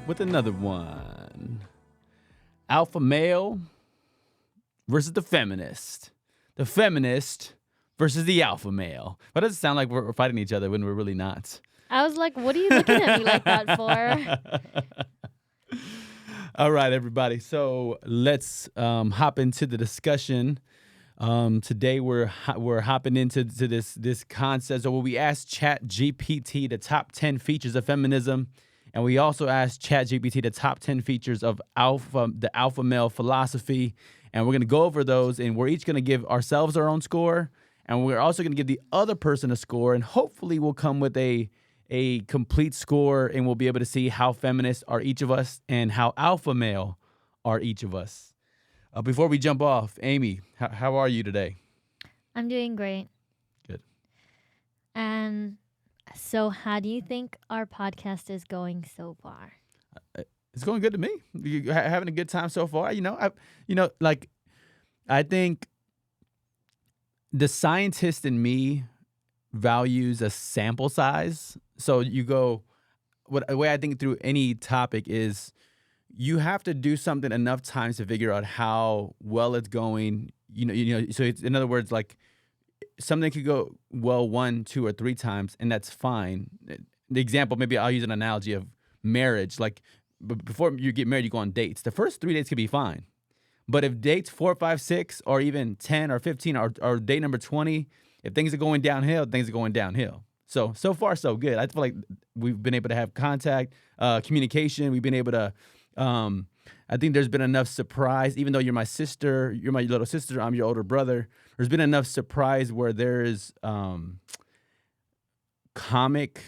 with another one. Alpha male versus the feminist. The feminist versus the alpha male. Why does it sound like we're fighting each other when we're really not? I was like, what are you looking at me like that for? All right, everybody. So let's hop into the discussion. Today we're hopping into this concept. So we asked ChatGPT the top 10 features of feminism, and we also asked ChatGPT the top 10 features of the alpha male philosophy, and we're gonna go over those, and we're each gonna give ourselves our own score, and we're also gonna give the other person a score, and hopefully we'll come with a complete score, and we'll be able to see how feminist are each of us and how alpha male are each of us. Before we jump off, Amy, how are you today? I'm doing great. Good. And so how do you think our podcast is going so far? It's going good to me. You having a good time so far? I think the scientist in me values a sample size. So the way I think through any topic is you have to do something enough times to figure out how well it's going. So it's, in other words, like something could go well 1, 2, or 3 times, and that's fine. The example, maybe I'll use an analogy of marriage. Like before you get married, you go on dates. The first 3 dates could be fine. But if dates 4, 5, 6, or even 10 or 15 or date number 20, if things are going downhill, things are going downhill. So far, so good. I feel like we've been able to have contact, communication. We've been able to, I think there's been enough surprise, even though you're my sister, you're my little sister, I'm your older brother. There's been enough surprise where there's comic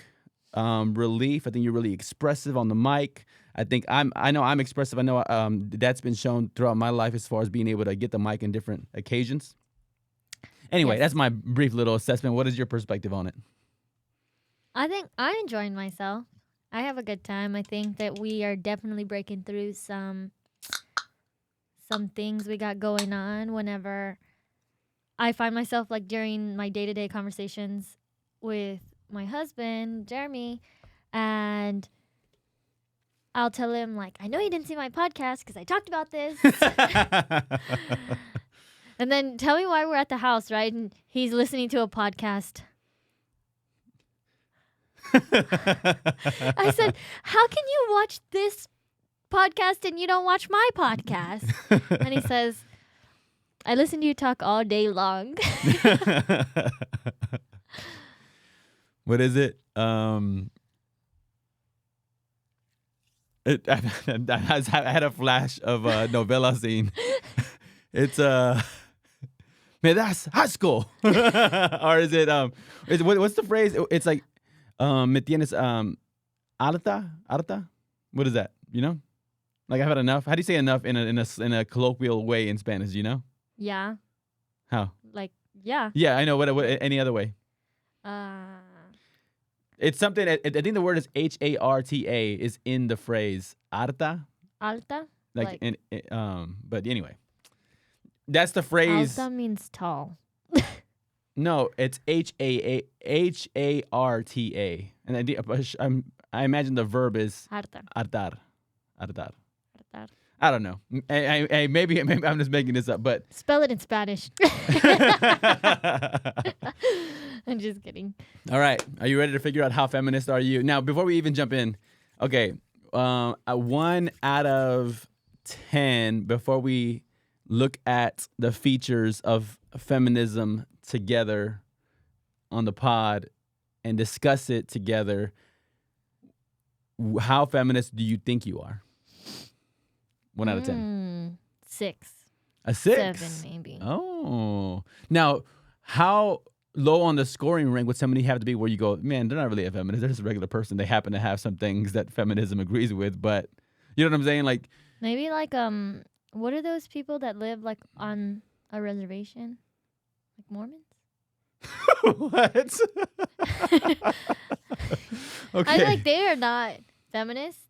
relief. I think you're really expressive on the mic. I know I'm expressive. I know that's been shown throughout my life as far as being able to get the mic in different occasions. Anyway, That's my brief little assessment. What is your perspective on it? I think I'm enjoying myself. I have a good time. I think that we are definitely breaking through some things we got going on whenever I find myself like during my day-to-day conversations with my husband, Jeremy, and I'll tell him like, I know you didn't see my podcast because I talked about this. And then tell me why we're at the house, right? And he's listening to a podcast. I said, how can you watch this podcast and you don't watch my podcast? And he says, I listen to you talk all day long. What is it? I had a flash of a novela scene. It's man, that's high school. Or is it what's the phrase? It's like me tienes harta? What is that? You know? Like I've had enough. How do you say enough in a colloquial way in Spanish, you know? Yeah. How? Like, yeah. Yeah, I know. What any other way? It's something. I think the word is HARTA is in the phrase harta. Alta? Like but anyway, that's the phrase. Alta means tall. No, it's HARTA, and I imagine the verb is Harta. hartar. I don't know. Maybe I'm just making this up, but Spell it in Spanish. I'm just kidding. All right. Are you ready to figure out how feminist are you? Now, before we even jump in, okay, 1 out of 10 before we look at the features of feminism together on the pod and discuss it together. How feminist do you think you are? 1 out of 10. 6. A 6? 7 maybe. Oh. Now, how low on the scoring rank would somebody have to be where you go, man, they're not really a feminist. They're just a regular person. They happen to have some things that feminism agrees with, but you know what I'm saying? Like maybe like what are those people that live like on a reservation? Like Mormons? What? Okay. I feel like they are not feminists.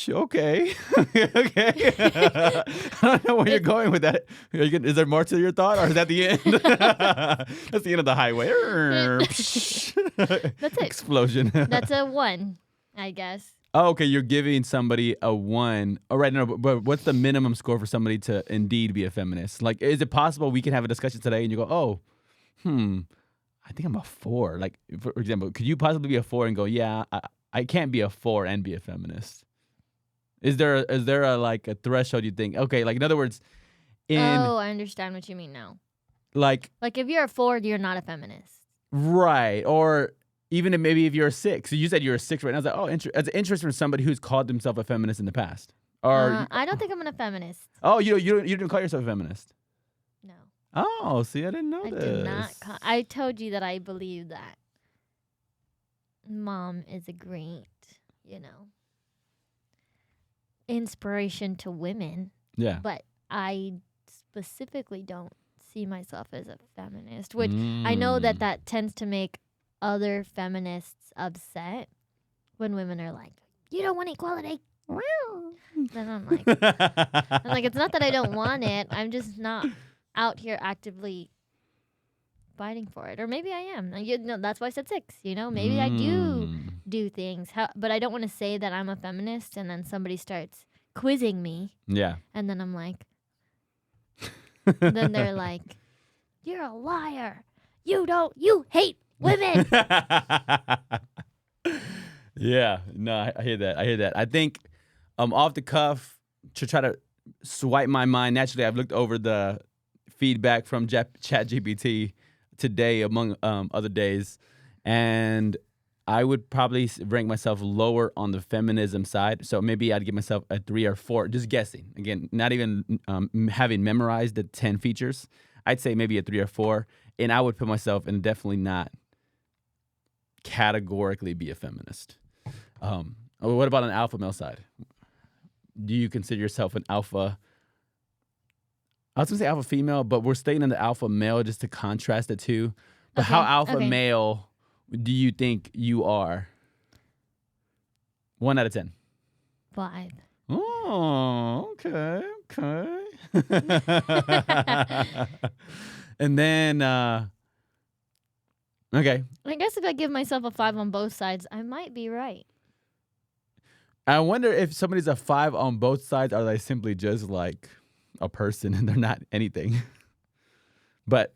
Okay. Okay. I don't know where you're going with that. Is there more to your thought, or is that the end? That's the end of the highway. That's it. Explosion. That's a 1, I guess. Oh, okay, you're giving somebody a 1. All right, no, but what's the minimum score for somebody to indeed be a feminist? Like, is it possible we can have a discussion today and you go, oh, I think I'm a 4. Like, for example, could you possibly be a 4 and go, yeah, I can't be a 4 and be a feminist? Is there a like a threshold you think? Okay, like in other words, in Oh, I understand what you mean now. like Like if you're a 4, you're not a feminist. right, or even if you're a 6. So you said you're a 6 right now. I was like, oh, that's interesting for somebody who's called themselves a feminist in the past. Or I don't think I'm a feminist. oh, you didn't call yourself a feminist. No, Oh, see, I didn't know I this. did not. I told you that I believe that mom is a great, inspiration to women. Yeah. But I specifically don't see myself as a feminist, which I know that tends to make other feminists upset when women are like, "You don't want equality." Then I'm like, it's not that I don't want it. I'm just not out here actively fighting for it. Or maybe I am. That's why I said 6. Maybe I do things. But I don't want to say that I'm a feminist and then somebody starts quizzing me. Yeah. And then I'm like, then they're like, "You're a liar. You hate women." Yeah. No, I hear that. I think off the cuff, to try to swipe my mind, naturally, I've looked over the feedback from ChatGPT today, among other days, and I would probably rank myself lower on the feminism side. So maybe I'd give myself a 3 or 4, just guessing. Again, not even having memorized the 10 features. I'd say maybe a 3 or 4, and I would put myself in definitely not categorically be a feminist. What about an alpha male side? Do you consider yourself an alpha? I was gonna say alpha female, but we're staying in the alpha male just to contrast the two. But Okay, how alpha okay. male do you think you are? 1 out of 10. 5. Oh, okay. And then, okay. I guess if I give myself a 5 on both sides, I might be right. I wonder if somebody's a 5 on both sides, are they simply just like a person and they're not anything? But,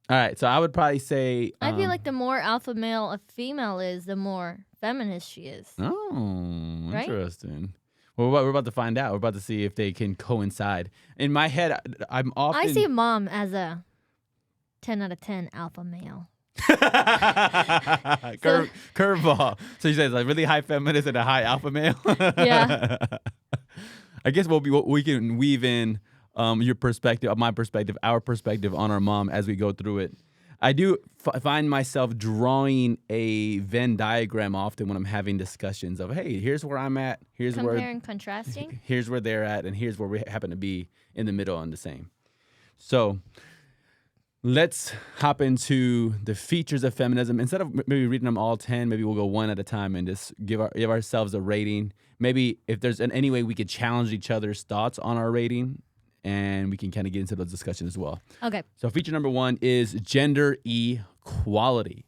all right. So I would probably say. I feel like the more alpha male a female is, the more feminist she is. Oh, Right? interesting. Well, we're about to find out. We're about to see if they can coincide. In my head, I'm often. I see mom as a 10 out of 10 alpha male. Curveball. So you said it's like really high feminist and a high alpha male. Yeah. I guess we can weave in your perspective, my perspective, our perspective on our mom as we go through it. I do find myself drawing a Venn diagram often when I'm having discussions of, hey, here's where I'm at, here's Compare and contrasting. here's where they're at, and here's where we happen to be in the middle and the same. So let's hop into the features of feminism. Instead of maybe reading them all 10, maybe we'll go one at a time and just give ourselves a rating. Maybe if there's any way we could challenge each other's thoughts on our rating, and we can kind of get into those discussions as well. Okay. So feature number 1 is gender equality.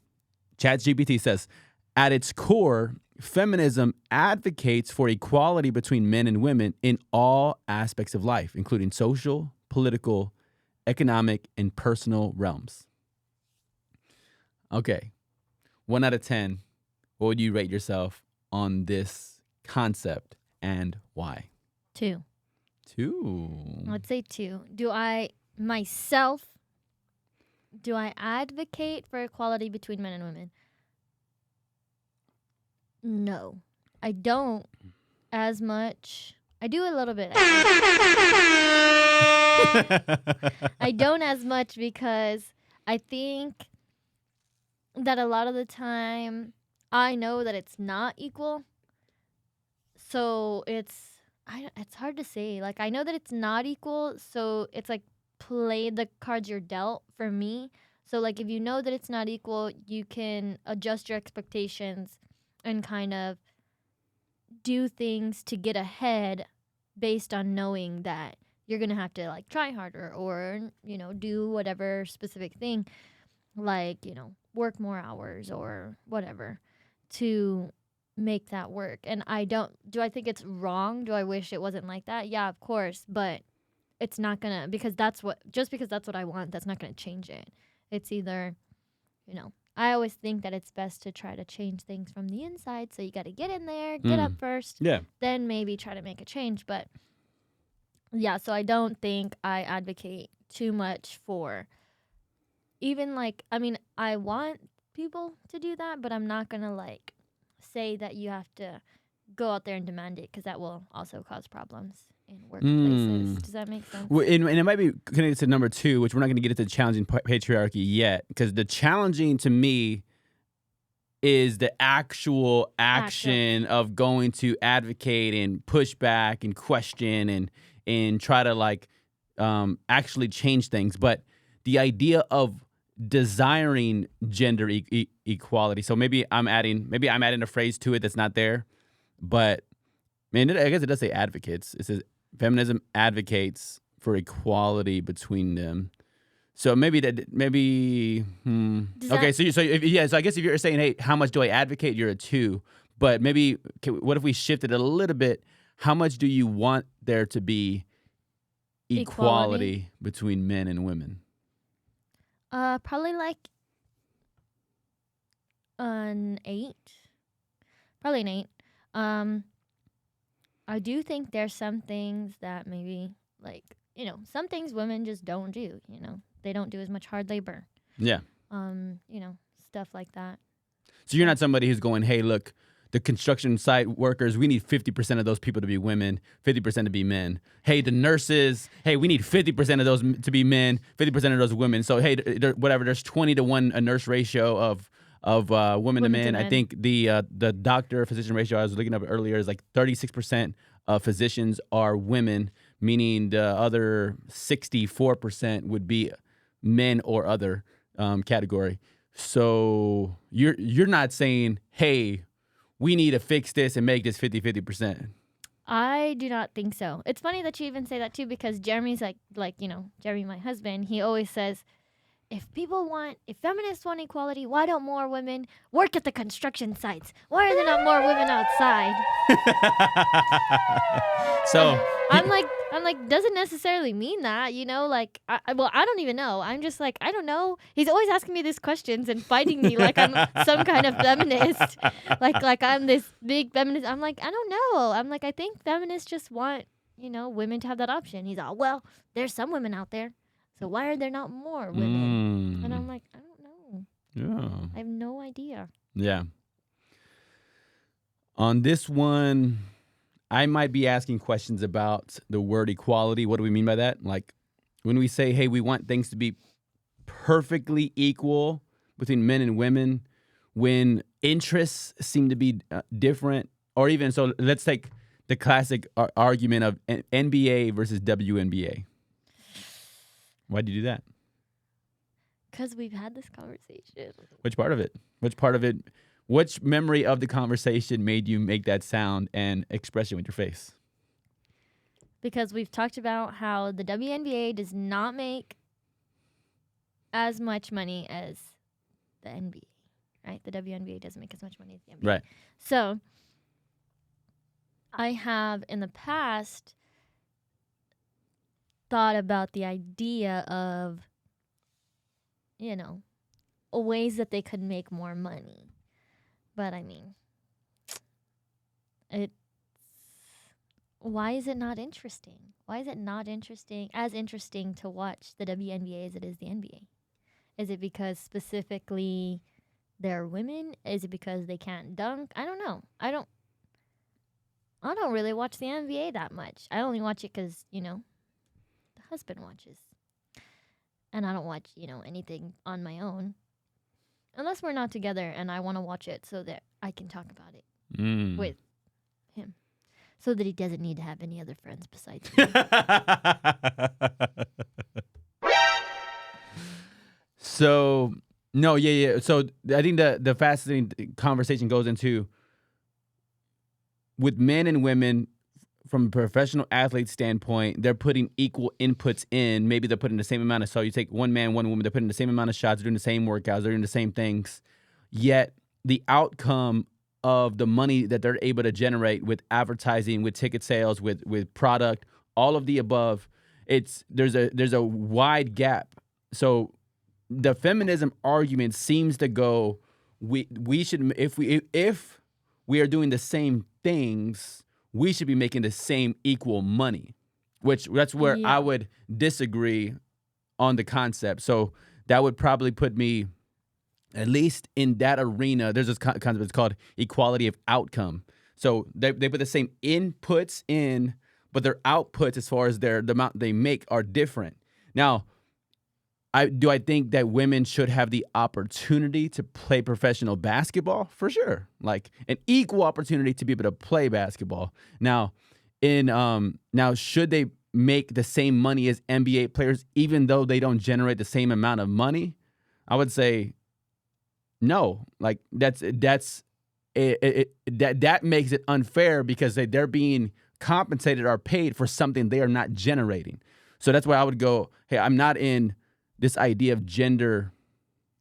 ChatGPT says, at its core, feminism advocates for equality between men and women in all aspects of life, including social, political, economic, and personal realms. Okay. 1 out of 10, what would you rate yourself on this concept and why? 2. 2. Let's say 2. Do I advocate for equality between men and women? No. I don't as much. I do a little bit. I don't as much because I think that a lot of the time I know that it's not equal. So it's hard to say. Like, I know that it's not equal, so it's like play the cards you're dealt for me. So like if you know that it's not equal, you can adjust your expectations and kind of do things to get ahead based on knowing that you're going to have to like try harder or, do whatever specific thing, like, work more hours or whatever to make that work. And do I think it's wrong? Do I wish it wasn't like that? Yeah, of course, but it's not gonna, because that's what I want, that's not gonna change it. It's either, I always think that it's best to try to change things from the inside. So you got to get in there, get up first, Yeah. then maybe try to make a change. But yeah, so I don't think I advocate too much for even I want people to do that, but I'm not going to say that you have to go out there and demand it, because that will also cause problems in workplaces. Does that make sense? Well, and it might be connected to number 2, which we're not going to get into challenging patriarchy yet, because the challenging to me is the actual action of going to advocate and push back and question and try to actually change things. But the idea of desiring gender equality. So maybe I'm adding a phrase to it that's not there, but man, I guess it does say advocates. It says feminism advocates for equality between them. So maybe okay. So I guess if you're saying, hey, how much do I advocate? You're a 2, but maybe what if we shifted it a little bit? How much do you want there to be equality between men and women? Probably an 8. Probably an 8. I do think there's some things that maybe some things women just don't do. They don't do as much hard labor. Yeah. Stuff like that. So you're not somebody who's going, hey, look, the construction site workers, we need 50% of those people to be women, 50% to be men. Hey, the nurses, hey, we need 50% of those to be men, 50% of those women. So, hey, there's 20 to 1 a nurse ratio of women to men. I think the doctor physician ratio I was looking up earlier is 36% of physicians are women, meaning the other 64% would be men or other category. So you're not saying, hey, we need to fix this and make this 50%. I do not think so. It's funny that you even say that too, because Jeremy's Jeremy, my husband, he always says, if feminists want equality, why don't more women work at the construction sites? Why are there not more women outside? So I'm like, doesn't necessarily mean that, I don't even know. I'm just I don't know. He's always asking me these questions and fighting me like I'm some kind of feminist, like I'm this big feminist. I'm like, I don't know. I'm like, I think feminists just want, women to have that option. He's all, well, there's some women out there, so why are there not more women? And I'm like, I don't know. Yeah. I have no idea. Yeah. On this one, I might be asking questions about the word equality. What do we mean by that? Like when we say, hey, we want things to be perfectly equal between men and women, when interests seem to be different, or even so, let's take the classic argument of NBA versus WNBA. Why do you do that? Because we've had this conversation. Which part of it? Which memory of the conversation made you make that sound and express it with your face? Because we've talked about how the WNBA does not make as much money as the NBA, right? The WNBA doesn't make as much money as the NBA. Right. So I have in the past thought about the idea of, ways that they could make more money. But I mean, why is it not interesting? Why is it not as interesting to watch the WNBA as it is the NBA? Is it because specifically they're women? Is it because they can't dunk? I don't know. I don't really watch the NBA that much. I only watch it because, the husband watches. And I don't watch, anything on my own. Unless we're not together and I want to watch it so that I can talk about it with him. So that he doesn't need to have any other friends besides me. So, no, yeah. So I think the fascinating conversation goes into, with men and women, from a professional athlete standpoint, they're putting equal inputs in. Maybe they're putting the same amount of, so you take one man, one woman, they're putting the same amount of shots, they're doing the same workouts, they're doing the same things. Yet the outcome of the money that they're able to generate with advertising, with ticket sales, with product, all of the above. There's a wide gap. So the feminism argument seems to go, we should, if we are doing the same things, we should be making the same equal money, which that's where I Yeah. would disagree on the concept. So that would probably put me at least in that arena. There's this concept, it's called equality of outcome. So they put the same inputs in, but their outputs as far as the amount they make are different. Now, I think that women should have the opportunity to play professional basketball? For sure. Like an equal opportunity to be able to play basketball. Now, now should they make the same money as NBA players even though they don't generate the same amount of money? I would say no. Like that makes it unfair because they're being compensated or paid for something they are not generating. So that's why I would go, hey, I'm not in this idea of gender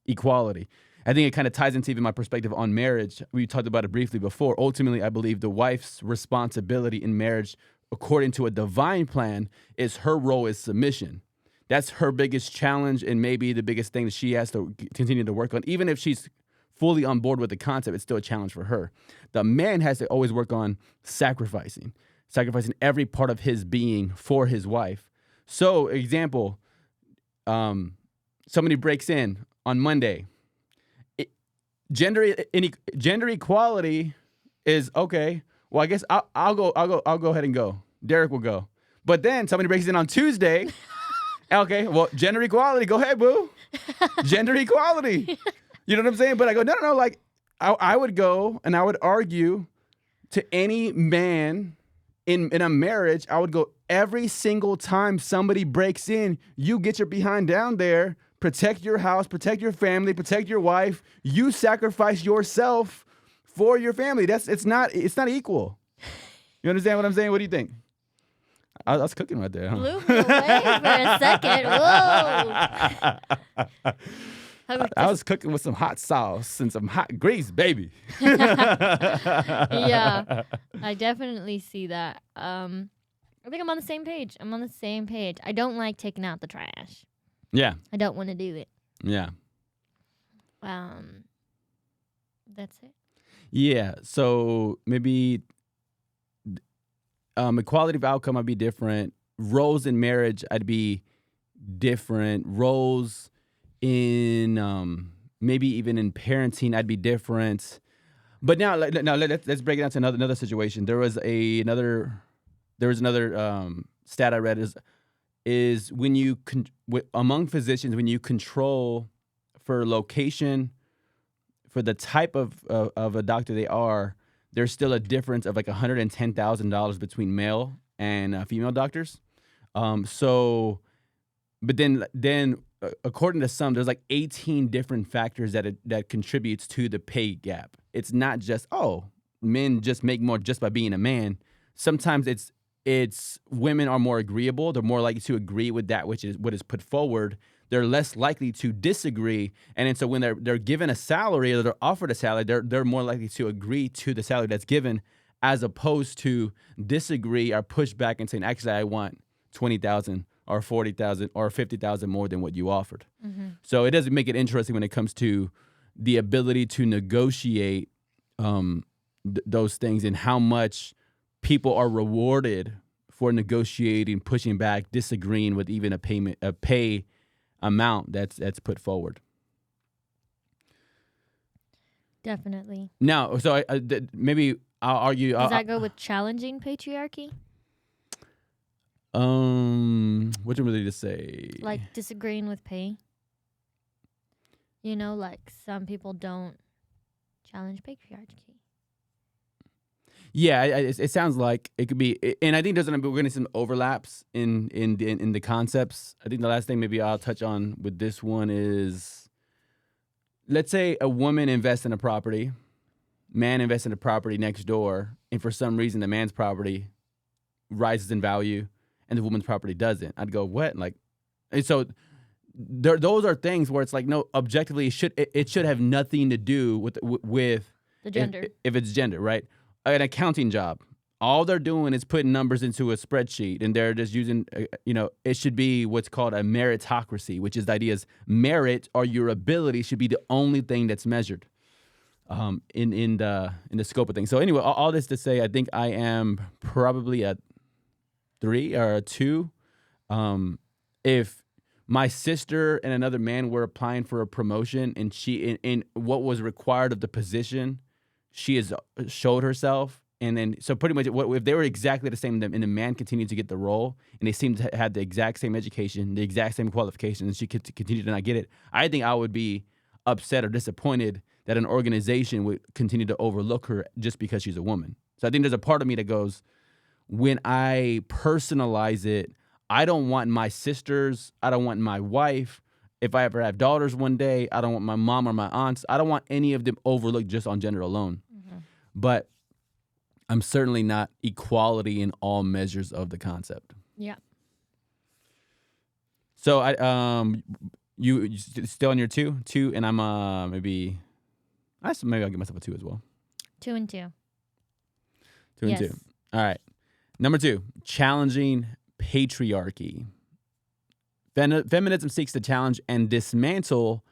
equality. I think it kind of ties into even my perspective on marriage. We talked about it briefly before. Ultimately, I believe the wife's responsibility in marriage, according to a divine plan, is her role is submission. That's her biggest challenge and maybe the biggest thing that she has to continue to work on. Even if she's fully on board with the concept, it's still a challenge for her. The man has to always work on sacrificing every part of his being for his wife. So, example, somebody breaks in on Monday. Gender equality is okay. Well, I guess I'll go ahead and go. Derek will go. But then somebody breaks in on Tuesday. Okay, well, gender equality. Go ahead, boo. Gender equality. You know what I'm saying? But I go, no. Like, I would go and I would argue to any man in a marriage. I would go, every single time somebody breaks in, you get your behind down there, protect your house, protect your family, protect your wife. You sacrifice yourself for your family. It's not equal. You understand what I'm saying? What do you think? I was cooking right there. Huh? Blew me away for a second. Whoa. I was cooking with some hot sauce and some hot grease, baby. Yeah, I definitely see that. I think I'm on the same page. I don't like taking out the trash. Yeah. I don't want to do it. Yeah. That's it. Yeah. So maybe equality of outcome I'd be different. Roles in marriage I'd be different. Roles in maybe even in parenting I'd be different. But now let's break it down to another situation. There was another stat I read is when you among physicians, when you control for location, for the type of a doctor they are, there's still a difference of like $110,000 between male and female doctors. But then according to some, there's like 18 different factors that contributes to the pay gap. It's not just men just make more just by being a man. Sometimes it's women are more agreeable. They're more likely to agree with that which is what is put forward. They're less likely to disagree, and then so when they're given a salary or they're offered a salary, they're more likely to agree to the salary that's given, as opposed to disagree or push back and saying, actually, I want 20,000 or 40,000 or 50,000 more than what you offered. Mm-hmm. So it doesn't make it interesting when it comes to the ability to negotiate those things and how much people are rewarded for negotiating, pushing back, disagreeing with even a pay amount that's put forward. Definitely. Now, so maybe I'll argue. Does that go with challenging patriarchy? What do you really to say? Like disagreeing with pay? You know, like some people don't challenge patriarchy. Yeah, it sounds like it could be, and I think we're going to see some overlaps in the concepts. I think the last thing maybe I'll touch on with this one is, let's say a woman invests in a property, man invests in a property next door, and for some reason the man's property rises in value and the woman's property doesn't. I'd go, what? Like, and so those are things where it's like, no, objectively, it should have nothing to do with The gender. If it's gender, right? An accounting job, all they're doing is putting numbers into a spreadsheet, and they're just using, it should be what's called a meritocracy, which is the idea is merit or your ability should be the only thing that's measured in the scope of things. So anyway, all this to say, I think I am probably a 3 or a 2. If my sister and another man were applying for a promotion, and she in what was required of the position, she has showed herself. And then, so pretty much, if they were exactly the same, and the man continued to get the role, and they seemed to have the exact same education, the exact same qualifications, and she could continue to not get it, I think I would be upset or disappointed that an organization would continue to overlook her just because she's a woman. So I think there's a part of me that goes, when I personalize it, I don't want my sisters, I don't want my wife, if I ever have daughters one day, I don't want my mom or my aunts, I don't want any of them overlooked just on gender alone. Mm-hmm. But I'm certainly not equality in all measures of the concept. Yeah. So you still on your 2, and I'm maybe I'll give myself a 2 as well. 2 and 2. 2 and 2. All right. Number 2, challenging patriarchy. Feminism seeks to challenge and dismantle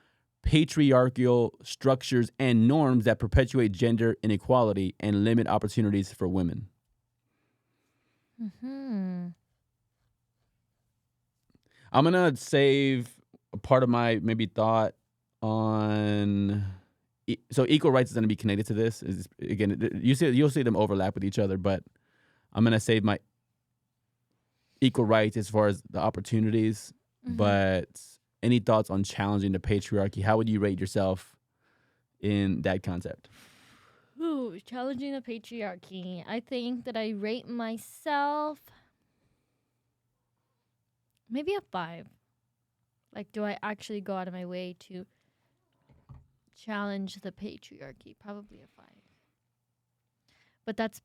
patriarchal structures and norms that perpetuate gender inequality and limit opportunities for women. Mm-hmm. I'm gonna save a part of my maybe thought on. So equal rights is gonna be connected to this. Again, you'll see them overlap with each other, but I'm gonna save my equal rights as far as the opportunities. Mm-hmm. But any thoughts on challenging the patriarchy? How would you rate yourself in that concept? Ooh, challenging the patriarchy. I think that I rate myself maybe a 5. Like, do I actually go out of my way to challenge the patriarchy? Probably a 5. But that's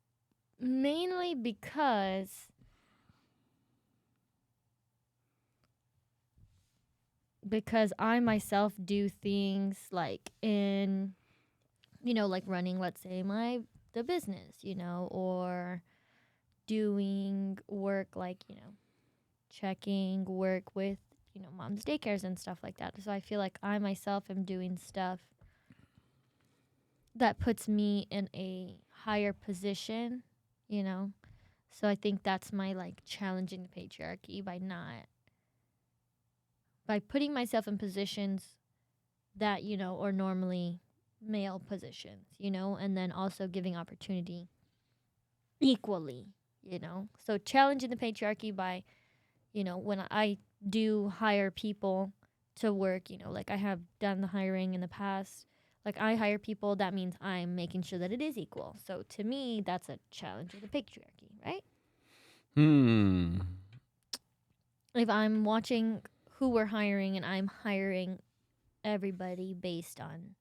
mainly because I myself do things like in, like running, let's say, the business, or doing work like, checking work with, mom's daycares and stuff like that. So I feel like I myself am doing stuff that puts me in a higher position, So I think that's my, like, challenging the patriarchy by putting myself in positions that, are normally male positions, and then also giving opportunity equally, So challenging the patriarchy by, when I do hire people to work, like I have done the hiring in the past, like I hire people, that means I'm making sure that it is equal. So to me, that's a challenge of the patriarchy, right? If I'm watching who we're hiring and I'm hiring everybody based on,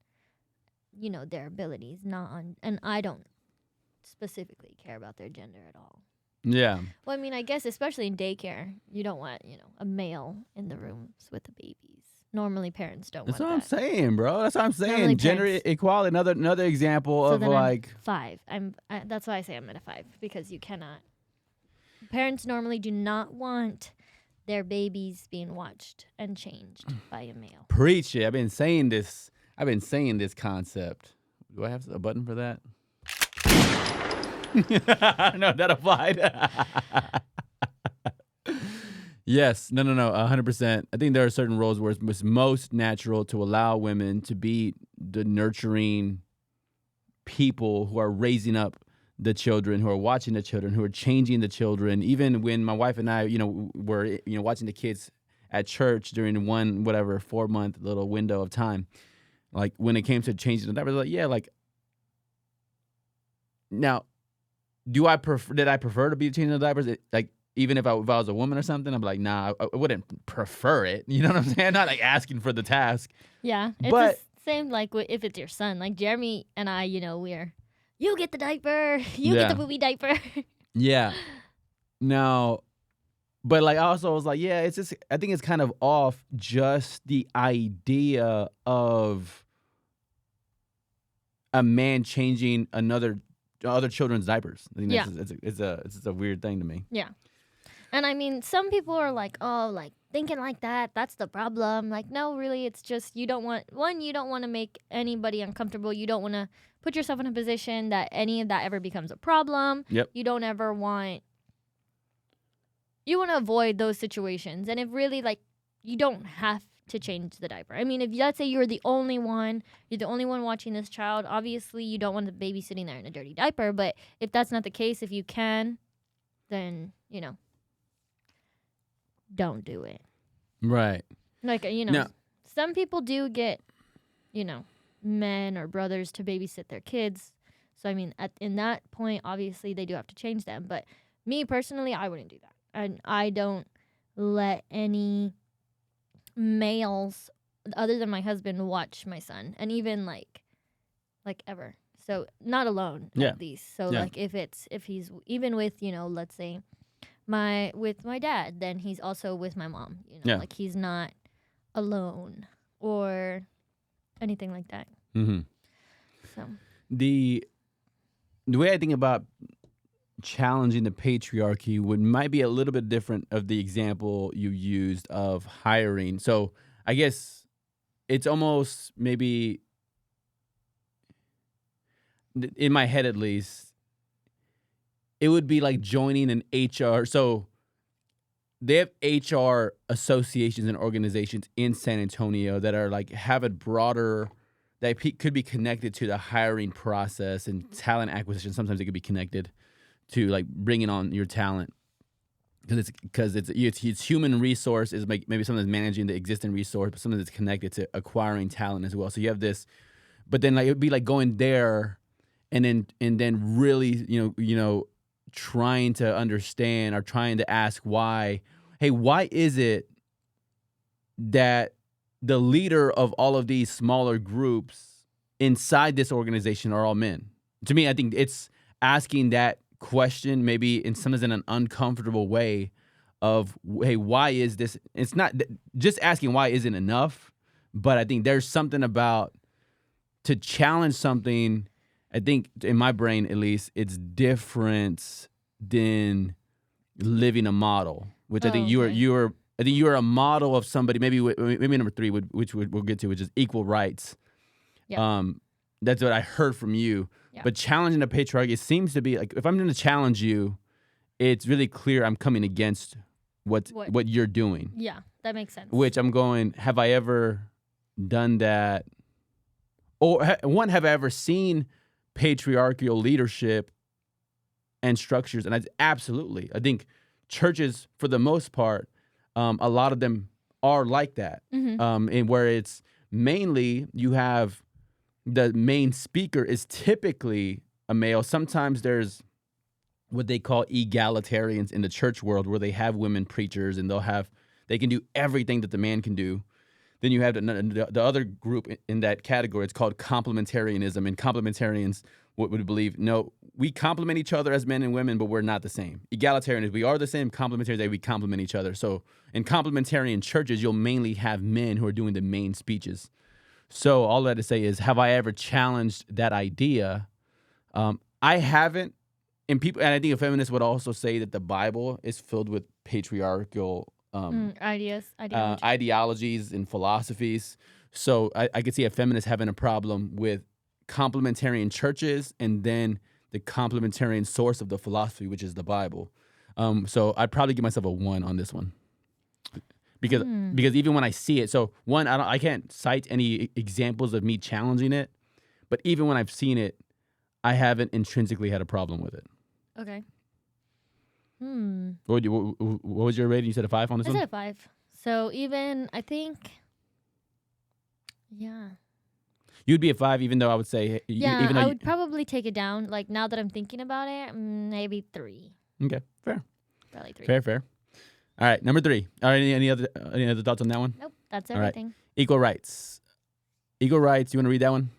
their abilities, not on, and I don't specifically care about their gender at all. Yeah. Well, I mean, I guess especially in daycare, you don't want, a male in the rooms with the babies. Normally, parents don't want that. That's what I'm saying, bro. That's what I'm saying. Normally Gender equality, another example So of then like. I'm 5. That's why I say I'm at a 5, because you cannot. Parents normally do not want their babies being watched and changed by a male. Preach it. I've been saying this concept. Do I have a button for that? No, that applied. Yes. No. 100%. I think there are certain roles where it's most natural to allow women to be the nurturing people who are raising up the children, who are watching the children, who are changing the children. Even when my wife and I, were, watching the kids at church during one, 4-month little window of time, like when it came to changing the diapers, like, yeah, like, now, did I prefer to be changing the diapers? Like, even if I was a woman or something, I'm like, nah, I wouldn't prefer it. You know what I'm saying? Not like asking for the task. Yeah. It's the same like if it's your son. Like Jeremy and I, you get the diaper, you get the booby diaper. Yeah. Now, but like I also was like, yeah, it's just, I think it's kind of off just the idea of a man changing other children's diapers. I think Yeah. it's a weird thing to me. Yeah. And I mean, some people are like, oh, like thinking like that, that's the problem. Like, no, really, it's just you don't want to make anybody uncomfortable. You don't want to put yourself in a position that any of that ever becomes a problem. Yep. You don't ever want, you want to avoid those situations. And if really, like, you don't have to change the diaper. I mean, if let's say you're the only one watching this child, obviously you don't want the baby sitting there in a dirty diaper. But if that's not the case, if you can, then, don't do it. Right. Like, Now- some people do get, men or brothers to babysit their kids. So, I mean, in that point, obviously they do have to change them. But me personally, I wouldn't do that. And I don't let any males other than my husband watch my son. And even like ever. So, not alone Yeah. at least. So, Yeah. like if he's even with, let's say with my dad, then he's also with my mom. Yeah. Like he's not alone or anything like that. Mm-hmm. So The way I think about challenging the patriarchy might be a little bit different of the example you used of hiring. So I guess it's almost maybe, in my head at least, it would be like joining an HR. So they have HR associations and organizations in San Antonio that are like have a broader, that could be connected to the hiring process and talent acquisition. Sometimes it could be connected to like bringing on your talent because it's human resource is maybe something that's managing the existing resource, but something that's connected to acquiring talent as well. So you have this, but then like it would be like going there and then really trying to understand or trying to ask why. Hey, why is it that the leader of all of these smaller groups inside this organization are all men? To me, I think it's asking that question maybe sometimes in an uncomfortable way of, hey, why is this? It's not just asking why isn't enough, but I think there's something about to challenge something. I think in my brain, at least, it's different than living a model, which I think you are. I think you are a model of somebody. Maybe number 3, which we'll get to, which is equal rights. Yeah. That's what I heard from you. Yeah. But challenging the patriarchy seems to be like, if I'm going to challenge you, it's really clear I'm coming against what you're doing. Yeah, that makes sense. Which I'm going, have I ever done that? Or have I ever seen patriarchal leadership and structures? And absolutely. I think churches, for the most part, a lot of them are like that. Mm-hmm. And where it's mainly you have the main speaker is typically a male. Sometimes there's what they call egalitarians in the church world, where they have women preachers and they can do everything that the man can do. Then you have the other group in that category. It's called complementarianism, and complementarians would believe, no, we complement each other as men and women, but we're not the same. Egalitarian is we are the same. Complementarian, we complement each other. So in complementarian churches, you'll mainly have men who are doing the main speeches. So all that to say is, have I ever challenged that idea? I haven't. And I think a feminist would also say that the Bible is filled with patriarchal ideologies and philosophies. So I could see a feminist having a problem with complementarian churches and then the complementarian source of the philosophy, which is the Bible. So I'd probably give myself a 1 on this one. Because even when I see it, so one, I can't cite any examples of me challenging it, but even when I've seen it, I haven't intrinsically had a problem with it. Okay. What was your rating? You said a 5 on this one? I said a 5. So even, I think, yeah. You'd be a 5, even though I would say... Yeah, even though I would probably take it down. Like, now that I'm thinking about it, maybe 3. Okay, fair. Probably 3. Fair. All right, number 3. All right, any other thoughts on that one? Nope, that's All right. everything. Equal rights. Equal rights, you want to read that one?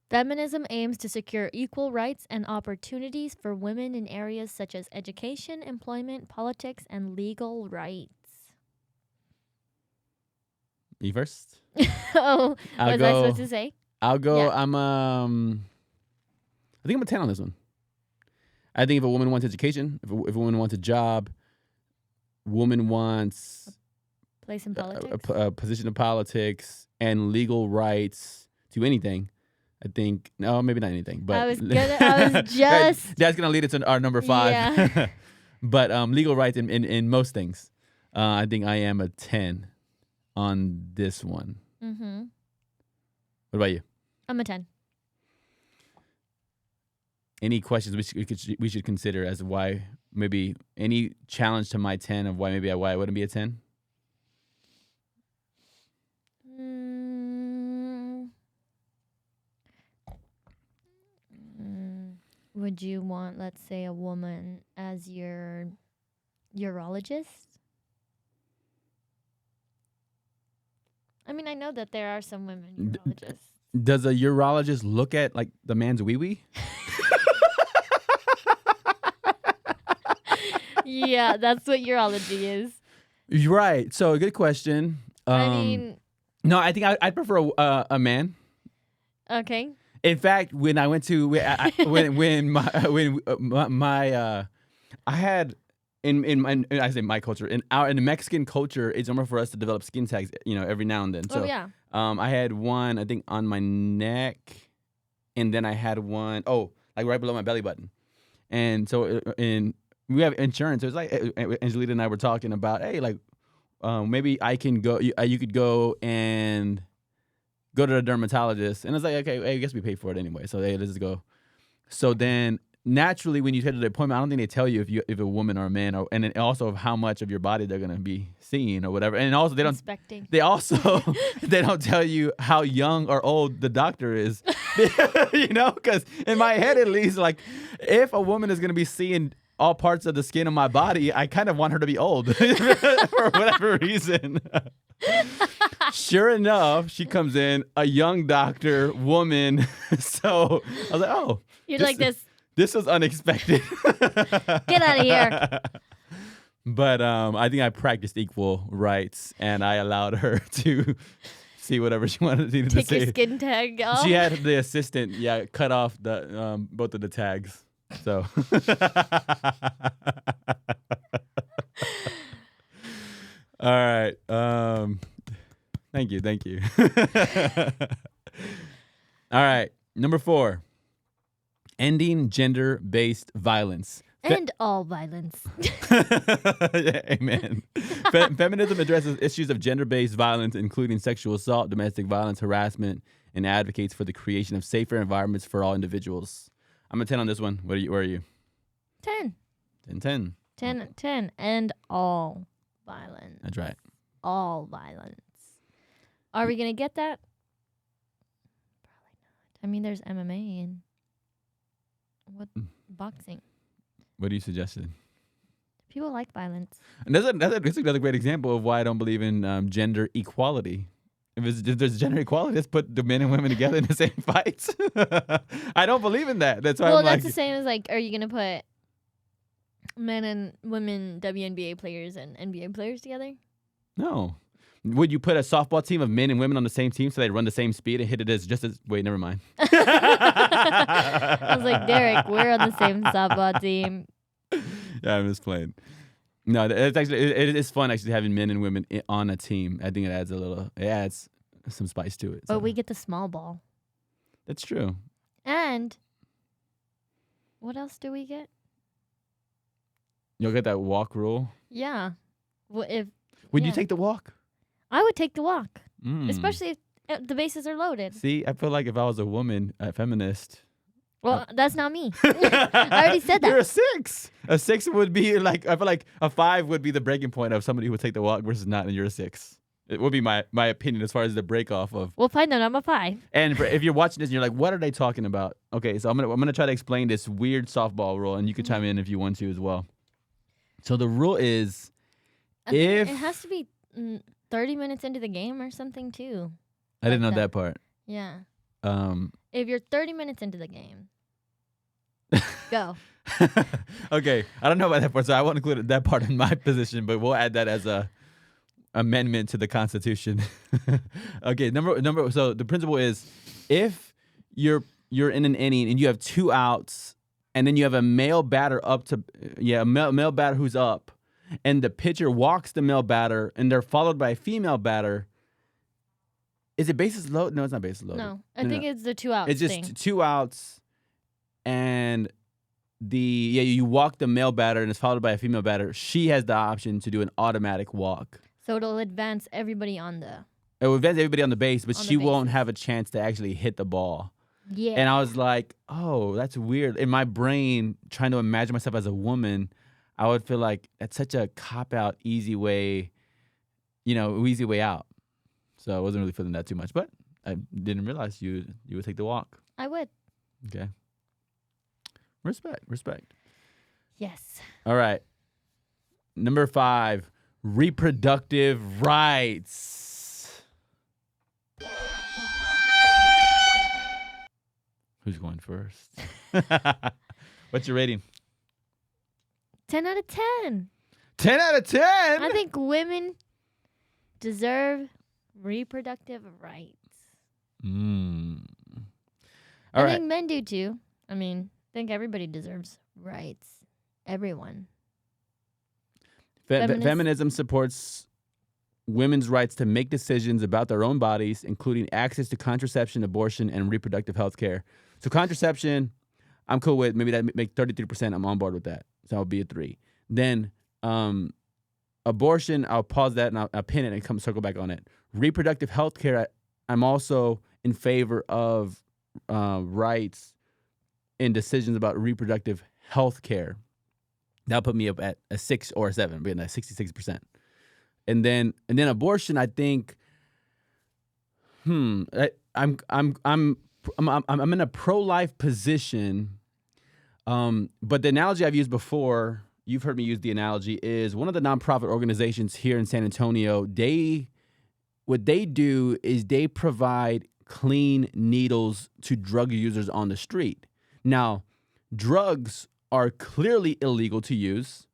Feminism aims to secure equal rights and opportunities for women in areas such as education, employment, politics, and legal rights. You first? Oh, I'll was I supposed to say? I'll go. Yeah. I think I'm a 10 on this one. I think if a woman wants education, if a woman wants a job, woman wants Place in politics. a position of politics and legal rights to anything. I think no, maybe not anything, but I was just. that's gonna lead us to our number 5. Yeah. But legal rights in most things. I think I am a 10 on this one. Mm-hmm. What about you? I'm a 10. Any questions we should consider as to why maybe any challenge to my 10 of why I wouldn't be a 10? Would you want, let's say, a woman as your urologist? I mean, I know that there are some women urologists. Does a urologist look at like the man's wee-wee? Yeah, that's what urology is. You're right. So good question. I mean, no, I think I'd prefer a man. okay. In fact, when I went to I had in my culture in the Mexican culture, it's normal for us to develop skin tags, every now and then. So, Oh yeah. I had one I think on my neck, and then I had one like right below my belly button, and so we have insurance. It was like Angelita and I were talking about, hey, like maybe I can go. You could go and go to the dermatologist, and it's like, okay, I guess we pay for it anyway, so hey, let's just go. So then naturally, when you head to the appointment, I don't think they tell you if a woman or a man, and then also of how much of your body they're gonna be seeing or whatever. And also they don't. Inspecting. They also they don't tell you how young or old the doctor is, because in my head at least, like if a woman is gonna be seeing all parts of the skin of my body, I kind of want her to be old for whatever reason. Sure enough, she comes in, a young doctor, woman. So I was like, oh. You're like this. This was unexpected. Get out of here. But I think I practiced equal rights, and I allowed her to see whatever she wanted to Take say. your skin tag off. She had the assistant, cut off the both of the tags. So. All right. Thank you. All right. Number 4. Ending gender-based violence. And all violence. Amen. Feminism addresses issues of gender-based violence, including sexual assault, domestic violence, harassment, and advocates for the creation of safer environments for all individuals. I'm a 10 on this one. Where are you? 10. 10. 10. And all violence. That's right. All violence. Are we going to get that? Probably not. I mean, there's MMA and boxing. What do you suggest? People like violence. And that's another great example of why I don't believe in gender equality. If there's gender equality, let's put the men and women together in the same fights. I don't believe in that. That's why Well, I'm that's like, the same as like, are you going to put men and women WNBA players and NBA players together? no. Would you put a softball team of men and women on the same team so they run the same speed and hit it wait, never mind. I was like, Derek, we're on the same softball team. Yeah, I'm just playing. No, it's actually it is fun actually having men and women on a team. I think it adds some spice to it. But So. we get the small ball. That's true. And what else do we get? You'll get that walk rule. Yeah. Would you take the walk? I would take the walk, Mm. especially if the bases are loaded. See, I feel like if I was a woman, a feminist. Well, that's not me. I already said that. You're a 6. A 6 would be like, I feel like a 5 would be the breaking point of somebody who would take the walk versus not, and you're a 6. It would be my opinion as far as the break off of. Well, fine then. I'm a 5. And if you're watching this and you're like, what are they talking about? Okay, so I'm gonna try to explain this weird softball rule, and you can chime in if you want to as well. So the rule is, I think it has to be 30 minutes into the game or something too. I didn't know that part. Yeah. Um. If you're 30 minutes into the game, go. Okay, I don't know about that part, so I won't include that part in my position, but we'll add that as a amendment to the Constitution. Okay, number. So the principle is, if you're in an inning and you have 2 outs, and then you have a male batter a male batter who's up, and the pitcher walks the male batter, and they're followed by a female batter. Is it bases loaded? No, it's not bases loaded. No, I think it's the 2 outs It's just thing. 2 outs, and you walk the male batter, and it's followed by a female batter. She has the option to do an automatic walk. So it'll advance everybody on the. It will advance everybody on the base, but On the she won't bases. have a chance to actually hit the ball. Yeah. And I was like, oh, that's weird. In my brain, trying to imagine myself as a woman, I would feel like that's such a cop-out, easy way, easy way out. So I wasn't really feeling that too much, but I didn't realize you would take the walk. I would. Okay. Respect. Yes. All right. Number 5, reproductive rights. Who's going first? What's your rating? 10 out of 10. 10 out of 10? I think women deserve reproductive rights. All I right. think men do too. I mean, I think everybody deserves rights. Everyone. Feminism supports women's rights to make decisions about their own bodies, including access to contraception, abortion, and reproductive health care. So contraception, I'm cool with. Maybe that make 33%. I'm on board with that. So I'll be a 3. Then abortion, I'll pause that and I'll pin it and come circle back on it. Reproductive health care, I'm also in favor of rights and decisions about reproductive health care. That'll put me up at a 6 or a 7, being at 66%. And then abortion, I think, I'm in a pro-life position. But the analogy I've used before, you've heard me use the analogy, is one of the nonprofit organizations here in San Antonio. What they do is they provide clean needles to drug users on the street. Now, drugs are clearly illegal to use,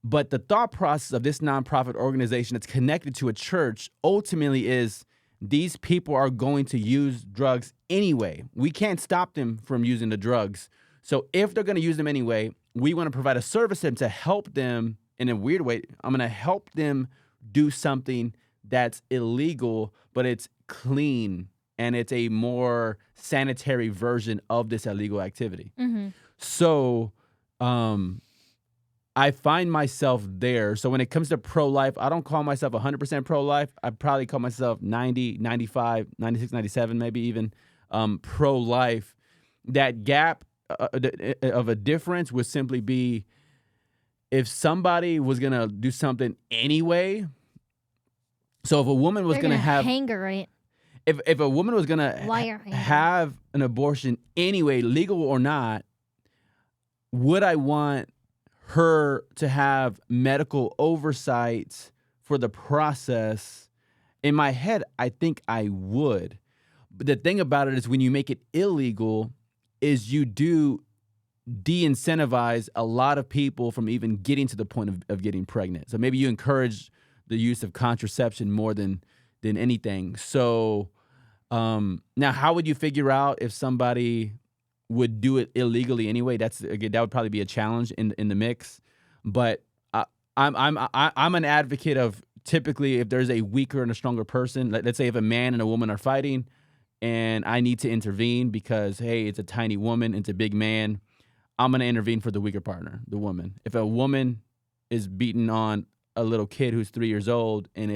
but the thought process of this nonprofit organization that's connected to a church ultimately is these people are going to use drugs anyway. We can't stop them from using the drugs. So if they're going to use them anyway, we want to provide a service to them to help them in a weird way. I'm going to help them do something that's illegal, but it's clean and it's a more sanitary version of this illegal activity. Mm-hmm. So I find myself there. So when it comes to pro-life, I don't call myself 100% pro-life. I probably call myself 90, 95, 96, 97, maybe even pro-life. That gap of a difference would simply be if somebody was going to do something anyway. So if a woman was going to have... hang her, right? If a woman was going to have an abortion anyway, legal or not, would I want her to have medical oversight for the process? In my head, I think I would. But the thing about it is when you make it illegal is you do de-incentivize a lot of people from even getting to the point of getting pregnant. So maybe you encourage the use of contraception more than anything. So now how would you figure out if somebody would do it illegally anyway? That would probably be a challenge in the mix. But I'm an advocate of typically if there's a weaker and a stronger person, let's say if a man and a woman are fighting and I need to intervene because, hey, it's a tiny woman, it's a big man, I'm going to intervene for the weaker partner, the woman. If a woman is beating on a little kid who's 3 years old and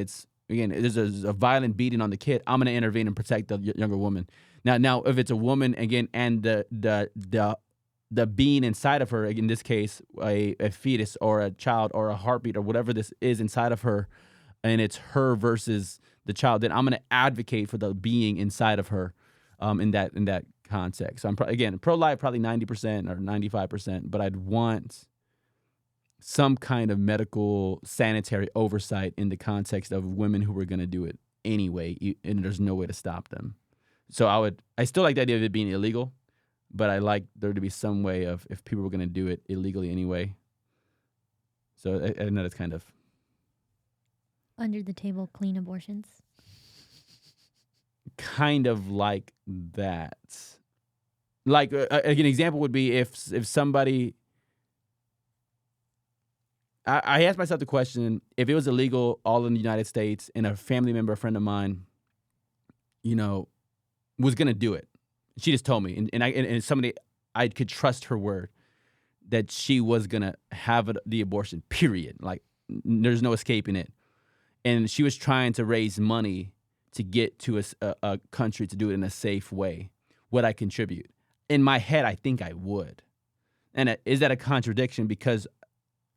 there's a violent beating on the kid, I'm going to intervene and protect the younger woman. Now, if it's a woman, again, and the being inside of her, in this case, a fetus or a child or a heartbeat or whatever this is inside of her, and it's her versus the child, then I'm going to advocate for the being inside of her in that context. So I'm, again, pro-life probably 90% or 95%, but I'd want some kind of medical sanitary oversight in the context of women who were going to do it anyway, and there's no way to stop them. So I still like the idea of it being illegal, but I like there to be some way of if people were going to do it illegally anyway. So I know that's kind of Under the table clean abortions. Kind of like that. Like an example would be if somebody. I asked myself the question: if it was illegal all in the United States, and a family member, a friend of mine, was gonna do it, she just told me, and somebody I could trust her word that she was gonna have the abortion. Period. Like there's no escaping it. And she was trying to raise money to get to a country to do it in a safe way. Would I contribute? In my head, I think I would. And is that a contradiction? Because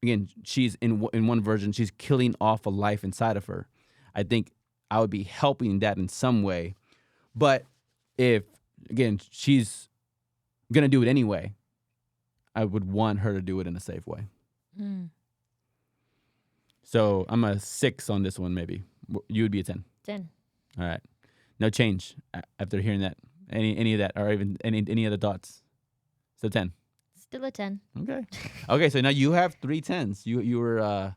again, she's in one version, she's killing off a life inside of her. I think I would be helping that in some way. But if, again, she's going to do it anyway, I would want her to do it in a safe way. Mm. So I'm a 6 on this one, maybe. You would be a 10. 10. All right. No change after hearing that. Any of that, or even any other thoughts? So 10. Still a 10. Okay. Okay, so now you have 3 10s. You were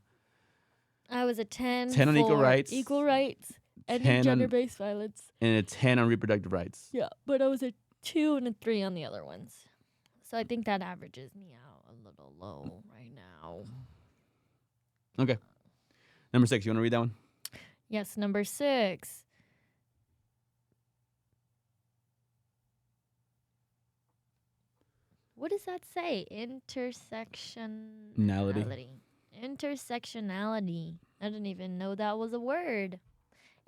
I was a 10. 10 on equal rights. Equal rights. 10 Ending on- gender-based violence. and a 10 on reproductive rights. Yeah, but I was a 2 and a 3 on the other ones. So I think that averages me out a little low right now. Okay. Number 6, you want to read that one? Yes, number 6. What does that say? Intersectionality. I didn't even know that was a word.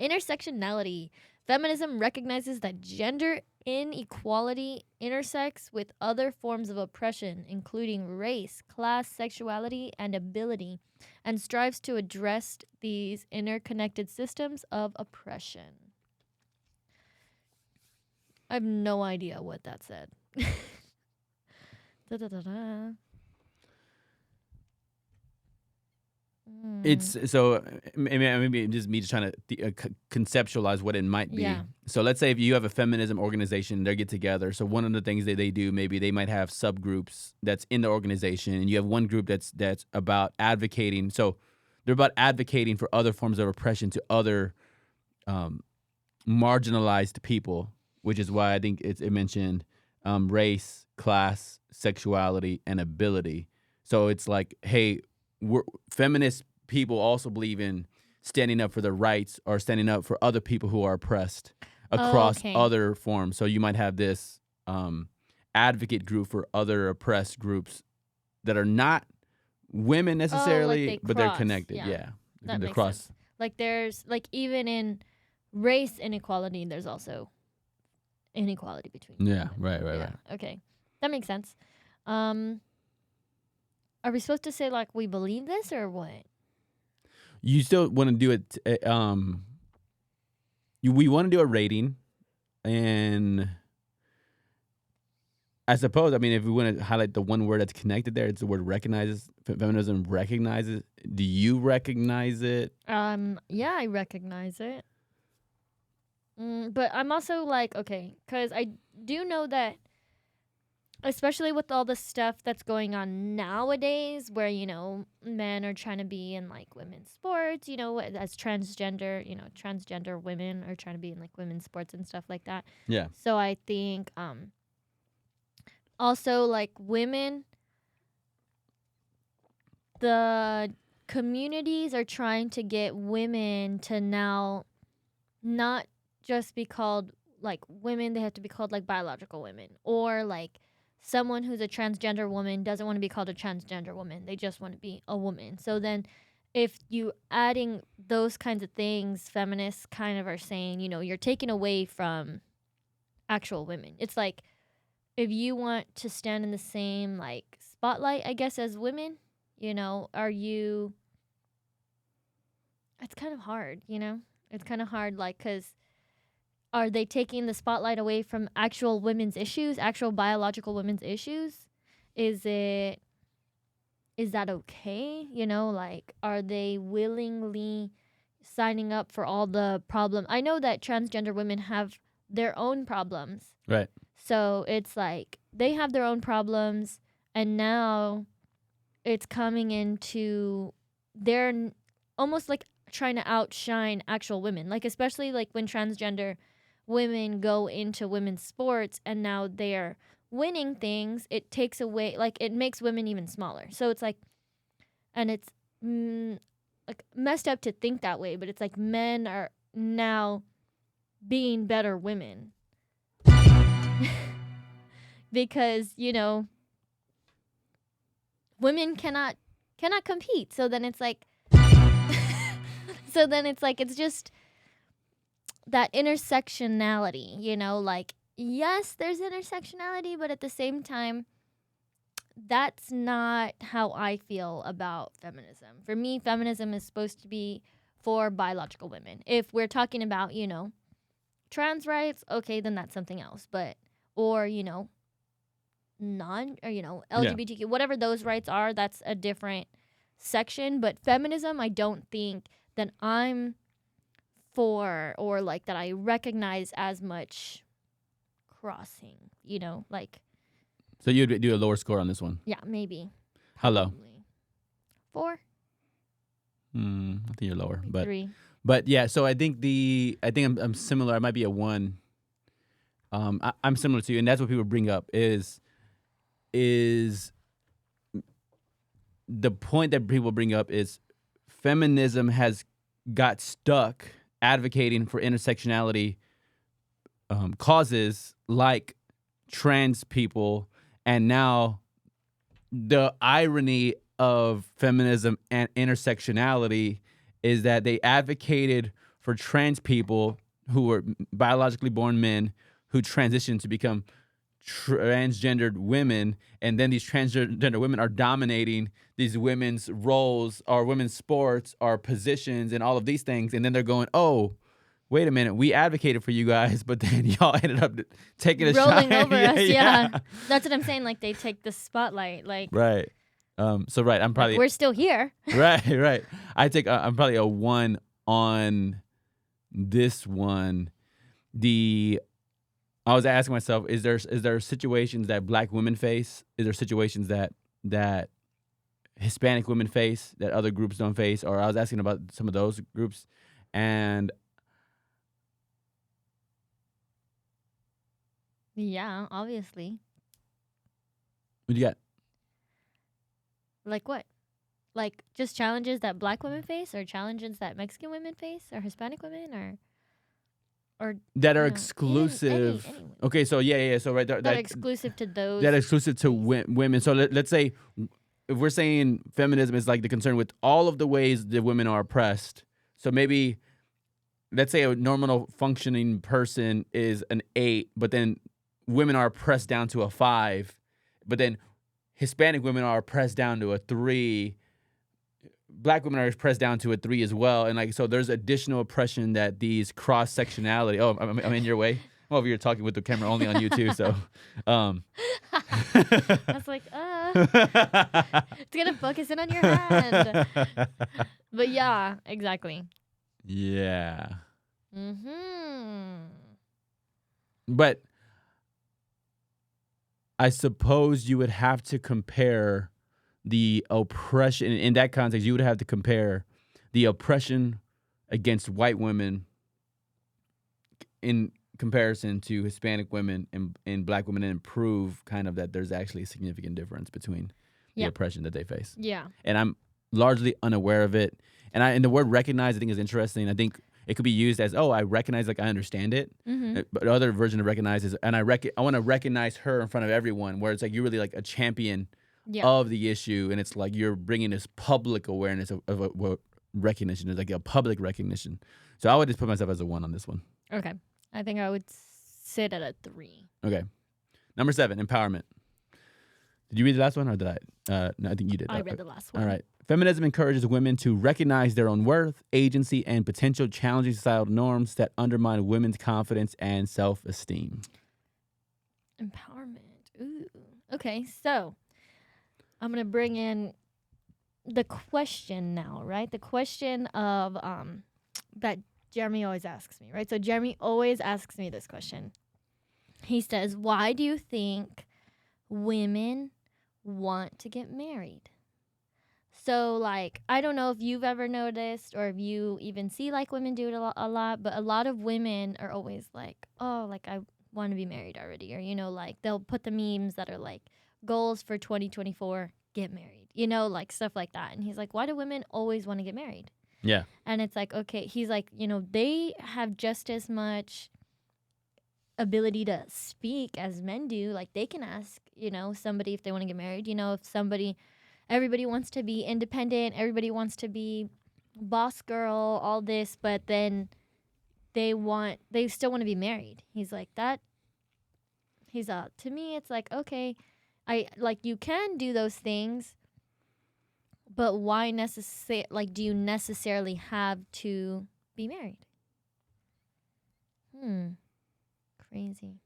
Intersectionality. Feminism recognizes that gender inequality intersects with other forms of oppression, including race, class, sexuality, and ability, and strives to address these interconnected systems of oppression. I have no idea what that said. Da-da-da-da. It's so maybe just me just trying to conceptualize what it might be. Yeah. So let's say if you have a feminism organization, they get together. So one of the things that they do, maybe they might have subgroups that's in the organization, and you have one group that's about advocating. So they're about advocating for other forms of oppression to other marginalized people, which is why I think it mentioned race, class, sexuality, and ability. So it's like, hey, feminist people also believe in standing up for their rights or standing up for other people who are oppressed across other forms. So you might have this advocate group for other oppressed groups that are not women necessarily, but they're connected. Yeah. That makes sense. Like there's, like even in race inequality, there's also inequality between women. Right. Okay. That makes sense. Are we supposed to say like we believe this or what? You still want to do it. We want to do a rating, and I suppose, I mean, if we want to highlight the one word that's connected there, it's the word recognizes. Feminism recognizes. Do you recognize it? Yeah, I recognize it. But I'm also like, okay, because I do know that, especially with all the stuff that's going on nowadays where, men are trying to be in like women's sports, as transgender women are trying to be in like women's sports and stuff like that. Yeah. So I think also like women, the communities are trying to get women to now not just be called like women, they have to be called like biological women, or like someone who's a transgender woman doesn't want to be called a transgender woman. They just want to be a woman. So then if you adding those kinds of things, feminists kind of are saying, you're taking away from actual women. It's like if you want to stand in the same like spotlight, I guess, as women, are you... It's kind of hard, It's kind of hard, like, because are they taking the spotlight away from actual women's issues, actual biological women's issues? Is that okay? Like, are they willingly signing up for all the problem? I know that transgender women have their own problems. Right. So it's like they have their own problems, and now it's coming into, they're almost like trying to outshine actual women. Like, especially like when transgender women go into women's sports and now they're winning things, it takes away, like, it makes women even smaller. So it's like, and it's like messed up to think that way, but it's like men are now being better women because, you know, women cannot compete. So then it's like it's just that intersectionality, you know, like, yes, there's intersectionality, but at the same time, that's not how I feel about feminism. For me, feminism is supposed to be for biological women. If we're talking about, you know, trans rights, okay, then that's something else. But, or, you know, LGBTQ, whatever those rights are, that's a different section. But feminism, I don't think that I'm for, or like that I recognize as much crossing, you know, like. So you'd do a lower score on this one? Yeah, maybe. How low? 4. I think you're lower, but 3. But yeah, so I think I'm similar. I might be a 1. I'm similar to you, and that's what people bring up is the point that people bring up is feminism has got stuck advocating for intersectionality causes like trans people, and now the irony of feminism and intersectionality is that they advocated for trans people who were biologically born men who transitioned to become transgendered women, and then these transgender women are dominating these women's roles or women's sports or positions and all of these things, and then they're going, oh, wait a minute, we advocated for you guys, but then y'all ended up taking a rolling shot. over us. Yeah, that's what I'm saying. Like, they take the spotlight. Like, right. So right, I'm probably like, we're still here. right. I'm probably a 1 on this one. I was asking myself, is there situations that Black women face? Is there situations that Hispanic women face that other groups don't face? Or I was asking about some of those groups, and Yeah, obviously. what do you got? Like what? Like, just challenges that Black women face, or challenges that Mexican women face, or Hispanic women, or That are you know, exclusive. any Okay, so yeah. So right there, that are exclusive to those. that exclusive to women. So let's say if we're saying feminism is like the concern with all of the ways that women are oppressed. So maybe let's say a normal functioning person is an 8, but then women are pressed down to a 5, but then Hispanic women are pressed down to a 3. Black women are pressed down to a 3 as well, and like so, there's additional oppression that these cross sectionality. Oh, I'm in your way. I'm over here talking with the camera only on you too. So, I was like, it's gonna focus in on your hand. But yeah, exactly. Yeah. Mm-hmm. But I suppose you would have to compare the oppression in that context. You would have to compare the oppression against white women in comparison to Hispanic women and Black women, and prove kind of that there's actually a significant difference between the oppression that they face. Yeah. And I'm largely unaware of it. And the word recognize, I think, is interesting. I think it could be used as, oh, I recognize, like I understand it. Mm-hmm. But the other version of recognize is, and I want to recognize her in front of everyone, where it's like you're really like a champion of the issue, and it's like you're bringing this public awareness of recognition. It's like a public recognition. So I would just put myself as a 1 on this one. Okay. I think I would sit at a 3. Okay. Number 7, empowerment. Did you read the last one, or did I? No, I think you did. I read the last one. All right. Feminism encourages women to recognize their own worth, agency, and potential, challenging societal norms that undermine women's confidence and self-esteem. Empowerment. Ooh. Okay, so I'm going to bring in the question now, right? The question of that Jeremy always asks me, right? So Jeremy always asks me this question. He says, why do you think women want to get married? So, like, I don't know if you've ever noticed or if you even see, like, women do it a lot, but a lot of women are always like, oh, like, I want to be married already. Or, like, they'll put the memes that are like, goals for 2024, get married, like stuff like that. And he's like, why do women always want to get married? Yeah. And it's like, okay, he's like, they have just as much ability to speak as men do. Like, they can ask, somebody if they want to get married. If everybody wants to be independent, everybody wants to be boss girl, all this, but then they still want to be married. He's like, to me, it's like, okay, you can do those things, but why do you necessarily have to be married? Crazy.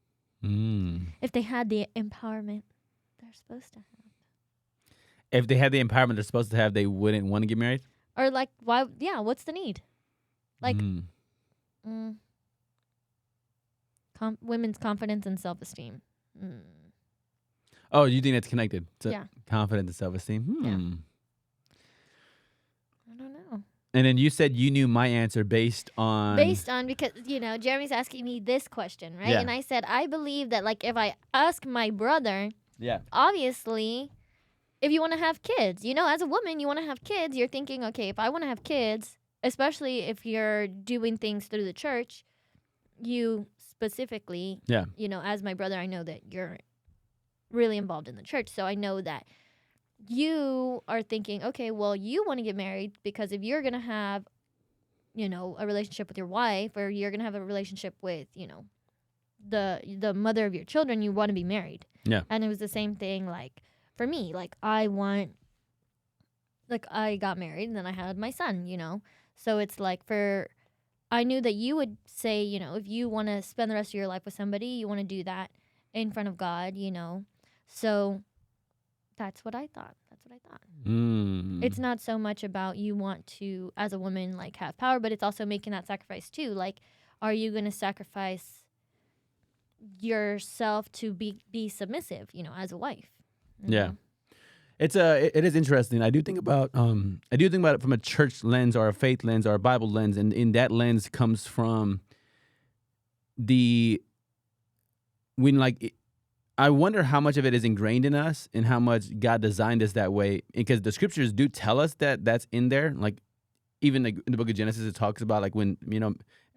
If they had the empowerment they're supposed to have. If they had the empowerment they're supposed to have, they wouldn't want to get married? Or like, why? Yeah, what's the need? Like, women's confidence and self-esteem. Oh, you think that's connected to Yeah. confidence and self-esteem? Yeah. I don't know. And then you said you knew my answer based on Because, Jeremy's asking me this question, right? Yeah. And I said, I believe that, like, if I ask my brother, Yeah. obviously, if you want to have kids, as a woman, you want to have kids, you're thinking, okay, if I want to have kids, especially if you're doing things through the church, you specifically, Yeah. As my brother, I know that you're really involved in the church. So I know that you are thinking, okay, well, you want to get married because if you're going to have, a relationship with your wife, or you're going to have a relationship with, the mother of your children, you want to be married. Yeah. And it was the same thing, like, for me, like, I got married and then I had my son, So it's like, I knew that you would say, if you want to spend the rest of your life with somebody, you want to do that in front of God, So that's what I thought. It's not so much about you want to, as a woman, like, have power, but it's also making that sacrifice too. Like, are you going to sacrifice yourself to be submissive, as a wife? Yeah. It is interesting. I do think about it from a church lens or a faith lens or a Bible lens, and in that lens comes from I wonder how much of it is ingrained in us and how much God designed us that way, because the scriptures do tell us that that's in there. Like, even in the book of Genesis, it talks about, like, when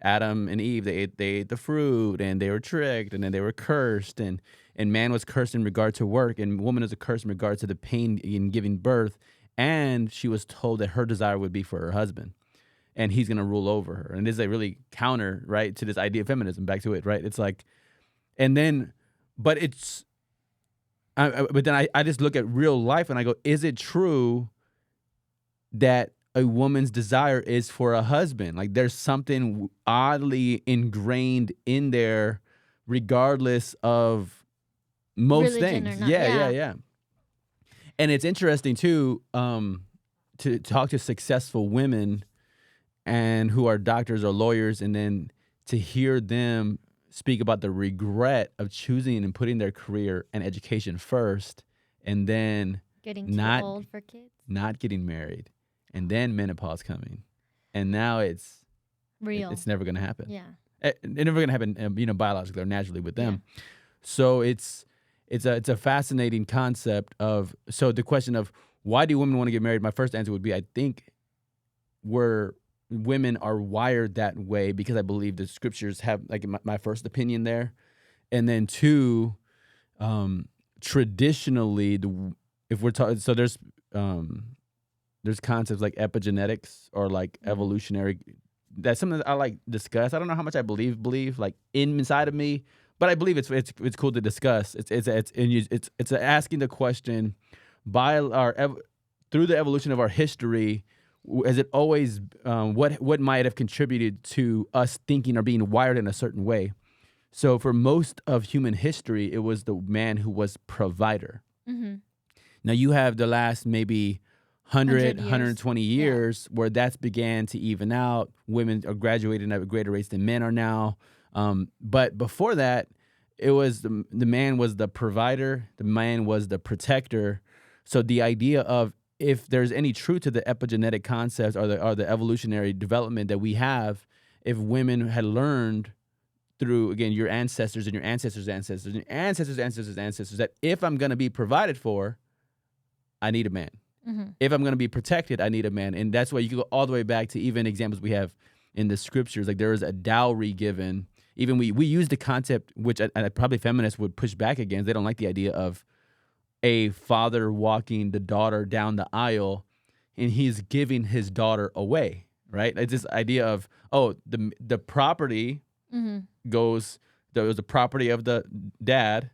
Adam and Eve, they ate the fruit and they were tricked and then they were cursed, and man was cursed in regard to work, and woman is a curse in regard to the pain in giving birth, and she was told that her desire would be for her husband and he's going to rule over her. And this is a really counter, right, to this idea of feminism, back to it, right? It's like, and then, but it's, but then I just look at real life and I go, is it true that a woman's desire is for a husband? Like, there's something oddly ingrained in there, regardless of most Religion things. or not. Yeah. And it's interesting too, to talk to successful women and who are doctors or lawyers, and then to hear them speak about the regret of choosing and putting their career and education first, and then Getting too old for kids. not getting married, and then menopause coming, and now it's real. It's never going to happen. Yeah. It's never going to happen, biologically or naturally with them. Yeah. So it's a fascinating concept of. So the question of why do women want to get married? My first answer would be, I think women are wired that way because I believe the scriptures have, like, my first opinion there. And then two, traditionally, if we're talking, so there's concepts like epigenetics or like evolutionary. That's something that I like discuss. I don't know how much I believe like inside of me, but I believe it's cool to discuss. It's asking the question through the evolution of our history. Has it always, what might have contributed to us thinking or being wired in a certain way? So for most of human history, it was the man who was provider. Mm-hmm. Now you have the last maybe 120 years where that's began to even out. Women are graduating at greater rates than men are now. But before that, it was the man was the provider, the man was the protector. So the idea of, if there's any truth to the epigenetic concepts or the evolutionary development that we have, if women had learned through, again, your ancestors and your ancestors' ancestors and your ancestors' ancestors' ancestors, that if I'm going to be provided for, I need a man. Mm-hmm. If I'm going to be protected, I need a man. And that's why you can go all the way back to even examples we have in the scriptures. Like there is a dowry given. Even we use the concept, which probably feminists would push back against. They don't like the idea of a father walking the daughter down the aisle and he's giving his daughter away, right? It's this idea of, oh, the property goes, there was the property of the dad,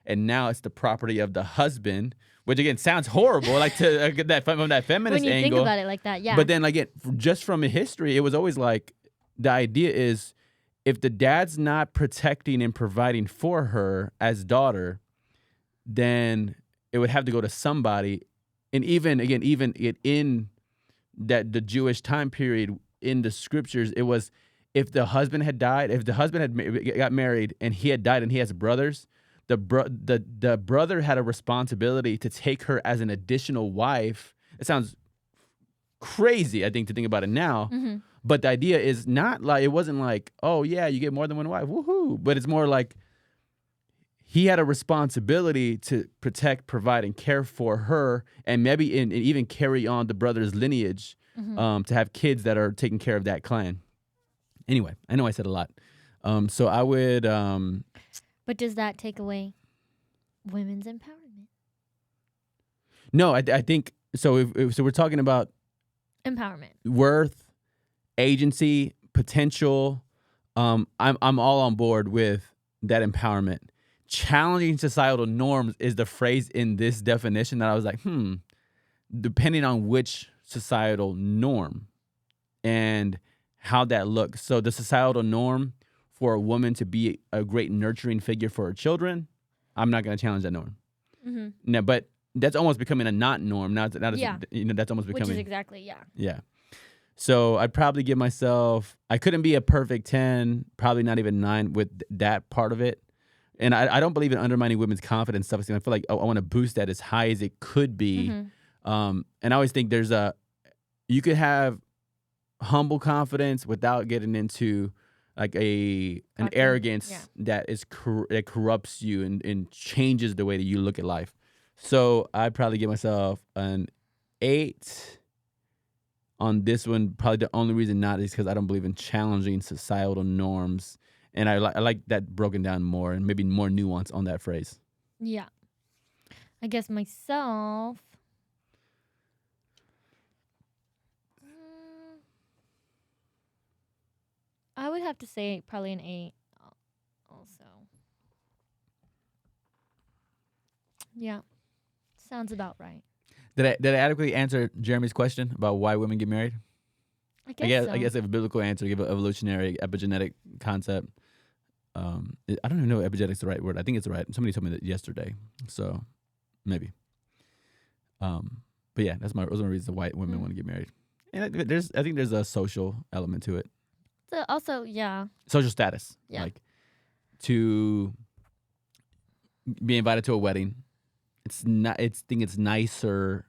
and now it's the property of the husband, which again sounds horrible, like to get that from that feminist when you angle. think about it like that, yeah. But then like just from history, it was always like the idea is if the dad's not protecting and providing for her as daughter, then it would have to go to somebody. And even in that the Jewish time period in the scriptures, it was if the husband had died, if the husband had got married and he had died and he has brothers, the brother had a responsibility to take her as an additional wife. It sounds crazy, I think, to think about it now. Mm-hmm. But the idea is not like, it wasn't like, oh yeah, you get more than one wife, woohoo. But it's more like he had a responsibility to protect, provide, and care for her, and maybe and even carry on the brother's lineage, to have kids that are taking care of that clan. Anyway, I know I said a lot. So I would... But does that take away women's empowerment? No, I think so. If we're talking about Empowerment, worth, agency, potential, I'm all on board with that empowerment. Challenging societal norms is the phrase in this definition that I was like, depending on which societal norm and how that looks. So the societal norm for a woman to be a great nurturing figure for her children, I'm not going to challenge that norm. Mm-hmm. No, but that's almost becoming a not norm. Not Yeah. That's almost becoming. Which is exactly, yeah. Yeah. So I'd probably give myself, I couldn't be a perfect 10, probably not even 9 with that part of it. And I don't believe in undermining women's confidence stuff. I feel like I want to boost that as high as it could be. Mm-hmm. And I always think you could have humble confidence without getting into like an arrogance that corrupts you and changes the way that you look at life. So I'd probably give myself an 8 on this one. Probably the only reason not is because I don't believe in challenging societal norms. And I like that broken down more and maybe more nuance on that phrase. Yeah. I guess myself... I would have to say probably an 8 also. Yeah. Sounds about right. Did I adequately answer Jeremy's question about why women get married? I guess so. I guess I have a biblical answer to give an evolutionary epigenetic concept. I don't even know if epigenetic is the right word. I think it's the right. Somebody told me that yesterday. So maybe. But yeah, those are my reasons why women want to get married. And I think there's a social element to it. So also, yeah. Social status. Yeah. Like to be invited to a wedding. I think it's nicer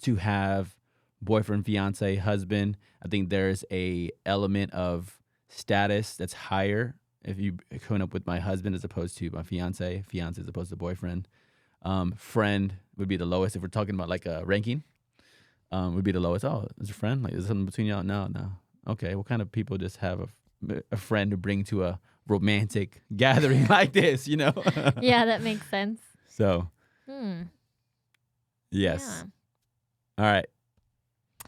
to have boyfriend, fiance, husband. I think there's a element of status that's higher if you coming up with my husband as opposed to my fiance as opposed to boyfriend. Friend would be the lowest if we're talking about like a ranking. Would be the lowest. Oh, is a friend? Like, is there something between y'all? No. Okay, what kind of people just have a friend to bring to a romantic gathering like this, you know? Yeah, that makes sense. So, yes. Yeah. All right.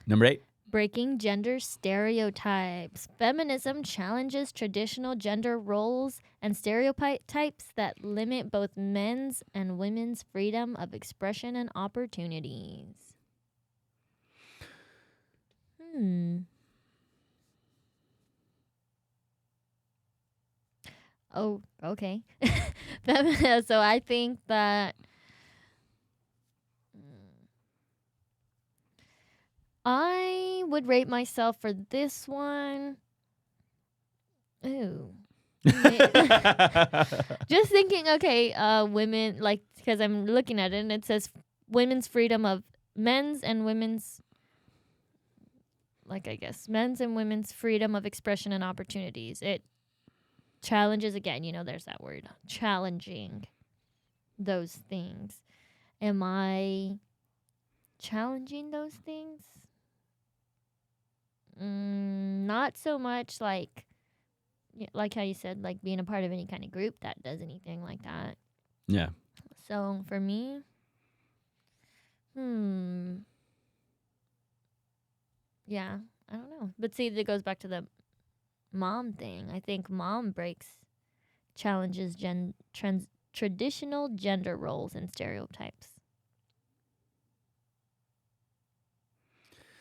Number 8. Breaking gender stereotypes. Feminism challenges traditional gender roles and stereotypes that limit both men's and women's freedom of expression and opportunities. Oh, okay. So I think that I would rate myself for this one. Ooh. Just thinking, okay, women, like, because I'm looking at it and it says women's freedom of men's and women's, like I guess, men's and women's freedom of expression and opportunities. It challenges, again, there's that word, challenging those things. Am I challenging those things? Not so much like how you said, like being a part of any kind of group that does anything like that. Yeah. So for me, yeah, I don't know. But see, that goes back to the mom thing. I think mom challenges traditional gender roles and stereotypes.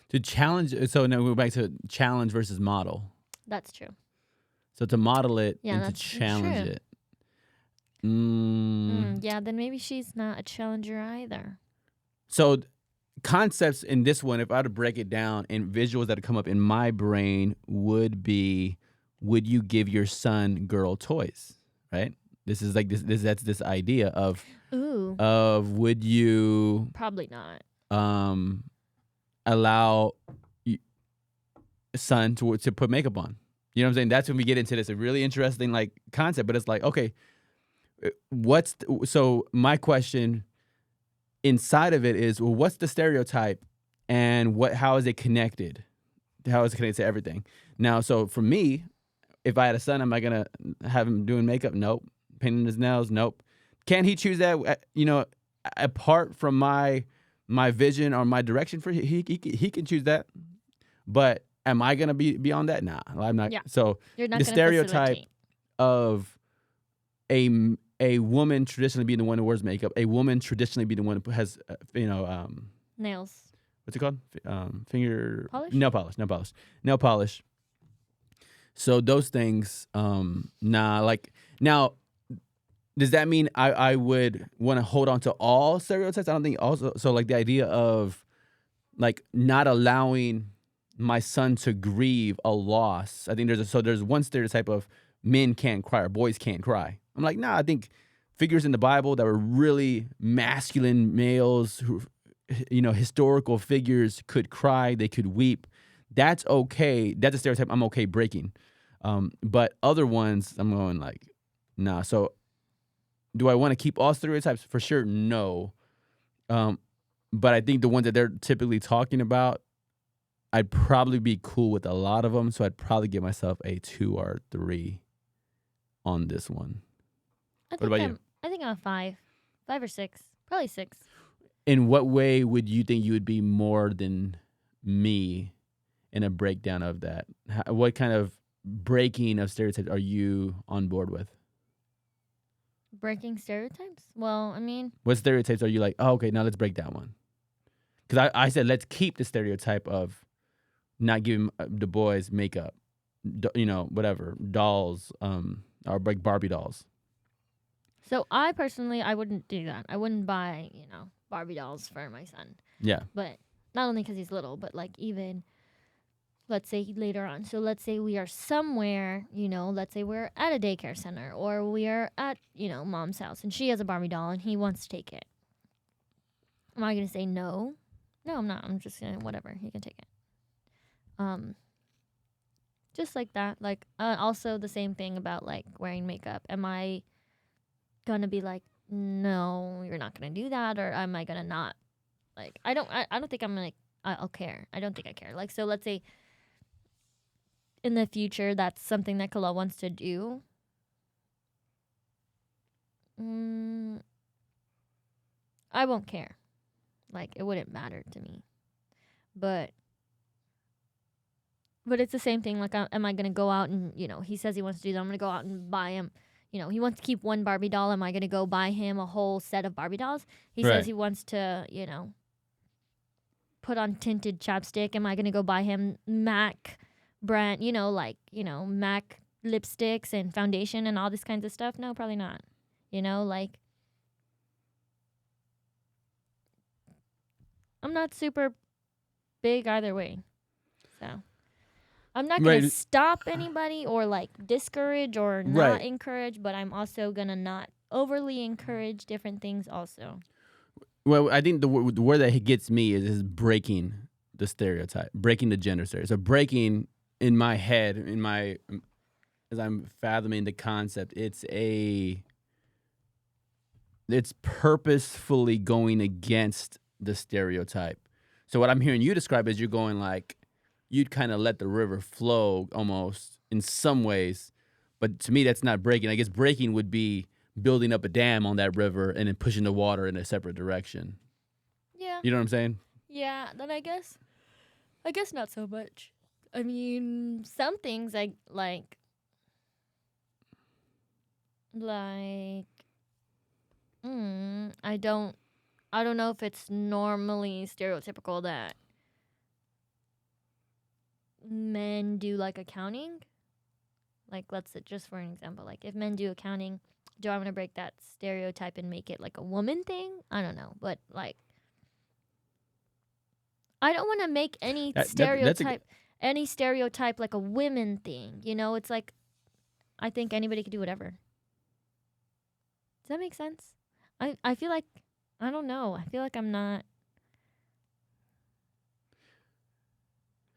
To challenge, so now we're back to challenge versus model. That's true. So to model it Yeah, and to that's challenge true. it. Yeah, then maybe she's not a challenger either. So concepts in this one, if I had to break it down, and visuals that come up in my brain would be, would you give your son girl toys? Right? This is like that's this idea of would you Probably not. allow son to put makeup on? You know what I'm saying? That's when we get into this a really interesting like concept. But it's like, okay, so my question inside of it is, well, what's the stereotype, and how is it connected? How is it connected to everything? Now, so for me, if I had a son, am I gonna have him doing makeup? Nope. Painting his nails? Nope. Can he choose that? Apart from my vision or my direction for he can choose that. But am I gonna be on that? Nah, I'm not. Yeah. So You're not the gonna stereotype facilitate. of a woman traditionally being the one who wears makeup, a woman traditionally being the one who has Nails. what's it called? Finger Polish? Nail polish. So those things, now, does that mean I would want to hold on to all stereotypes? I don't think also. So like the idea of like not allowing my son to grieve a loss. I think there's one stereotype of men can't cry or boys can't cry. I'm like, nah, I think figures in the Bible that were really masculine males who, historical figures could cry, they could weep. That's okay. That's a stereotype I'm okay breaking. But other ones, I'm going like, nah. So do I want to keep all stereotypes? For sure, no. But I think the ones that they're typically talking about, I'd probably be cool with a lot of them. So I'd probably give myself a 2 or 3 on this one. What about you? I think I'm a 5 or 6, probably 6. In what way would you think you would be more than me in a breakdown of that? What kind of breaking of stereotypes are you on board with? Breaking stereotypes? Well, I mean, what stereotypes are you like, oh, okay, now let's break that one? Because I said let's keep the stereotype of not giving the boys makeup, whatever, dolls, or like Barbie dolls. So I personally, I wouldn't do that. I wouldn't buy, Barbie dolls for my son. Yeah. But not only because he's little, but like even, let's say later on. So let's say we are somewhere, let's say we're at a daycare center or we are at, mom's house and she has a Barbie doll and he wants to take it. Am I going to say no? No, I'm not. I'm just going to, whatever, he can take it. Just like that. Like, also the same thing about like wearing makeup. Am I gonna be like, no, you're not gonna do that, or am I gonna not? Like, I don't think I'm gonna. I'll care. I don't think I care. Like, so let's say in the future that's something that Kala wants to do. I won't care. Like, it wouldn't matter to me. But it's the same thing. Like, am I gonna go out and he says he wants to do that? I'm gonna go out and buy him. He wants to keep one Barbie doll. Am I going to go buy him a whole set of Barbie dolls? He says he wants to, put on tinted chapstick. Am I going to go buy him MAC brand, MAC lipsticks and foundation and all this kinds of stuff? No, probably not. I'm not super big either way. So I'm not going to stop anybody or like discourage or not encourage, but I'm also going to not overly encourage different things also. Well, I think the word that gets me is breaking the stereotype, breaking the gender stereotype. So breaking in my head, as I'm fathoming the concept, it's purposefully going against the stereotype. So what I'm hearing you describe is you're going like you'd kind of let the river flow almost in some ways, but to me that's not breaking. I guess breaking would be building up a dam on that river and then pushing the water in a separate direction. Yeah. You know what I'm saying? Yeah, then I guess not so much. I mean, some things like I don't know if it's normally stereotypical that men do like accounting. Like, let's say, just for an example, like if men do accounting, do I want to break that stereotype and make it like a woman thing? I don't know, but like I don't want to make any stereotype like a women thing. You know, it's like I think anybody could do whatever. Does that make sense? I feel like I don't know. I feel like I'm not.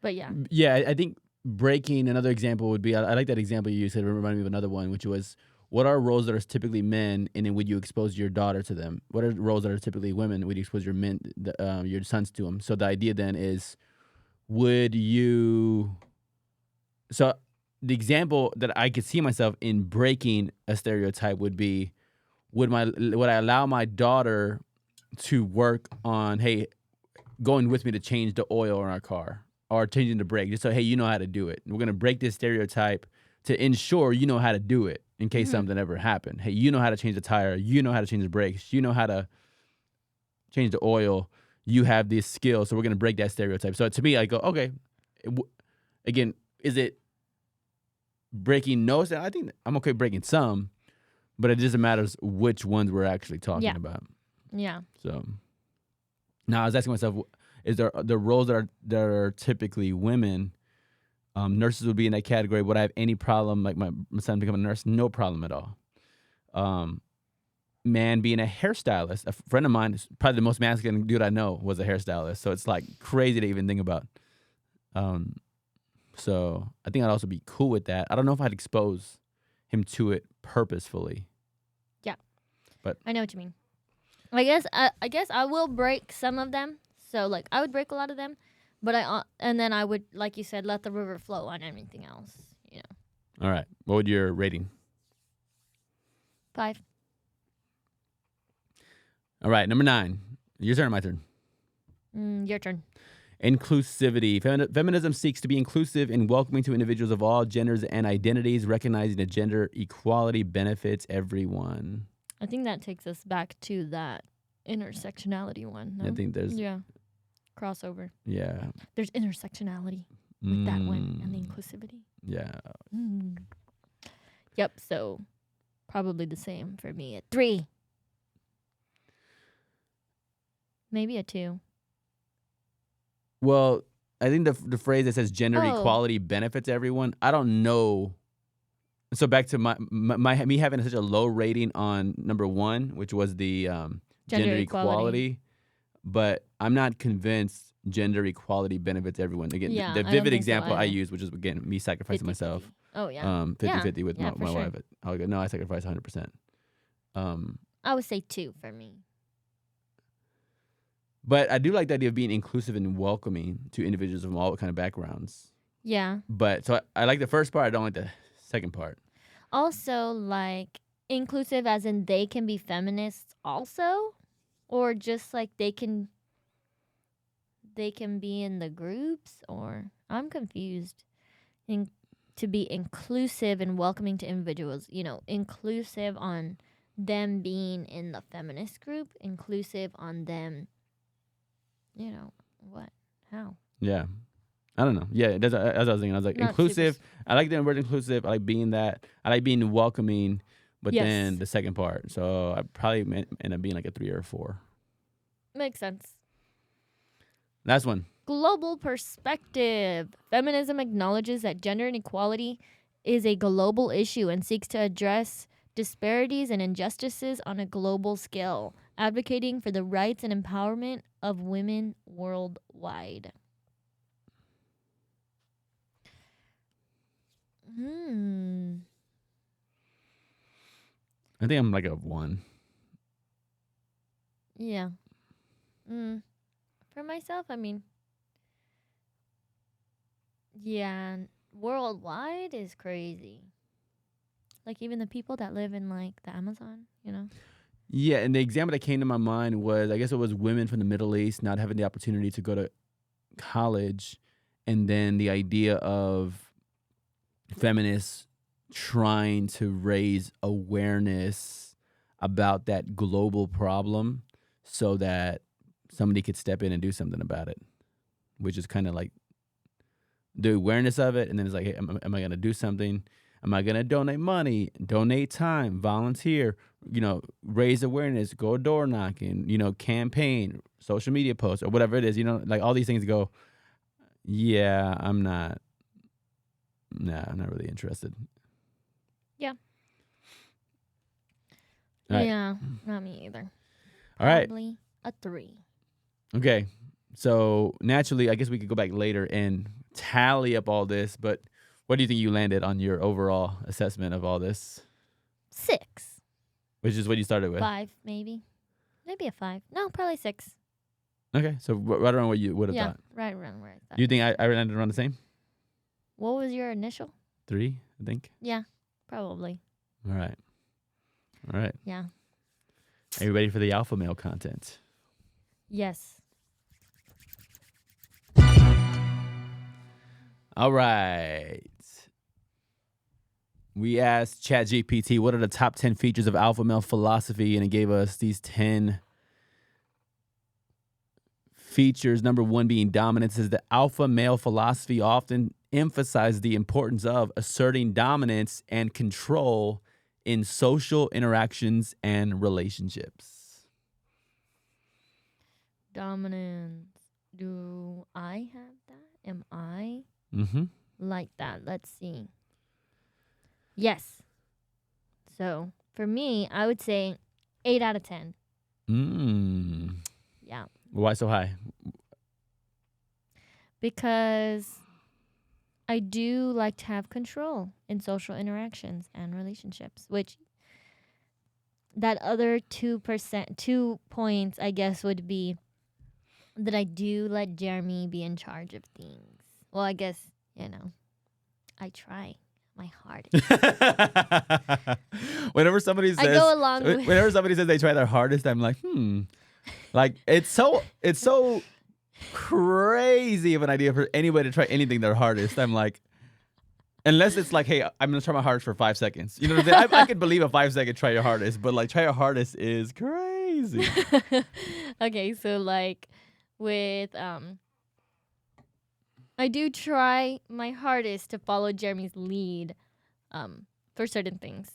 But yeah. Yeah, I think breaking another example would be I like that example you used. It reminded me of another one, which was what are roles that are typically men, and then would you expose your daughter to them? What are roles that are typically women? Would you expose your sons to them? So the idea then is, would you? So the example that I could see myself in breaking a stereotype would be, would I allow my daughter to work on, hey, going with me to change the oil in our car or changing the brake, just so, hey, you know how to do it. We're going to break this stereotype to ensure you know how to do it in case something ever happened. Hey, you know how to change the tire. You know how to change the brakes. You know how to change the oil. You have this skill, so we're going to break that stereotype. So to me, I go, okay, again, is it breaking no? I think I'm okay breaking some, but it doesn't matter which ones we're actually talking about. Yeah. So now I was asking myself, is there the roles that are typically women? Nurses would be in that category. Would I have any problem, like my son becoming a nurse? No problem at all. Man being a hairstylist. A friend of mine, probably the most masculine dude I know, was a hairstylist. So it's like crazy to even think about. So I think I'd also be cool with that. I don't know if I'd expose him to it purposefully. Yeah. But I know what you mean. I guess I will break some of them. So like I would break a lot of them, but and then I would, like you said, let the river flow on everything else. You know. All right. What would your rating? 5. All right. Number 9. Your turn or my turn? Your turn. Inclusivity. Feminism seeks to be inclusive and welcoming to individuals of all genders and identities, recognizing that gender equality benefits everyone. I think that takes us back to that intersectionality one. No? I think there's crossover. Yeah. There's intersectionality with that one and the inclusivity. Yeah. Yep. So probably the same for me at 3. Maybe a 2. Well, I think the phrase that says gender equality benefits everyone, I don't know. So back to me having such a low rating on number 1, which was the gender equality, but I'm not convinced gender equality benefits everyone. Again, the vivid example I used, which is, again, me sacrificing 50-50. myself. Oh, yeah. 50-50 with my sure. wife. I'll go, no, I sacrifice 100%. I would say 2 for me. But I do like the idea of being inclusive and welcoming to individuals from all kind of backgrounds. Yeah. But so I like the first part. I don't like the second part. Also, like, inclusive as in they can be feminists also? Or just like they can be in the groups? Or I'm confused. To be inclusive and welcoming to individuals, you know, inclusive on them being in the feminist group, inclusive on them, you know, what? How? Yeah. I don't know. Yeah, that's what I was thinking. I was like, Not inclusive. I like the word inclusive. I like being that. I like being welcoming. But then the second part. So I probably end up being like a 3 or a 4. Makes sense. Last one. Global perspective. Feminism acknowledges that gender inequality is a global issue and seeks to address disparities and injustices on a global scale. advocating for the rights and empowerment of women worldwide. I think I'm like a 1. Yeah. For myself, I mean, yeah, worldwide is crazy. Like even the people that live in like the Amazon, you know? Yeah, and the example that came to my mind was, I guess it was women from the Middle East not having the opportunity to go to college, and then the idea of feminists trying to raise awareness about that global problem so that somebody could step in and do something about it, which is kind of like the awareness of it. And then it's like, hey, am I going to do something? Am I going to donate money, donate time, volunteer, raise awareness, go door knocking, campaign, social media posts, or whatever it is, like all these things go, yeah, I'm not really interested. Yeah. All right. Yeah, not me either. All right. Probably a 3. Okay. So naturally, I guess we could go back later and tally up all this, but what do you think you landed on your overall assessment of all this? 6. Which is what you started with? 5, maybe. Maybe a 5. No, probably 6. Okay. So right around what you would have thought. Right around where I thought. You think I landed around the same? What was your initial? 3, I think. Yeah, probably. All right. Yeah. Are you ready for the alpha male content? Yes. All right. We asked ChatGPT, what are the top 10 features of alpha male philosophy? And it gave us these 10 features. Number 1 being dominance. Is the alpha male philosophy often emphasizes the importance of asserting dominance and control in social interactions and relationships. Dominance. Do I have that? Am I like that? Let's see. Yes. So for me, I would say 8 out of 10. Yeah. Why so high? Because I do like to have control in social interactions and relationships, which that other 2 points, I guess, would be that I do let Jeremy be in charge of things. Well, I guess, I try my hardest. Whenever somebody says, I go along with whenever somebody says they try their hardest, I'm like, like it's so crazy of an idea for anybody to try anything their hardest. I'm like, unless it's like, hey, I'm gonna try my hardest for 5 seconds. You know what I'm saying? I could believe a 5-second try your hardest, but like try your hardest is crazy. Okay, so like with I do try my hardest to follow Jeremy's lead for certain things,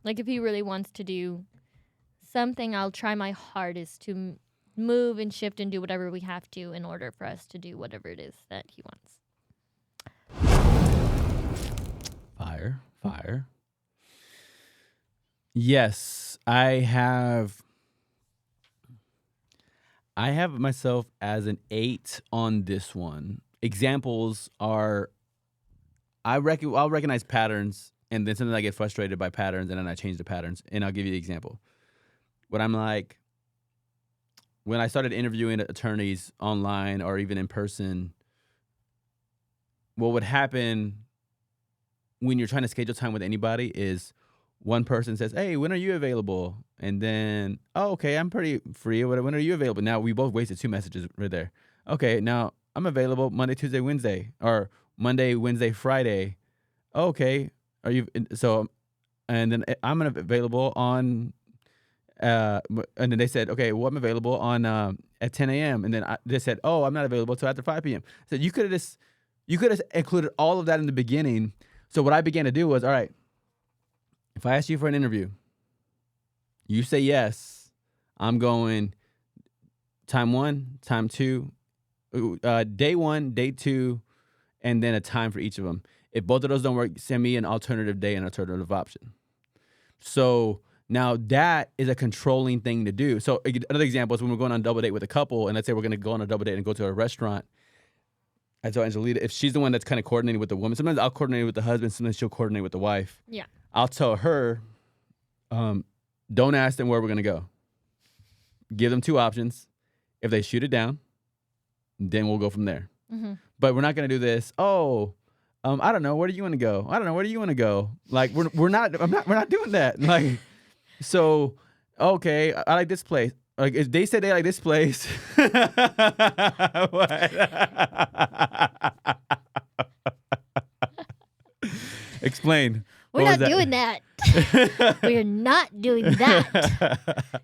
Like if he really wants to do something, I'll try my hardest to move and shift and do whatever we have to in order for us to do whatever it is that he wants. Fire. Yes, I have myself as an 8 on this one. Examples are, I'll recognize patterns, and then sometimes I get frustrated by patterns, and then I change the patterns, and I'll give you the example. What I'm like, when I started interviewing attorneys online or even in person, what would happen when you're trying to schedule time with anybody is one person says, hey, when are you available? And then, oh, okay, I'm pretty free. When are you available? Now, we both wasted 2 messages right there. Okay, now I'm available Monday, Tuesday, Wednesday, or Monday, Wednesday, Friday. Okay, are you? So, and then I'm available on, and then they said, okay, well, I'm available on at 10 a.m. And then they said, oh, I'm not available till after 5 p.m. So you could have included all of that in the beginning. So what I began to do was, all right, if I ask you for an interview, you say yes, I'm going time 1, time 2, day 1, day 2, and then a time for each of them. If both of those don't work, send me an alternative day and alternative option. So Now that is a controlling thing to do. So another example is when we're going on a double date with a couple, and let's say we're going to go on a double date and go to a restaurant. I tell Angelita, if she's the one that's kind of coordinating with the woman, sometimes I'll coordinate with the husband, sometimes she'll coordinate with the wife. Yeah. I'll tell her, don't ask them where we're going to go. Give them 2 options. If they shoot it down, then we'll go from there. Mm-hmm. But we're not going to do this. Oh, I don't know. Where do you want to go? I don't know. Where do you want to go? Like we're not doing that. Like, so, okay, I like this place. Like if they said they like this place. What? Explain. We're not doing that. We're not doing that.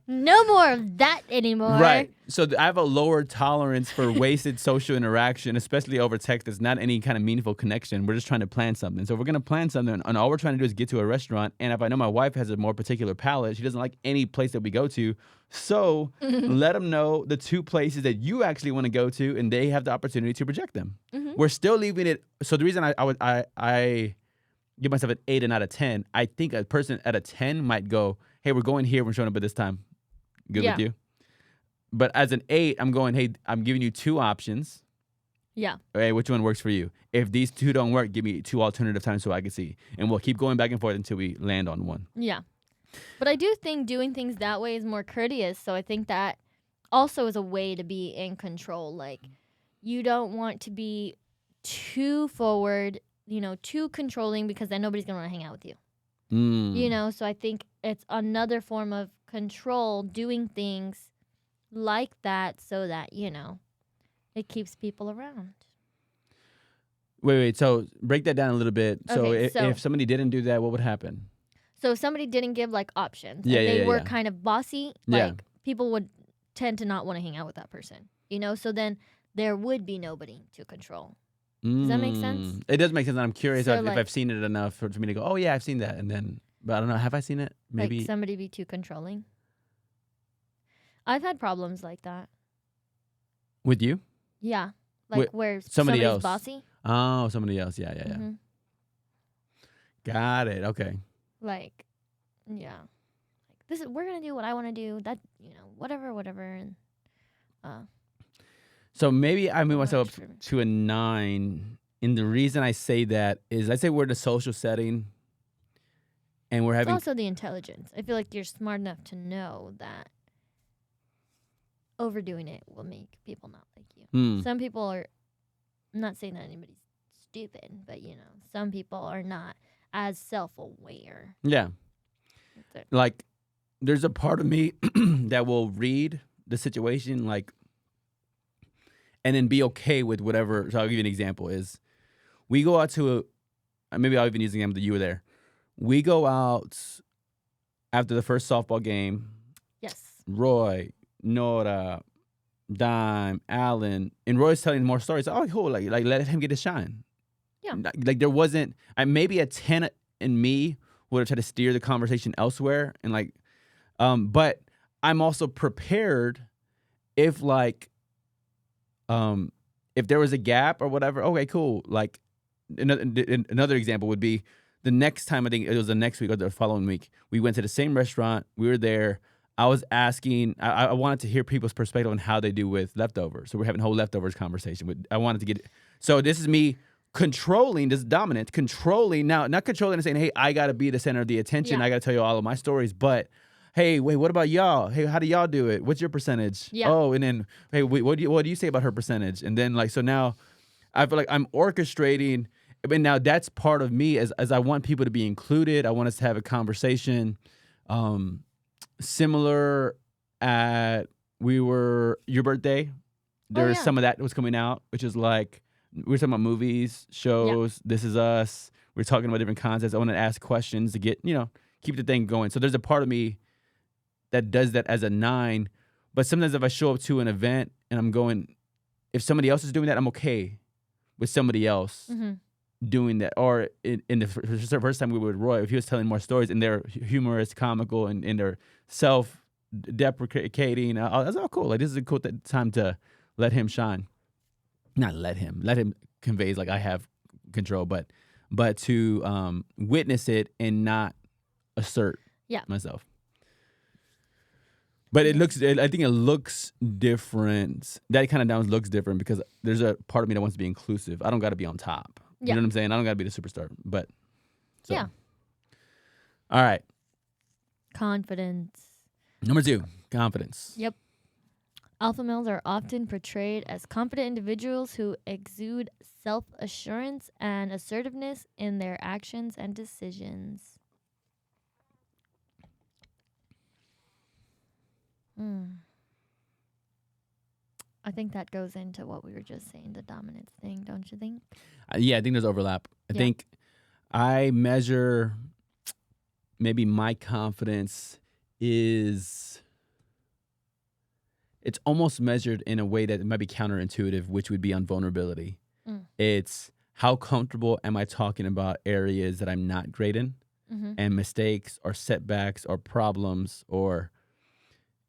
No more of that anymore. Right. So I have a lower tolerance for wasted social interaction, especially over text. That's not any kind of meaningful connection. We're just trying to plan something. So we're going to plan something, and all we're trying to do is get to a restaurant. And if I know my wife has a more particular palate, she doesn't like any place that we go to. So let them know the 2 places that you actually want to go to, and they have the opportunity to project them. Mm-hmm. We're still leaving it. So the reason I give myself an 8 and out of 10. I think a person at a 10 might go, hey, we're going here. We're showing up at this time. Good with you? But as an 8, I'm going, hey, I'm giving you 2 options. Yeah. Okay, which one works for you? If these 2 don't work, give me 2 alternative times so I can see. And we'll keep going back and forth until we land on one. Yeah. But I do think doing things that way is more courteous. So I think that also is a way to be in control. Like, you don't want to be too forward, too controlling, because then nobody's going to want to hang out with you. So I think it's another form of control, doing things like that so that, it keeps people around. Wait. So break that down a little bit. Okay, So if somebody didn't do that, what would happen? So if somebody didn't give, like, options, Yeah, and they were yeah. kind of bossy, like, people would tend to not want to hang out with that person, So then there would be nobody to control. Does that make sense? It does make sense. I'm curious So, if like, I've seen it enough for me to go, oh, yeah, I've seen that. And then, but I don't know. Have I seen it? Maybe. Like somebody be too controlling. I've had problems like that. With you? Yeah. Like where somebody somebody's else. bossy. Oh, somebody else. Yeah. Mm-hmm. Got it. Okay. Like, yeah. Like, we're going to do what I want to do. That, whatever. And, so maybe I move myself up to a 9. And the reason I say that is I say we're in a social setting and we're having. It's also the intelligence. I feel like you're smart enough to know that overdoing it will make people not like you. Some people are, I'm not saying that anybody's stupid, but, some people are not as self-aware. Yeah. Like, there's a part of me that will read the situation, like, and then be okay with whatever. So I'll give you an example. Is we go out to maybe I'll even use the example that you were there. We go out after the first softball game. Yes. Roy, Nora, Dime, Alan, and Roy's telling more stories. Oh, cool. Like let him get his shine. Yeah. Like there wasn't. Maybe a 10 in me would have tried to steer the conversation elsewhere, and like, but I'm also prepared if like. If there was a gap or whatever, okay, cool. Like another example would be the next time, I think it was the next week or the following week, we went to the same restaurant. We were there. I was asking, I wanted to hear people's perspective on how they do with leftovers. So we're having a whole leftovers conversation. I wanted to get, so this is me controlling, this dominant, controlling, now not controlling and saying, hey, I got to be the center of the attention. Yeah. I got to tell you all of my stories, but hey, wait, what about y'all? Hey, how do y'all do it? What's your percentage? Yeah. Oh, and then, hey, wait, what do you say about her percentage? And then like, so now I feel like I'm orchestrating, and now that's part of me as I want people to be included. I want us to have a conversation similar at your birthday. There's some of that was coming out, which is like, we were talking about movies, shows, This Is Us. We're talking about different concepts. I want to ask questions to get, keep the thing going. So there's a part of me that does that as a 9. But sometimes if I show up to an event and I'm going, if somebody else is doing that, I'm okay with somebody else doing that. Or in the first time we were with Roy, if he was telling more stories and they're humorous, comical, and they're self-deprecating, I was like, oh, cool. Like, this is a cool time to let him shine. Not let him conveys like I have control, but to witness it and not assert myself. But Yeah. I think it looks different. That kind of downs looks different because there's a part of me that wants to be inclusive. I don't got to be on top. You Yeah. know what I'm saying? I don't got to be the superstar. But so, Yeah. all right. Confidence. Number 2, confidence. Yep. Alpha males are often portrayed as confident individuals who exude self-assurance and assertiveness in their actions and decisions. I think that goes into what we were just saying, the dominance thing, don't you think? Yeah, I think there's overlap. I Yeah. think I measure maybe my confidence is it's almost measured in a way that might be counterintuitive, which would be on vulnerability. Mm. It's how comfortable am I talking about areas that I'm not great in Mm-hmm. and mistakes or setbacks or problems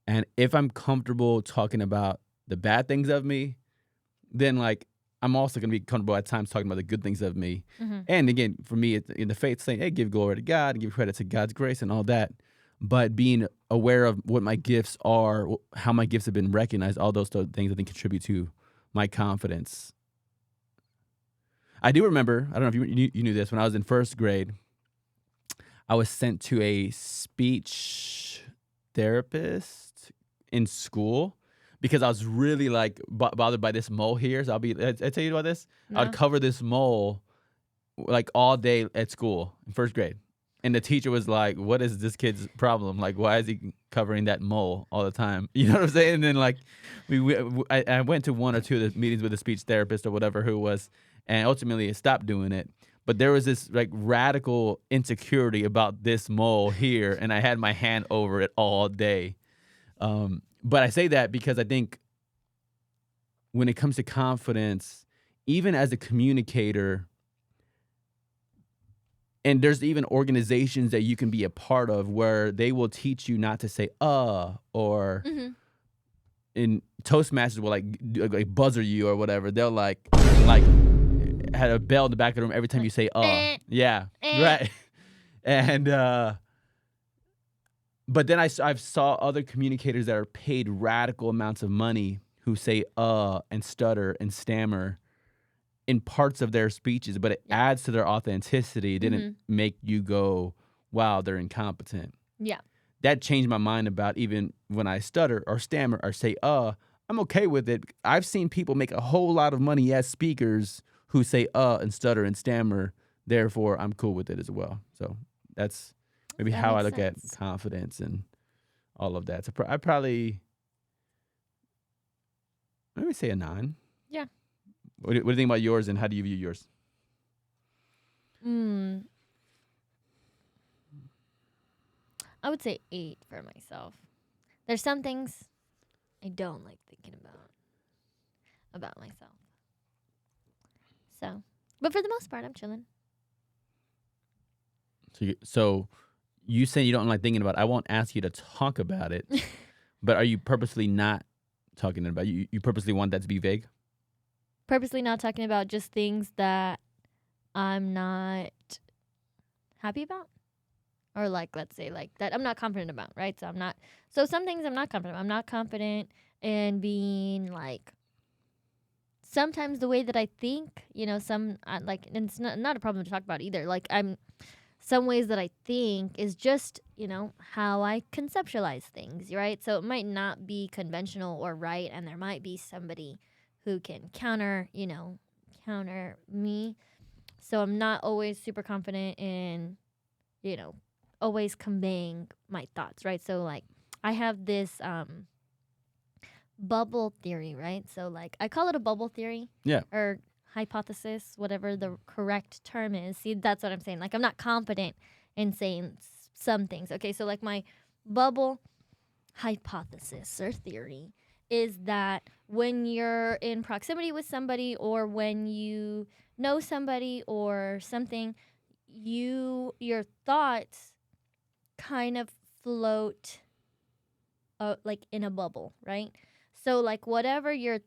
and if I'm comfortable talking about the bad things of me, then like I'm also going to be comfortable at times talking about the good things of me. Mm-hmm. And again, for me, it's in the faith, saying, hey, give glory to God and give credit to God's grace and all that. But being aware of what my gifts are, how my gifts have been recognized, all those things I think contribute to my confidence. I do remember, I don't know if you knew this, when I was in first grade, I was sent to a speech therapist in school because I was really like bothered by this mole here. So I tell you about this. No. I'd cover this mole like all day at school in first grade. And the teacher was like, what is this kid's problem? Like, why is he covering that mole all the time? You know what I'm saying? And then like I went to one or two of the meetings with a speech therapist or whatever who was, and ultimately I stopped doing it. But there was this like radical insecurity about this mole here, and I had my hand over it all day. But I say that because I think when it comes to confidence, even as a communicator, and there's even organizations that you can be a part of where they will teach you not to say or Mm-hmm. in Toastmasters will like buzzer you or whatever. They'll like had a bell in the back of the room every time you say yeah, right. And but then I've saw other communicators that are paid radical amounts of money who say and stutter and stammer in parts of their speeches, but it adds to their authenticity. It didn't make you go, wow, they're incompetent. Yeah. That changed my mind about even when I stutter or stammer or say I'm okay with it. I've seen people make a whole lot of money as speakers who say and stutter and stammer. Therefore, I'm cool with it as well. So that's maybe That how I makes look sense. at confidence and all of that. So I probably maybe say a 9. Yeah. What do you think about yours, and how do you view yours? I would say 8 for myself. There's some things I don't like thinking about myself. So, but for the most part, I'm chilling. So you saying you don't like thinking about it, I won't ask you to talk about it, but are you purposely not talking about it? You purposely want that to be vague? Purposely not talking about just things that I'm not happy about. Or like, let's say like that I'm not confident about, right? So some things I'm not confident. I'm not confident in being like, sometimes the way that I think, some like, and it's not a problem to talk about either. Like some ways that I think is just, how I conceptualize things, right? So it might not be conventional or right, and there might be somebody who can counter me. So I'm not always super confident in, always conveying my thoughts, right? So like I have this bubble theory, right? So like I call it a bubble theory. Yeah. Or hypothesis, whatever the correct term is. See, that's what I'm saying. Like I'm not confident in saying some things. Okay, so like my bubble hypothesis or theory is that when you're in proximity with somebody, or when you know somebody or something, your thoughts kind of float like in a bubble, right? So like whatever your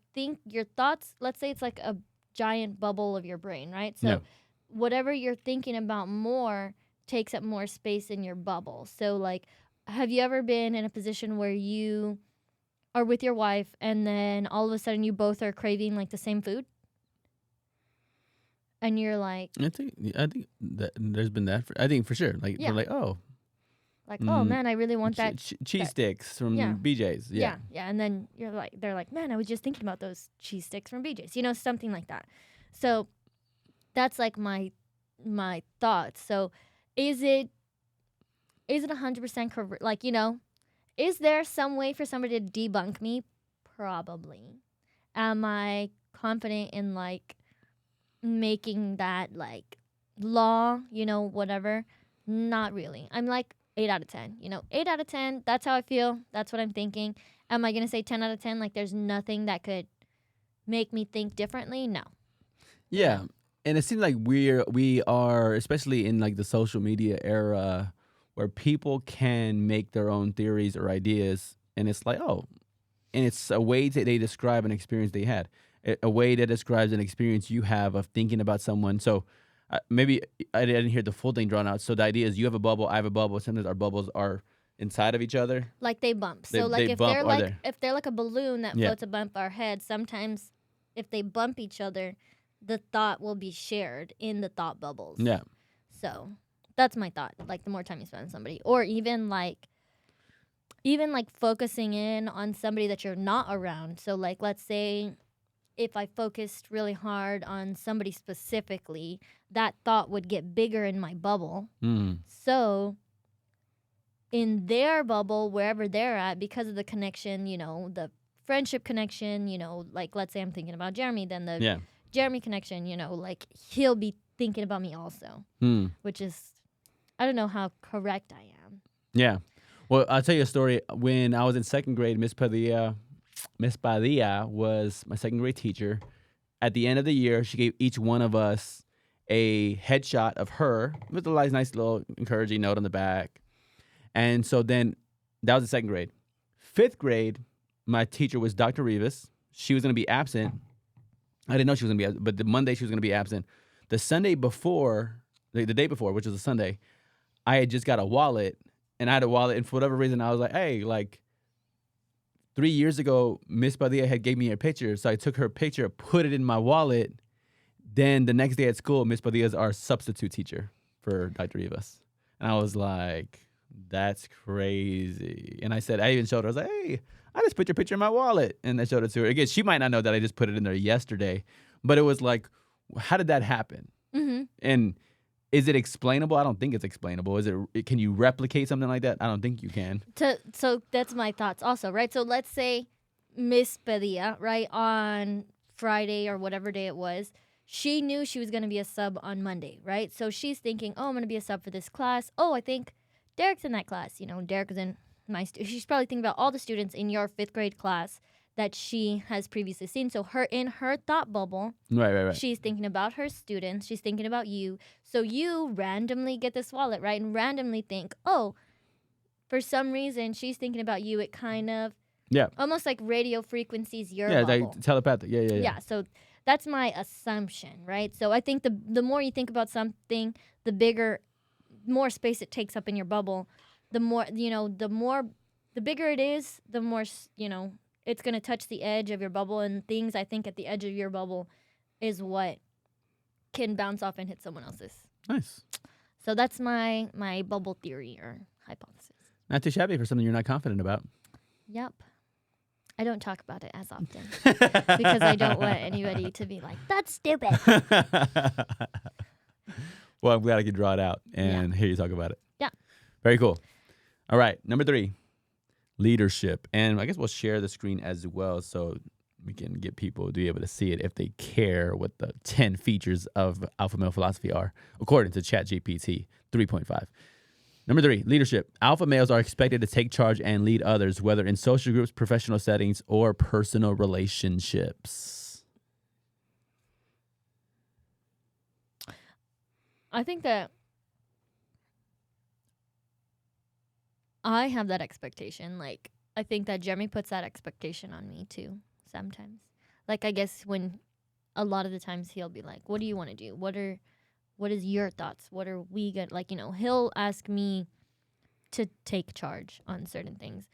thoughts, let's say it's like a giant bubble of your brain, right? So whatever you're thinking about more takes up more space in your bubble. So like have you ever been in a position where you are with your wife and then all of a sudden you both are craving like the same food? And you're like, I think that there's been that. I think for sure. Like yeah, they're like, oh, oh man, I really want that. cheese that sticks from yeah. BJ's. Yeah. Yeah. And then they're like, man, I was just thinking about those cheese sticks from BJ's, something like that. So that's like my thoughts. So is it 100% correct? Like, is there some way for somebody to debunk me? Probably. Am I confident in like making that like law, whatever? Not really. I'm like 8 out of 10. 8 out of 10. That's how I feel. That's what I'm thinking. Am I going to say 10 out of 10? Like there's nothing that could make me think differently? No. Yeah. And it seems like we are, especially in like the social media era, where people can make their own theories or ideas, and it's like, oh, and it's a way that they describe an experience they had, a way that describes an experience you have of thinking about someone. So maybe I didn't hear the full thing drawn out. So the idea is you have a bubble, I have a bubble. Sometimes our bubbles are inside of each other. Like they bump. They- So like they if bump, they're or like they- if they're like a balloon that Yeah. floats above our head, sometimes if they bump each other, the thought will be shared in the thought bubbles. Yeah. So that's my thought. Like the more time you spend on somebody, or even like focusing in on somebody that you're not around. So like let's say if I focused really hard on somebody specifically, that thought would get bigger in my bubble. Mm. So in their bubble, wherever they're at, because of the connection, the friendship connection, like let's say I'm thinking about Jeremy, then the Yeah. Jeremy connection, like he'll be thinking about me also, Hmm. which is, I don't know how correct I am. Yeah. Well, I'll tell you a story. When I was in second grade, Miss Padilla was my second grade teacher. At the end of the year, she gave each one of us a headshot of her with a nice little encouraging note on the back. And so then that was in second grade. Fifth grade, my teacher was Dr. Rivas. She was going to be absent. I didn't know she was going to be absent, but the Monday she was going to be absent. The Sunday before, the day before, which was a Sunday, I had just got a wallet. And I had a wallet, and for whatever reason, I was like, hey, like 3 years ago, Miss Padilla had gave me a picture. So I took her picture, put it in my wallet. Then the next day at school, Miss Padilla is our substitute teacher for Dr. Rivas. And I was like, that's crazy. And I even showed her, I was like, hey, I just put your picture in my wallet. And I showed it to her. Again, she might not know that I just put it in there yesterday. But it was like, how did that happen? Mm-hmm. And is it explainable? I don't think it's explainable. Can you replicate something like that? I don't think you can. So that's my thoughts also, right? So let's say Miss Padilla, right, on Friday or whatever day it was, she knew she was going to be a sub on Monday, right? So she's thinking, oh, I'm going to be a sub for this class. Oh, I think Derek's in that class. Derek is in my she's probably thinking about all the students in your fifth grade class that she has previously seen. So in her thought bubble, Right. she's thinking about her students. She's thinking about you. So you randomly get this wallet, right? And randomly think, oh, for some reason, she's thinking about you. It kind of, almost like radio frequencies your bubble. Like telepathic. Yeah. Yeah, so that's my assumption, right? So I think the more you think about something, the more space it takes up in your bubble, the bigger it is, the more, it's going to touch the edge of your bubble, and things I think at the edge of your bubble is what can bounce off and hit someone else's. Nice. So that's my bubble theory or hypothesis. Not too shabby for something you're not confident about. Yep. I don't talk about it as often because I don't want anybody to be like, that's stupid. Well, I'm glad I could draw it out and hear you talk about it. Yeah. Very cool. All right. Number 3, leadership. And I guess we'll share the screen as well so we can get people to be able to see it if they care what the 10 features of alpha male philosophy are, according to ChatGPT 3.5. Number 3, leadership. Alpha males are expected to take charge and lead others, whether in social groups, professional settings, or personal relationships. I think that I have that expectation. Like, I think that Jeremy puts that expectation on me too sometimes. Like, I guess when a lot of the times he'll be like, what do you want to do? What is your thoughts? What are we going to, like, he'll ask me to take charge on certain things.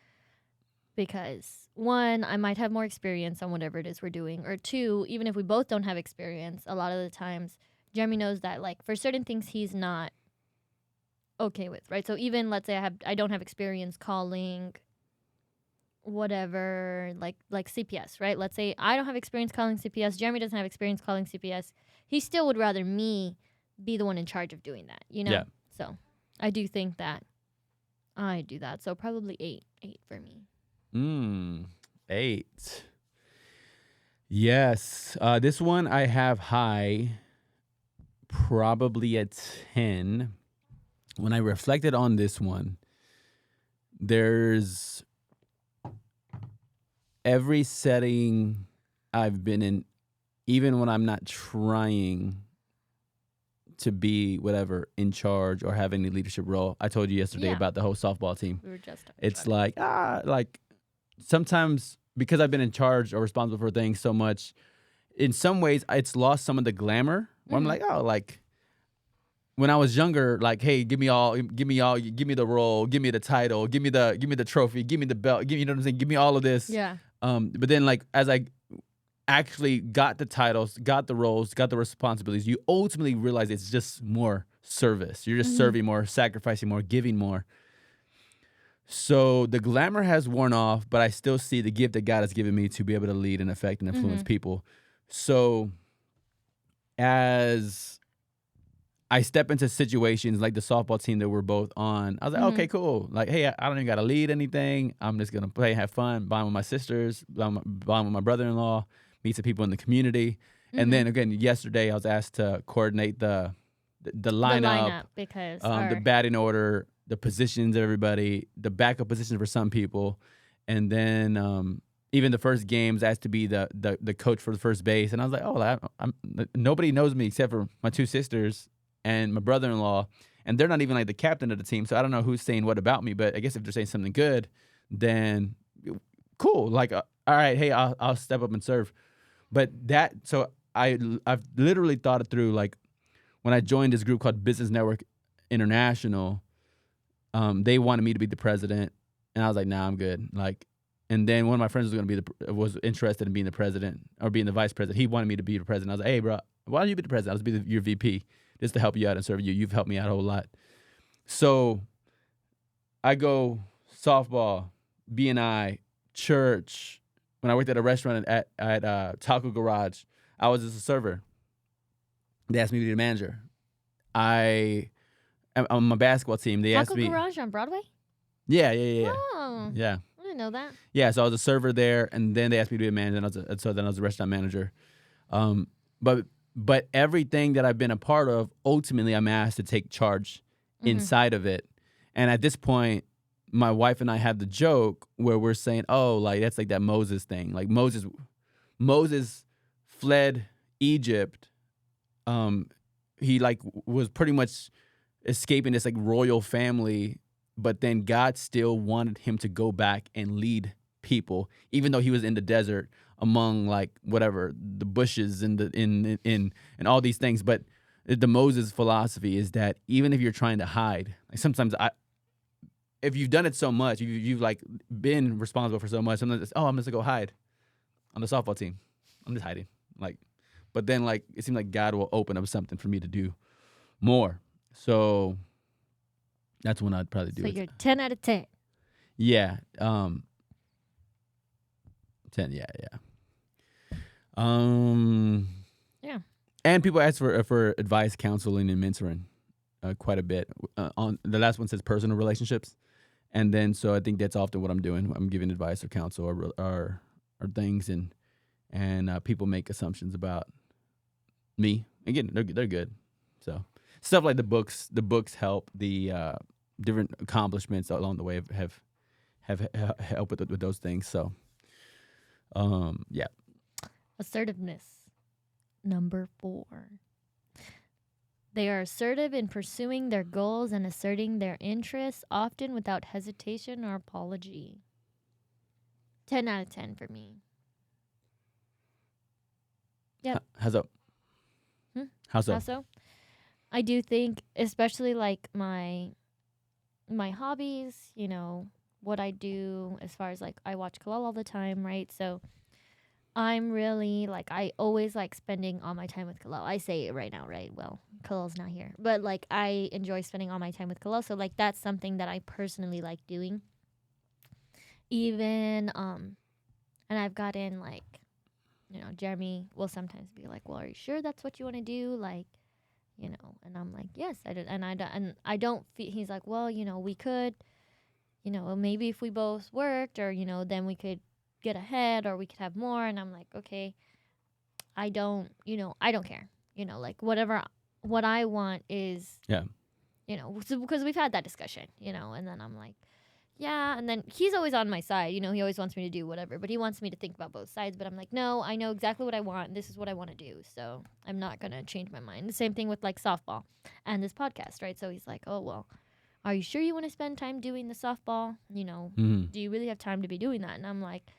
Because one, I might have more experience on whatever it is we're doing, or two, even if we both don't have experience, a lot of the times Jeremy knows that like for certain things he's not okay with, right? So even let's say I don't have experience calling whatever like CPS, right? Let's say I don't have experience calling CPS, Jeremy doesn't have experience calling CPS. He still would rather me be the one in charge of doing that, you know? Yeah. So I do think that I do that. So probably 8 for me. 8. Yes. This one I have high, probably a 10. When I reflected on this one, there's every setting I've been in, even when I'm not trying to be whatever in charge or have any leadership role. I told you yesterday Yeah. about the whole softball team. We were just talking It's about like sometimes because I've been in charge or responsible for things so much, in some ways it's lost some of the glamour. Where I'm like, oh, like when I was younger, like, hey, give me the role, give me the title, give me the trophy, give me the belt, you know what I'm saying? Give me all of this. Yeah. But then like as I actually got the titles, got the roles, got the responsibilities, you ultimately realize it's just more service. You're just serving more, sacrificing more, giving more. So the glamour has worn off, but I still see the gift that God has given me to be able to lead and affect and influence people. So as I step into situations like the softball team that we're both on, I was like, okay, cool. Like, hey, I don't even got to lead anything. I'm just going to play, have fun, bond with my sisters, bond with my brother-in-law, meet some people in the community. And then again, yesterday I was asked to coordinate the lineup, because the batting order, the positions of everybody, the backup positions for some people. And then even the first games asked to be the coach for the first base. And I was like, oh, nobody knows me except for my 2 sisters and my brother-in-law, and they're not even like the captain of the team. So I don't know who's saying what about me, but I guess if they're saying something good, then cool. Like, all right, hey, I'll step up and serve. But so I've literally thought it through. Like when I joined this group called Business Network International, they wanted me to be the president, and I was like, nah, I'm good. Like, and then one of my friends was interested in being the president or being the vice president. He wanted me to be the president. I was like, hey, bro, why don't you be the president? I'll just be your VP. Just to help you out and serve you. You've helped me out a whole lot. So I go softball, B&I, church. When I worked at a restaurant at Taco Garage, I was just a server. They asked me to be the manager. On my basketball team, they asked me. Taco Garage on Broadway? Yeah. Oh. Yeah. I didn't know that. Yeah, so I was a server there, and then they asked me to be a manager, and so then I was a restaurant manager. But everything that I've been a part of, ultimately I'm asked to take charge inside of it. And at this point, my wife and I have the joke where we're saying, oh, like that's like that Moses thing. Like Moses fled Egypt. He like was pretty much escaping this like royal family, but then God still wanted him to go back and lead people, even though he was in the desert among like whatever the bushes and and all these things. But the Moses philosophy is that even if you're trying to hide, like sometimes if you've done it so much, you've like been responsible for so much, sometimes it's, I'm just gonna go hide on the softball team. I'm just hiding. Like, but then like it seems like God will open up something for me to do more. So that's when I'd probably do So it. you're 10 out of 10. Yeah. 10, yeah. Yeah. And people ask for advice, counseling, and mentoring quite a bit. On the last one says personal relationships, and then so I think that's often what I'm doing. I'm giving advice or counsel or things, and people make assumptions about me. Again, they're good. So stuff like the books help. The different accomplishments along the way have helped with those things. So yeah. Assertiveness. Number 4. They are assertive in pursuing their goals and asserting their interests, often without hesitation or apology. 10 out of 10 for me. Yep. How's up? How's up? Also, I do think, especially like my hobbies, what I do as far as like I watch Kalal all the time, right? So I'm really like I always like spending all my time with Kalal. I say it right now, right? Well, Kalal's not here, but like I enjoy spending all my time with Kalal. So like that's something that I personally like doing. Even and I've gotten like Jeremy will sometimes be like, "Well, are you sure that's what you want to do?" Like, and I'm like, "Yes, I did." And I don't feel he's like, "Well, we could, maybe if we both worked or, then we could get ahead or we could have more." And I'm like, "Okay, I don't care. Like whatever what I want is, Yeah. because we've had that discussion, and then I'm like, yeah, and then he's always on my side. He always wants me to do whatever, but he wants me to think about both sides. But I'm like, no, I know exactly what I want. And this is what I want to do. So I'm not going to change my mind. The same thing with like softball and this podcast, right? So he's like, oh, well, are you sure you want to spend time doing the softball? Mm-hmm. Do you really have time to be doing that? And I'm like,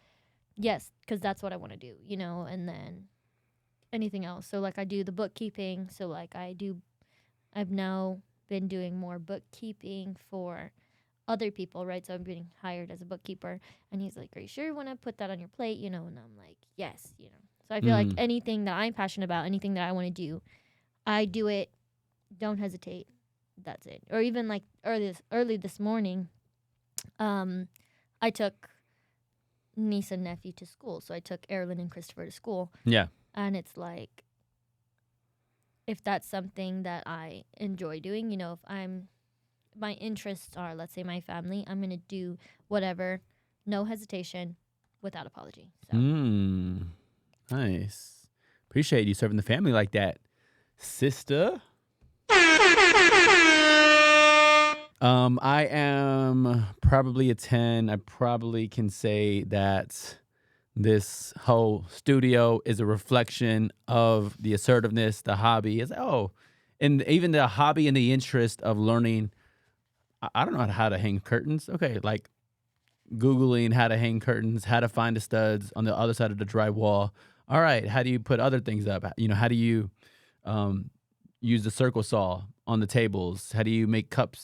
yes, because that's what I want to do, and then anything else. So like I do the bookkeeping. So like I've now been doing more bookkeeping for other people, right? So I'm being hired as a bookkeeper. And he's like, are you sure you want to put that on your plate? And I'm like, yes. So I feel like anything that I'm passionate about, anything that I want to do, I do it. Don't hesitate. That's it. Or even like early this morning, I took niece and nephew to school. So I took Erilyn and Christopher to school. Yeah. And it's like, if that's something that I enjoy doing, if my interests are, let's say, my family, I'm going to do whatever, no hesitation, without apology. So. Nice. Appreciate you serving the family like that, sister. I am probably a 10. I probably can say that this whole studio is a reflection of the assertiveness, the hobby. And even the hobby and the interest of learning. I don't know how to hang curtains. Okay, like Googling how to hang curtains, how to find the studs on the other side of the drywall. All right, how do you put other things up? How do you use the circle saw on the tables? How do you make cup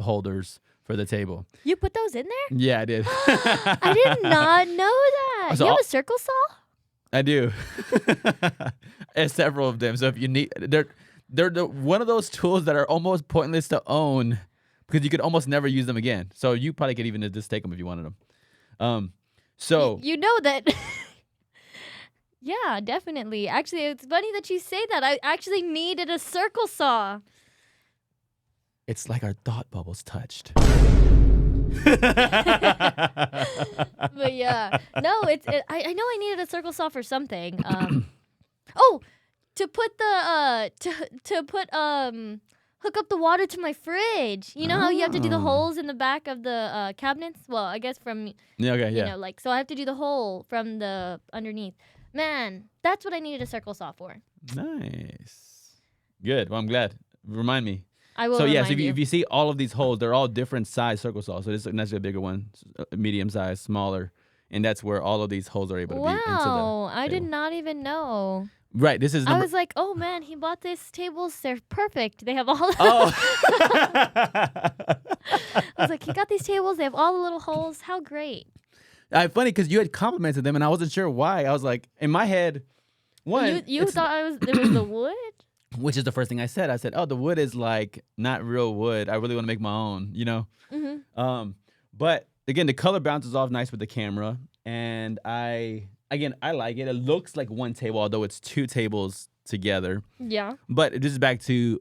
holders for the table? You put those in there? Yeah, I did. I did not know that. So you have a circle saw? I do. And several of them. So if you need, they're one of those tools that are almost pointless to own because you could almost never use them again. So you probably could even just take them if you wanted them. So you know that. Yeah, definitely. Actually, it's funny that you say that. I actually needed a circle saw. It's like our thought bubbles touched. But yeah, no, I know I needed a circle saw for something. To put the hook up the water to my fridge. You know how you have to do the holes in the back of the cabinets? Well, I guess from so I have to do the hole from the underneath. Man, that's what I needed a circle saw for. Nice. Good. Well, I'm glad. Remind me. I will. So yes, if you see all of these holes, they're all different size circle saws. So this is a bigger one, medium size, smaller, and that's where all of these holes are able to be into the Wow, I did table. not even know. Right. This is. I was like, oh man, he bought these tables. They're perfect. They have all. Oh. I was like, he got these tables. They have all the little holes. How great. Funny because you had complimented them, and I wasn't sure why. I was like, in my head, one. You thought it was the wood? Which is the first thing I said. I said, "Oh, the wood is like not real wood. I really want to make my own." Mm-hmm. But again, the color bounces off nice with the camera, and I like it. It looks like one table, although it's two tables together. Yeah. But this is back to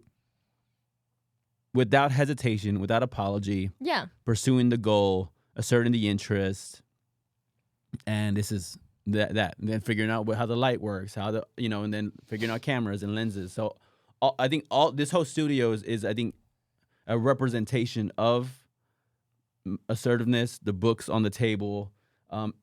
without hesitation, without apology. Yeah. Pursuing the goal, asserting the interest, and this is that. And then figuring out how the light works, and then figuring out cameras and lenses. So I think this whole studio is I think a representation of assertiveness. The books on the table,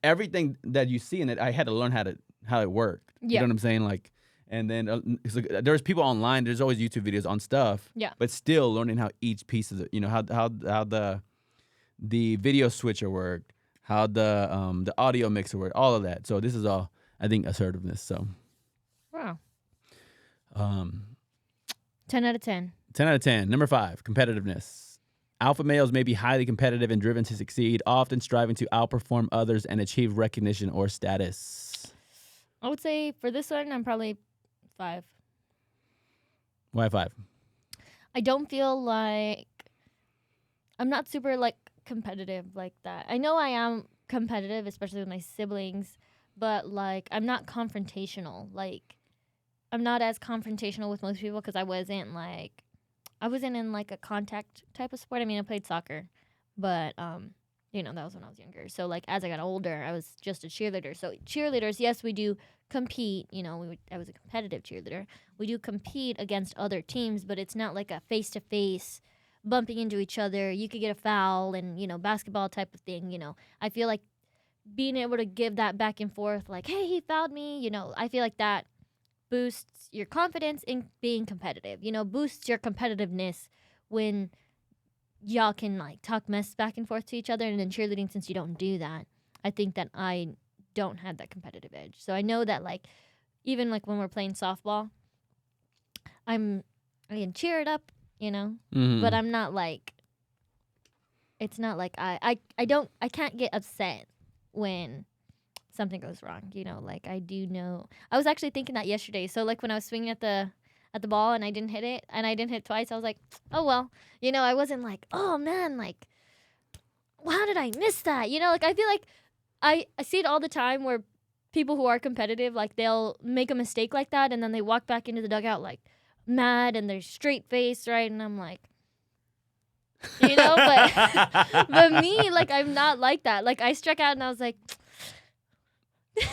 everything that you see in it, I had to learn how it worked. Yeah. You know what I'm saying? Like, and then there's people online. There's always YouTube videos on stuff. Yeah. But still learning how each piece of how the video switcher worked, how the audio mixer worked, all of that. So this is all I think assertiveness. So. Wow. 10 out of 10. 10 out of 10. Number 5, competitiveness. Alpha males may be highly competitive and driven to succeed, often striving to outperform others and achieve recognition or status. I would say for this one, I'm probably 5. Why 5? I don't feel like I'm not super like competitive like that. I know I am competitive, especially with my siblings, but like I'm not confrontational. Like I'm not as confrontational with most people because I wasn't in like a contact type of sport. I mean, I played soccer, but that was when I was younger. So like as I got older, I was just a cheerleader. So cheerleaders, yes, we do compete. I was a competitive cheerleader. We do compete against other teams, but it's not like a face to face bumping into each other. You could get a foul and basketball type of thing. I feel like being able to give that back and forth, like, hey, he fouled me. I feel like that boosts your confidence in being competitive. Boosts your competitiveness when y'all can like talk mess back and forth to each other. And then cheerleading, since you don't do that, I think that I don't have that competitive edge. So I know that like even like when we're playing softball, I can cheer it up, but I'm not like, it's not like I can't get upset when something goes wrong, like I do know. I was actually thinking that yesterday. So like when I was swinging at the ball and I didn't hit it and I didn't hit twice, I was like, oh well, I wasn't like, oh man, like how did I miss that? Like I feel like I see it all the time where people who are competitive, like they'll make a mistake like that and then they walk back into the dugout like mad and they're straight faced, right? And I'm like, but me, like I'm not like that. Like I struck out and I was like,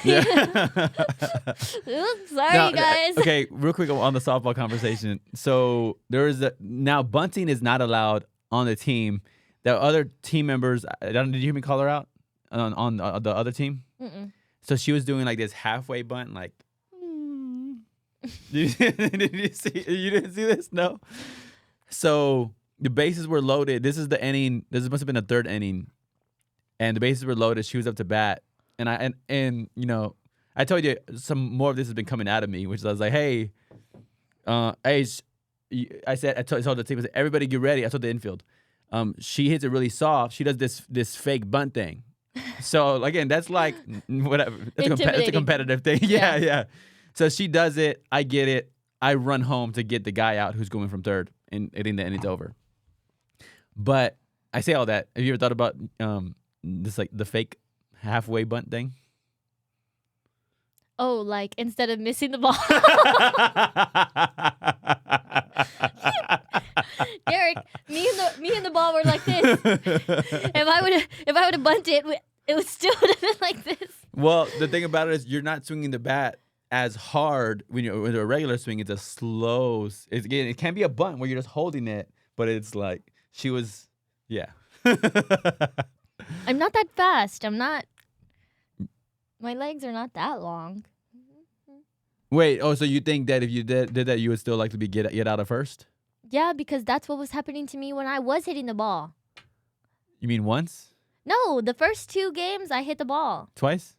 Yeah. oops, sorry guys. Okay, real quick on the softball conversation. So now bunting is not allowed on the team. The other team members, did you hear me call her out on the other team? Mm-mm. So she was doing like this halfway bunt, like. Did you see? You didn't see this? No. So the bases were loaded. This is the inning. This must have been the 3rd inning, and the bases were loaded. She was up to bat. And I told you some more of this has been coming out of me, which I was like, hey, I told the team, I said, everybody get ready. I told the infield. She hits it really soft. She does this fake bunt thing. So again, that's like whatever. It's a competitive thing. Yeah. So she does it. I get it. I run home to get the guy out who's going from 3rd and hitting the inning's over. But I say all that. Have you ever thought about this like the fake halfway bunt thing? Oh, like instead of missing the ball. Derek, me and the ball were like this. If I would have bunted, it would still have been like this. Well, the thing about it is you're not swinging the bat as hard when you're with a regular swing. It's a slow. It can be a bunt where you're just holding it, but it's like she was. Yeah. I'm not that fast. I'm not. My legs are not that long. Wait, so you think that if you did that, you would still like to be get out of first? Yeah, because that's what was happening to me when I was hitting the ball. You mean once? No, the first 2 games I hit the ball. Twice.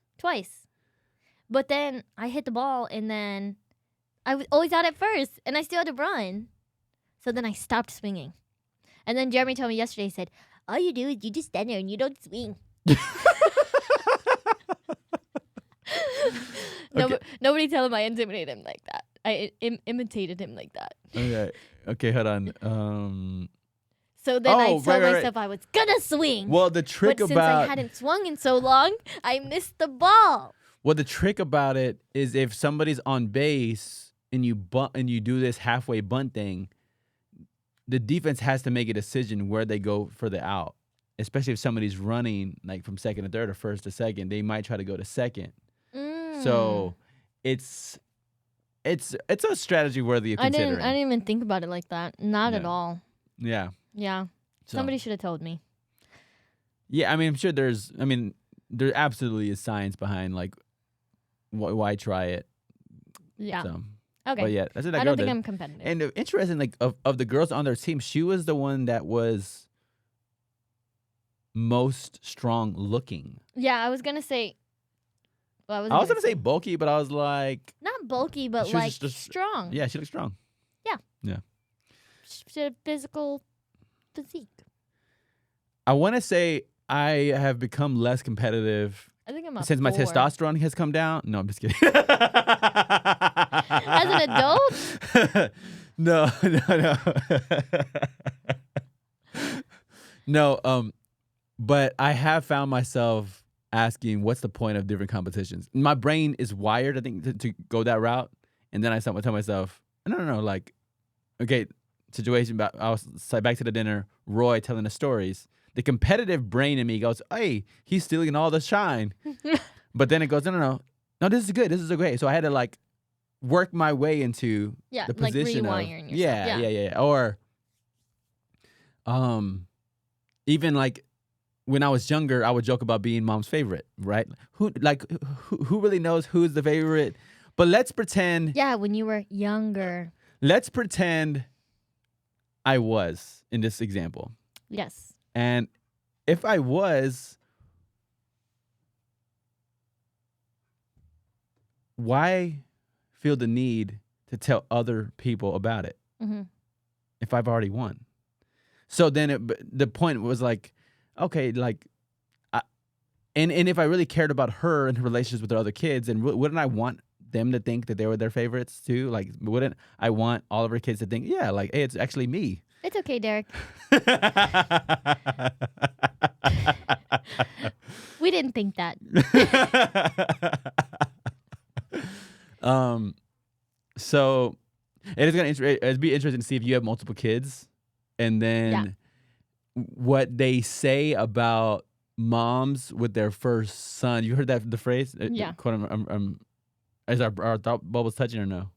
But then I hit the ball and then I was always out at first and I still had to run. So then I stopped swinging. And then Jeremy told me yesterday, he said, all you do is you just stand there and you don't swing. Okay. Nobody tell him I intimidated him like that. I imitated him like that. Okay, hold on. So then I told myself I was gonna swing. Well, the trick but since I hadn't swung in so long, I missed the ball. Well, the trick about it is if somebody's on base and you do this halfway bunt thing, the defense has to make a decision where they go for the out. Especially if somebody's running like from 2nd to 3rd or 1st to 2nd, they might try to go to 2nd. So it's a strategy worthy of considering. I didn't even think about it like that. Not at all. Yeah. Yeah. So. Somebody should have told me. Yeah, I mean, I'm sure there absolutely is science behind like why try it. Yeah. So. Okay. But yeah, that's what that I girl don't think did. I'm competitive. And interesting, like of the girls on their team, she was the one that was most strong looking. Yeah, I was gonna say. Well, I was gonna say bulky, but I was like not bulky, but like strong. Yeah, she looked strong. Yeah. Yeah. She had a physical physique. I want to say I have become less competitive I think I'm a since my 4. testosterone has come down. No, I'm just kidding. As an adult? No, no, no. No, but I have found myself asking, what's the point of different competitions? My brain is wired, I think, to go that route. And then I start to tell myself, no, like, okay, situation, I was back to the dinner, Roy telling the stories. The competitive brain in me goes, hey, he's stealing all the shine. But then it goes, no, this is good. This is great. So I had to like work my way into Yeah, the like position of, rewiring yourself. yeah. Or, even like when I was younger, I would joke about being mom's favorite, right? Who really knows who's the favorite? But let's pretend. Yeah, when you were younger. Let's pretend I was in this example. Yes. And if I was, why feel the need to tell other people about it Mm-hmm. if I've already won? So then the point was like, okay, like, and if I really cared about her and her relationships with her other kids, and wouldn't I want them to think that they were their favorites too? Like, wouldn't I want all of her kids to think, yeah, like, hey, it's actually me? It's okay, Derek. We didn't think that. So it'd be interesting to see if you have multiple kids, and then what they say about moms with their first son. You heard the phrase? Yeah. Is our thought bubbles touching or no?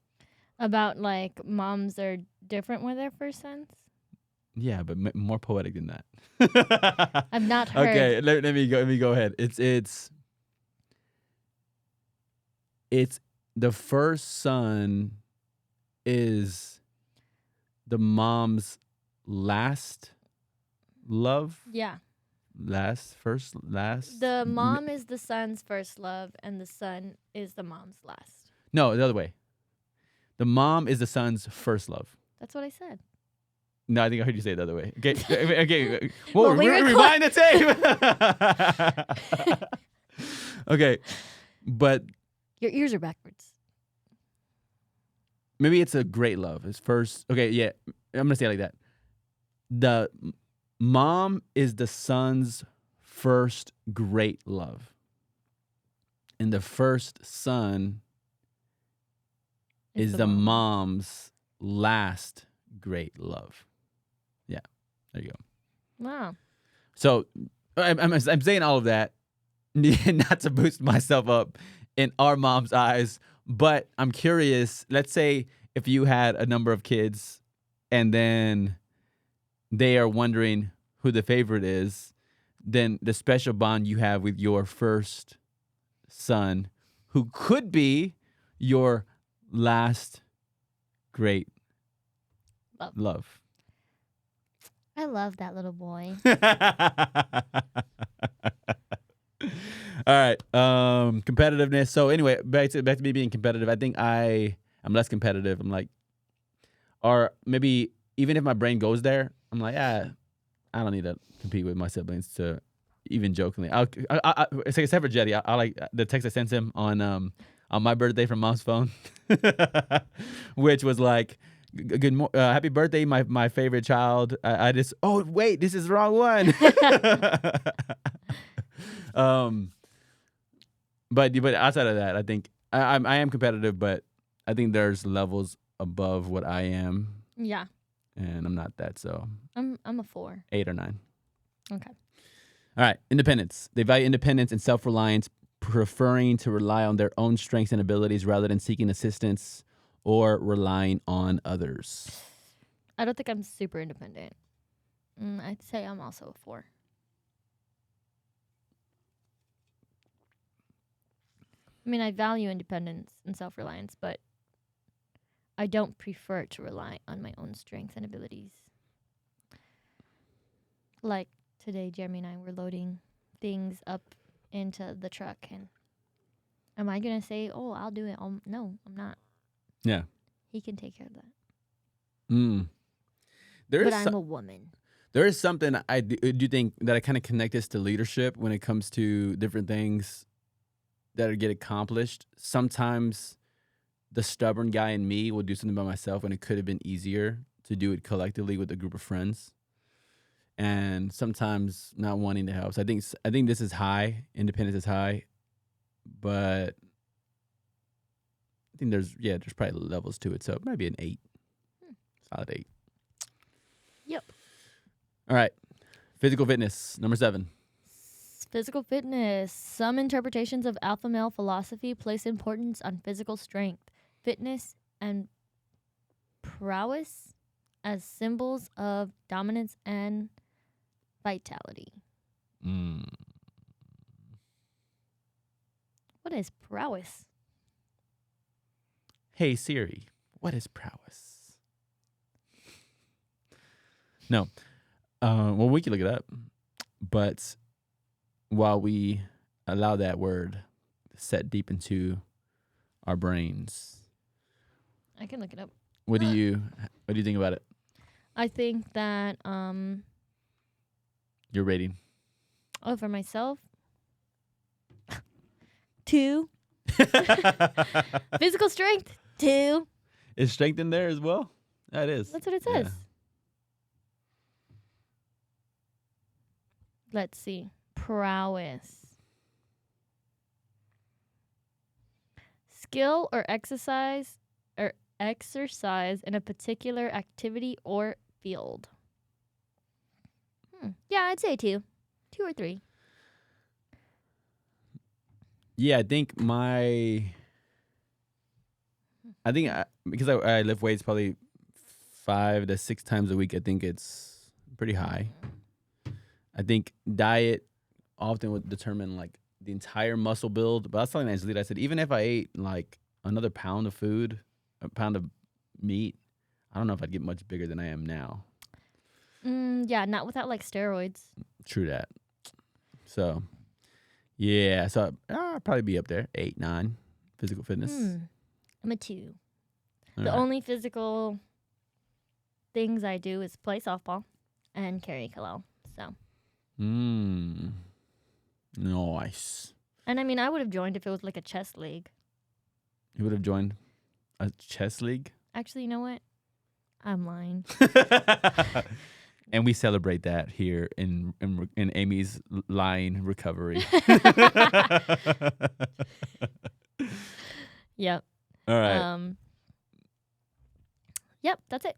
About like moms are different with their first sons? Yeah, but more poetic than that. I've not heard. Okay, let me go ahead. It's the first son is the mom's last love. Yeah. Last. The mom is the son's first love, and the son is the mom's last. No, the other way. The mom is the son's first love. That's what I said. No, I think I heard you say it the other way. Okay, okay. Well, Well, we rewind the tape. Okay, but your ears are backwards. maybe it's a great love. It's first. Okay, yeah. I'm gonna say it like that. The mom is the son's first great love, and the first son is the mom's last great love. Yeah, there you go. Wow. So I'm saying all of that not to boost myself up in our mom's eyes, but I'm curious. Let's say if you had a number of kids, and then they are wondering who the favorite is, then the special bond you have with your first son, who could be your last great love. I love that little boy. All right. Competitiveness. So anyway, back to me being competitive. I think I'm less competitive. I'm like, or maybe even if my brain goes there, I'm like, I don't need to compete with my siblings to even jokingly. Except for Jetty, I like the text I sent him on my birthday from mom's phone, which was like, happy birthday, my favorite child. I just, oh wait, this is the wrong one. But outside of that, I think I am competitive, but I think there's levels above what I am. Yeah. And I'm not that, so I'm a 4. 8 or 9. Okay. All right, independence. They value independence and self-reliance, preferring to rely on their own strengths and abilities rather than seeking assistance or relying on others. I don't think I'm super independent. I'd say I'm also a 4. I mean, I value independence and self-reliance, but I don't prefer to rely on my own strengths and abilities. Like today, Jeremy and I were loading things up into the truck, and am I going to say, oh, I'll do it? No, I'm not. Yeah. He can take care of that. Mm. But I'm a woman. There is something I do think that I kind of connect this to leadership when it comes to different things that get accomplished. Sometimes the stubborn guy in me will do something by myself when it could have been easier to do it collectively with a group of friends. And sometimes not wanting to help. So I think this is high. Independence is high, but I think there's probably levels to it. So it might be an 8, solid 8. Yep. All right, physical fitness, number 7. Physical fitness. Some interpretations of alpha male philosophy place importance on physical strength, fitness, and prowess as symbols of dominance and vitality. What is prowess? Hey Siri, what is prowess? No. Well, we can look it up. But while we allow that word to set deep into our brains, I can look it up. what do you think about it? I think that Your rating? for myself, 2. Physical strength, 2. Is strength in there as well? That is. That's what it says. Yeah. Let's see. Prowess. Skill or exercise in a particular activity or field. Yeah, I'd say 2. 2 or 3. Yeah, I think because I lift weights probably 5 to 6 times a week, I think it's pretty high. I think diet often would determine like the entire muscle build. But I was telling Angelita, I said, even if I ate like another pound of food, a pound of meat, I don't know if I'd get much bigger than I am now. Yeah, not without like steroids. True that. So, yeah. So I'll probably be up there, 8, 9, physical fitness. I'm a 2. All The right. only physical things I do is play softball and carry Kalel. So. Nice. And I mean, I would have joined if it was like a chess league. You would have joined a chess league? Actually, you know what? I'm lying. And we celebrate that here in Amy's lying recovery. Yep. All right. Yep, that's it.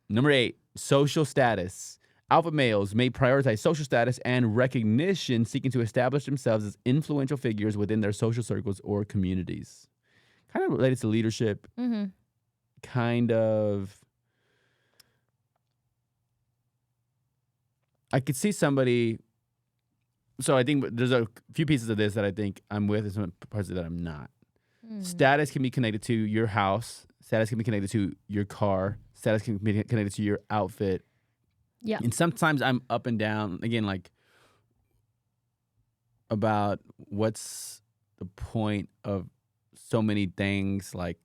Number 8, social status. Alpha males may prioritize social status and recognition, seeking to establish themselves as influential figures within their social circles or communities. Kind of related to leadership. Mm-hmm. Kind of. I could see somebody. So I think there's a few pieces of this that I think I'm with, and some parts of that I'm not. Status can be connected to your house. Status can be connected to your car. Status can be connected to your outfit. Yeah. And sometimes I'm up and down, again, like about what's the point of so many things, like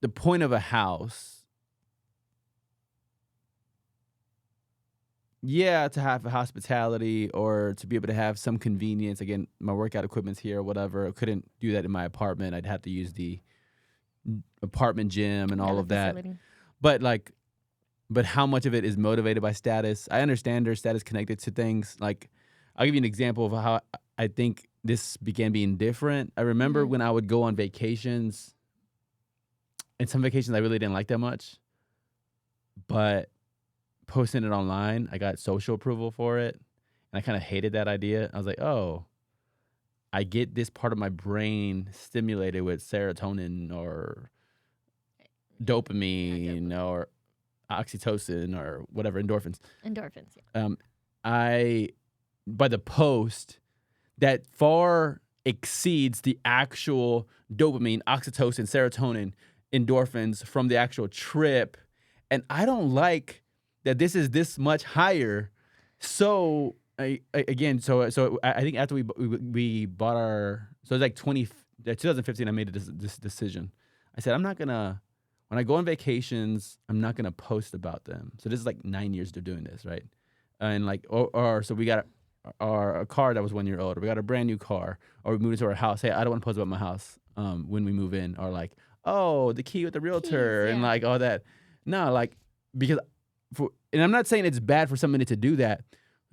the point of a house. Yeah, to have a hospitality or to be able to have some convenience. Again, my workout equipment's here or whatever. I couldn't do that in my apartment. I'd have to use the apartment gym and all of that. Facility. But how much of it is motivated by status? I understand there's status connected to things. Like, I'll give you an example of how I think this began being different. I remember when I would go on vacations, and some vacations I really didn't like that much, but posting it online, I got social approval for it, and I kind of hated that idea. I was like, oh, I get this part of my brain stimulated with serotonin or dopamine or oxytocin or whatever, endorphins. Endorphins. Yeah. By the post, that far exceeds the actual dopamine, oxytocin, serotonin, endorphins from the actual trip. And I don't like that this is this much higher. So I think after we bought our, so it was like 2015, I made this decision. I said, we're when I go on vacations, I'm not gonna post about them. So this is like 9 years of doing this, right? And like, or so we got a car that was 1 year old, or we got a brand new car, or we moved into our house. Hey, I don't want to post about my house when we move in, or like, oh, the key with the Keys, realtor, and yeah. like all that. No, like because and I'm not saying it's bad for somebody to do that.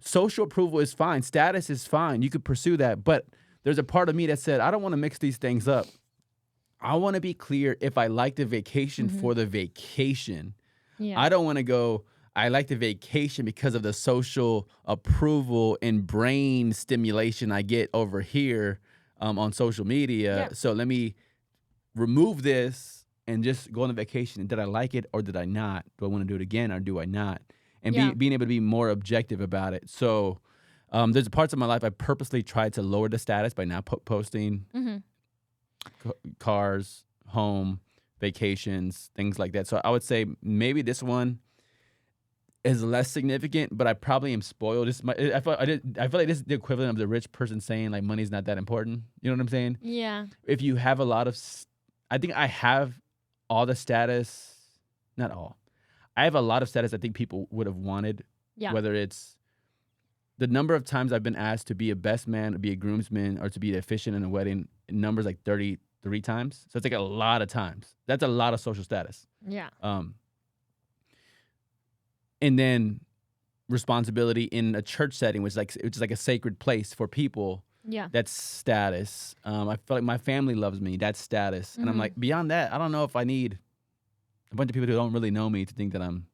Social approval is fine, status is fine. You could pursue that, but there's a part of me that said I don't want to mix these things up. I want to be clear if I like the vacation Mm-hmm. for the vacation. Yeah. I don't want to go, I like the vacation because of the social approval and brain stimulation I get over here on social media. Yeah. So let me remove this and just go on the vacation. Did I like it or did I not? Do I want to do it again or do I not? And Yeah. being able to be more objective about it. So there's parts of my life I purposely tried to lower the status by not posting Mm-hmm. cars, home, vacations, things like that. So I would say maybe this one is less significant, but I probably am spoiled. I feel like this is the equivalent of the rich person saying like money's not that important. You know what I'm saying? Yeah. If you have a lot of, I think I have all the status, not all. I have a lot of status I think people would have wanted. Yeah. Whether it's the number of times I've been asked to be a best man, to be a groomsman, or to be the officiant in a wedding, numbers like 33 times. So it's like a lot of times. That's a lot of social status. Yeah. And then responsibility in a church setting, which is like a sacred place for people. Yeah. That's status. I feel like my family loves me. That's status. And I'm Mhm. like, beyond that, I don't know if I need a bunch of people who don't really know me to think that I'm.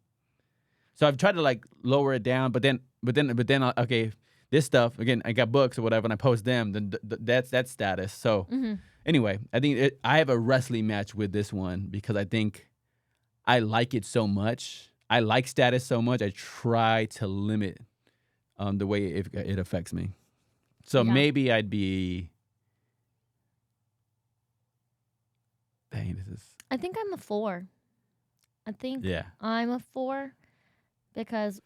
So I've tried to like lower it down, but then, okay, this stuff again. I got books or whatever, and I post them. Then that's status. So Mhm. anyway, I think I have a wrestling match with this one because I think I like it so much. I like status so much. I try to limit the way it affects me. So Yeah. maybe I'd be. Dang, this is. I think I'm a 4. I think Yeah. I'm a 4 because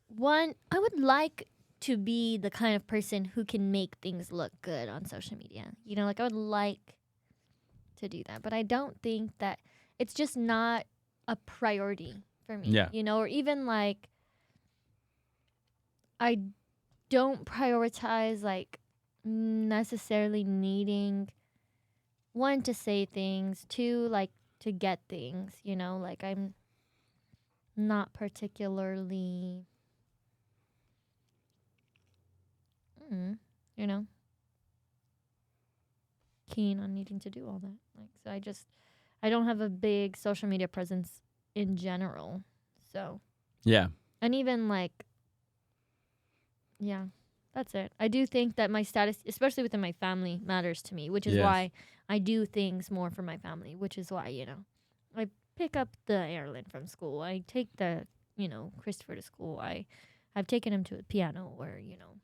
one, I would like to be the kind of person who can make things look good on social media. You know, like I would like to do that, but I don't think that it's just not a priority for me. Yeah. You know, or even like I don't prioritize like necessarily needing one to say things, two like to get things, you know, like I'm not particularly you know, keen on needing to do all that. Like so I don't have a big social media presence in general. So Yeah. and even like yeah, that's it. I do think that my status, especially within my family, matters to me, which is Yes. why I do things more for my family, which is why, you know, I pick up the Erlen from school. I take the, you know, Christopher to school. I've taken him to a piano or, you know,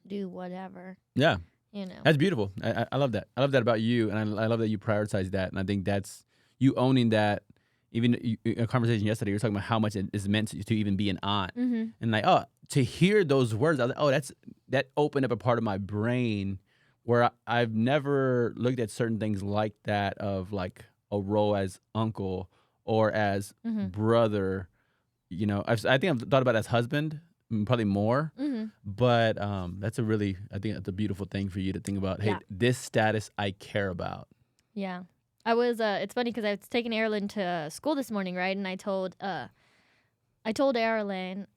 do whatever, Yeah. you know. That's beautiful. I love that. I love that about you, and I love that you prioritize that. And I think that's you owning that. Even in a conversation yesterday, you were talking about how much it is meant to even be an aunt, Mm-hmm. and like, oh, to hear those words, I was like, oh, that opened up a part of my brain where I've never looked at certain things like that of like a role as uncle or as Mm-hmm. brother. You know, I think I've thought about it as husband, probably more. Mm-hmm. But I think that's a beautiful thing for you to think about. Hey, Yeah. this status I care about. Yeah. I was it's funny because I was taking Erlen to school this morning, right? And I told Erlen,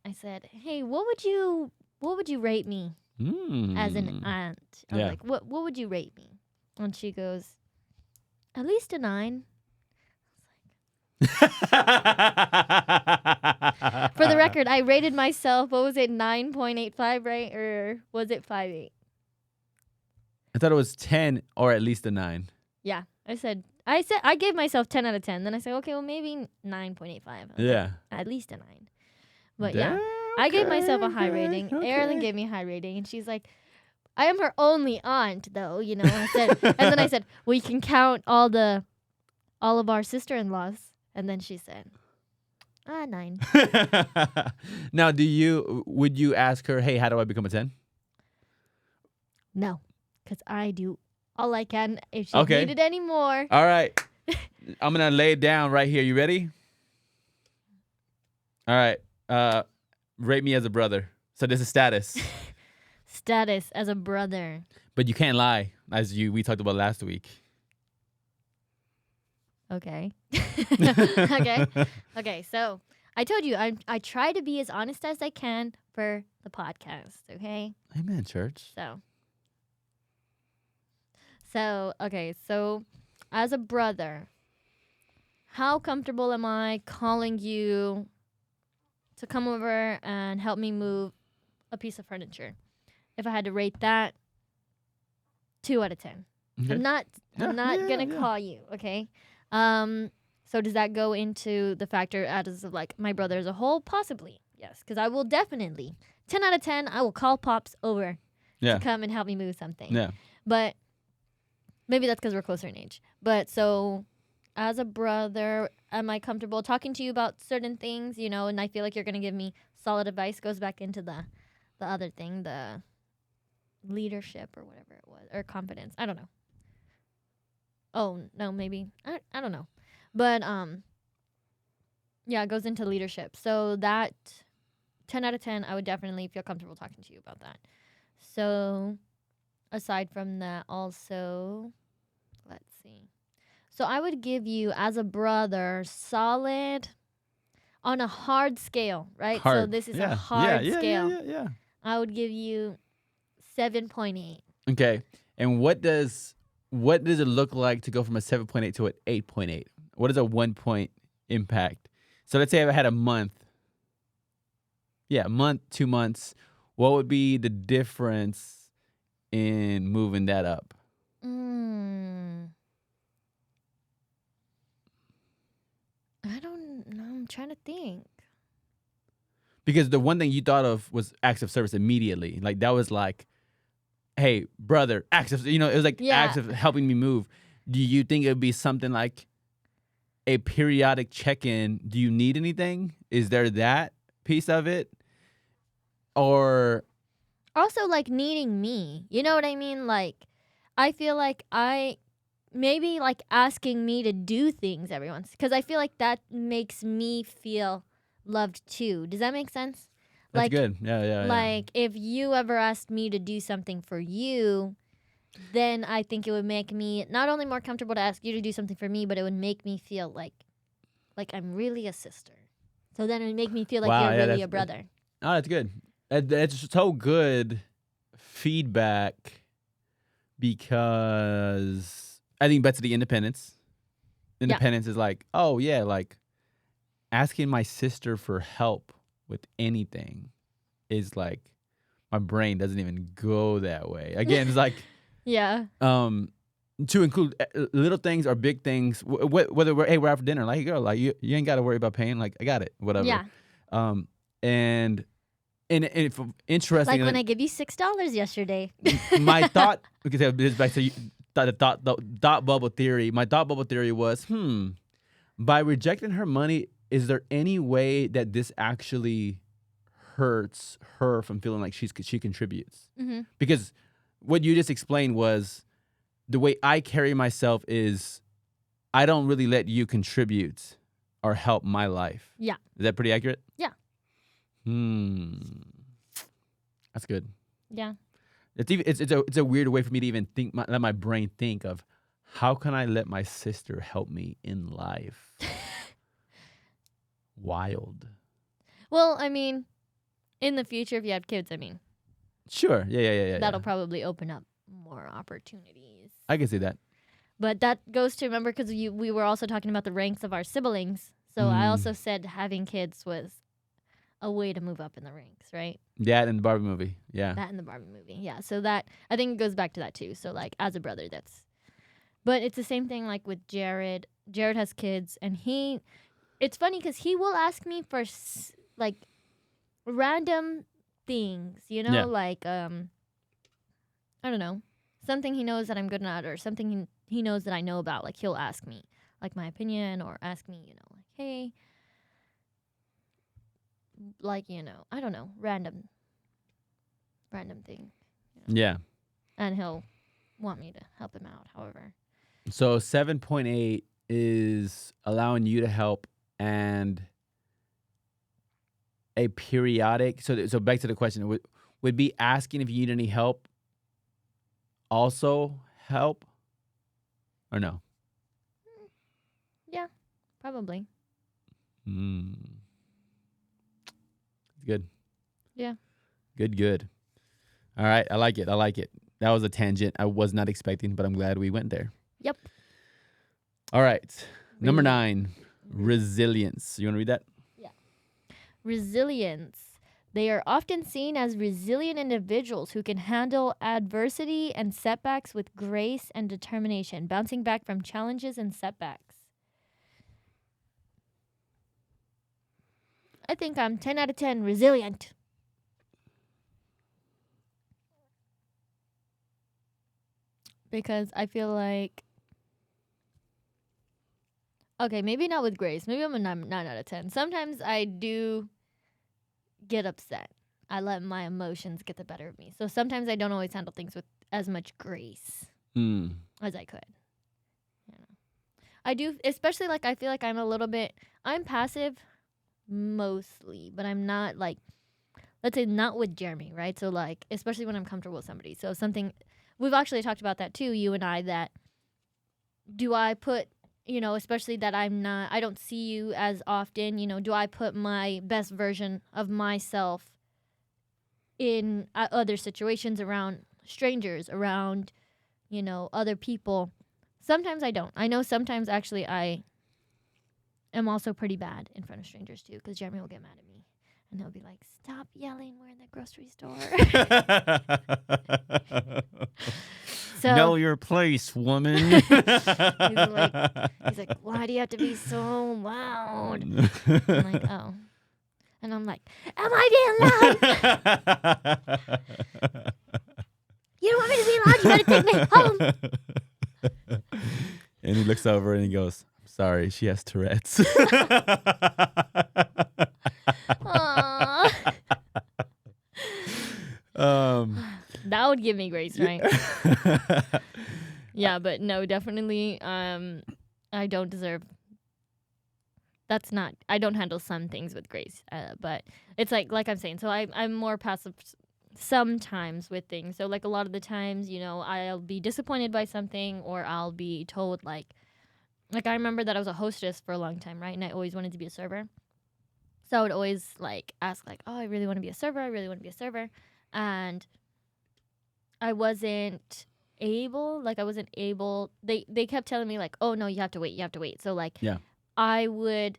I said, "Hey, what would you rate me as an aunt?" I was Yeah. like, "What would you rate me?" And she goes, "At least a 9." For the record, I rated myself, what was it, 9.85, right? Or was it 5.8? I thought it was 10 or at least a 9. Yeah. I gave myself 10 out of 10. Then I said, okay, well, maybe 9.85. Yeah. At least a 9. But yeah, I gave myself a high rating. Erin gave me a high rating. And she's like, I am her only aunt, though, you know. And then I said, well, you can count all of our sister-in-laws. And then she said, 9. Now, would you ask her, hey, how do I become a 10? No, because I do all I can. If she Okay. needed any more, All right. I'm gonna lay it down right here. You ready? All right. Rate me as a brother. So this is status, Status as a brother. but you can't lie, as we talked about last week. Okay. Okay. Okay. So I told you I try to be as honest as I can for the podcast. Okay. Amen, church. So okay. So as a brother, how comfortable am I calling you to come over and help me move a piece of furniture? If I had to rate that, 2 out of 10. Okay. I'm not gonna yeah. call you, okay? So does that go into the factor as of like my brother as a whole? Possibly, yes. Because I will definitely 10 out of 10. I will call pops over Yeah. to come and help me move something. Yeah. But maybe that's because we're closer in age. But so as a brother, am I comfortable talking to you about certain things? You know, and I feel like you're gonna give me solid advice. Goes back into the other thing, the leadership or whatever it was, or confidence. I don't know. Oh no, maybe I don't know, but yeah, it goes into leadership. So that 10 out of 10, I would definitely feel comfortable talking to you about that. So aside from that, also, let's see. So I would give you as a brother solid on a hard scale, right? So Hard. this is Yeah. a hard scale. Yeah. I would give you 7.8. Okay. And what does it look like to go from a 7.8 to an 8.8? What is a 1 point impact? So let's say I had a month. Yeah, a month, 2 months. What would be the difference in moving that up? I don't know. I'm trying to think. Because the one thing you thought of was acts of service immediately. Like that was like, hey, brother, acts of, it was like acts of helping me move. Do you think it would be something like a periodic check-in? Do you need anything? Is there that piece of it? Or Also, like needing me. You know what I mean? Like, I feel like maybe like asking me to do things every once, because I feel like that makes me feel loved too. Does that make sense? that's Like, good. Yeah. like if you ever asked me to do something for you, then I think it would make me not only more comfortable to ask you to do something for me, but it would make me feel like I'm really a sister. So then it would make me feel like Wow, you're yeah, really a brother. Oh, that's good. That's so good feedback because I think back to the independence. Independence is like, oh yeah, like asking my sister for help with anything is like my brain doesn't even go that way. Again, it's like Yeah. to include little things or big things, whether we're out for dinner, like, girl, like you ain't got to worry about paying, like I got it, whatever. Yeah. And if interesting, Like when I give you $6 yesterday. my thought, because this is back to the thought bubble theory. My thought bubble theory was, by rejecting her money, is there any way that this actually hurts her from feeling like she contributes? Mm-hmm. Because what you just explained was the way I carry myself is I don't really let you contribute or help my life. Yeah. Is that pretty accurate? Yeah. That's good. Yeah. It's a weird way for me to even think, let my brain think of how can I let my sister help me in life? Wild. Well, I mean, in the future, if you have kids, I mean, sure. Yeah. That'll probably open up more opportunities. I can see that. But that goes to, remember, because we were also talking about the ranks of our siblings. So I also said having kids was a way to move up in the ranks, right? That in the Barbie movie. Yeah. That in the Barbie movie. Yeah. So that, I think it goes back to that too. So like as a brother, but it's the same thing like with Jared. Jared has kids and it's funny because he will ask me for like random things, Yeah. like, I don't know, something he knows that I'm good at or something he knows that I know about. Like he'll ask me like my opinion or ask me, like, hey, like, I don't know, random thing. Yeah. And he'll want me to help him out, however. So 7.8 is allowing you to help, and a periodic. So back to the question, would be asking if you need any help also help, or no? Yeah, probably. Mm. Good. Yeah. Good. All right. I like it. That was a tangent I was not expecting, but I'm glad we went there. Yep. All right. Number Resi- 9, resilience. You want to read that? Yeah. Resilience. They are often seen as resilient individuals who can handle adversity and setbacks with grace and determination, bouncing back from challenges and setbacks. I think I'm 10 out of 10 resilient. Because I feel like, okay, maybe not with grace. Maybe I'm a 9 out of 10. Sometimes I do get upset. I let my emotions get the better of me. So sometimes I don't always handle things with as much grace as I could. You know, I do, especially like I feel like I'm passive mostly, but I'm not like, let's say not with Jeremy, right? So like, especially when I'm comfortable with somebody. So something, we've actually talked about that too, you and I, that do I put, especially that I don't see you as often, do I put my best version of myself in other situations around strangers, around, other people? Sometimes I don't. I know sometimes actually I am also pretty bad in front of strangers too, because Jeremy will get mad at me and he'll be like, "Stop yelling, we're in the grocery store." So know your place, woman. he's like, "Why do you have to be so loud?" I'm like, "Oh." And I'm like, "Am I being loud? You don't want me to be loud? You gotta take me home." And he looks over and he goes, "I'm sorry, she has Tourette's." Aww. That would give me grace, right? Yeah, but no, definitely, I don't deserve. I don't handle some things with grace, but it's like I'm saying. So I'm more passive sometimes with things. So like a lot of the times, I'll be disappointed by something, or I'll be told like I remember that I was a hostess for a long time, right? And I always wanted to be a server. So I would always like ask like, "Oh, I really want to be a server. I really want to be a server." And I wasn't able. They kept telling me like, "Oh no, you have to wait." So like, yeah. I would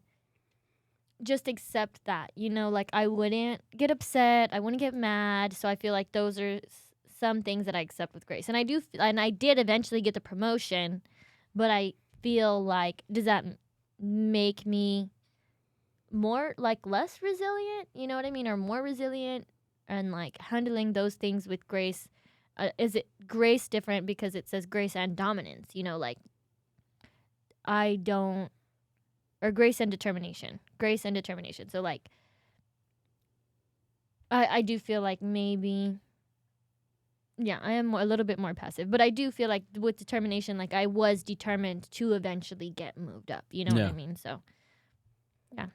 just accept that, like I wouldn't get upset, I wouldn't get mad. So I feel like those are some things that I accept with grace. And I did eventually get the promotion, but I feel like, does that make me more like less resilient? You know what I mean? Or more resilient, and like handling those things with grace. Is it grace different because it says grace and dominance? Like I don't, or grace and determination. So like I do feel like maybe, yeah, I am a little bit more passive, but I do feel like with determination, like I was determined to eventually get moved up. You know what I mean? So yeah,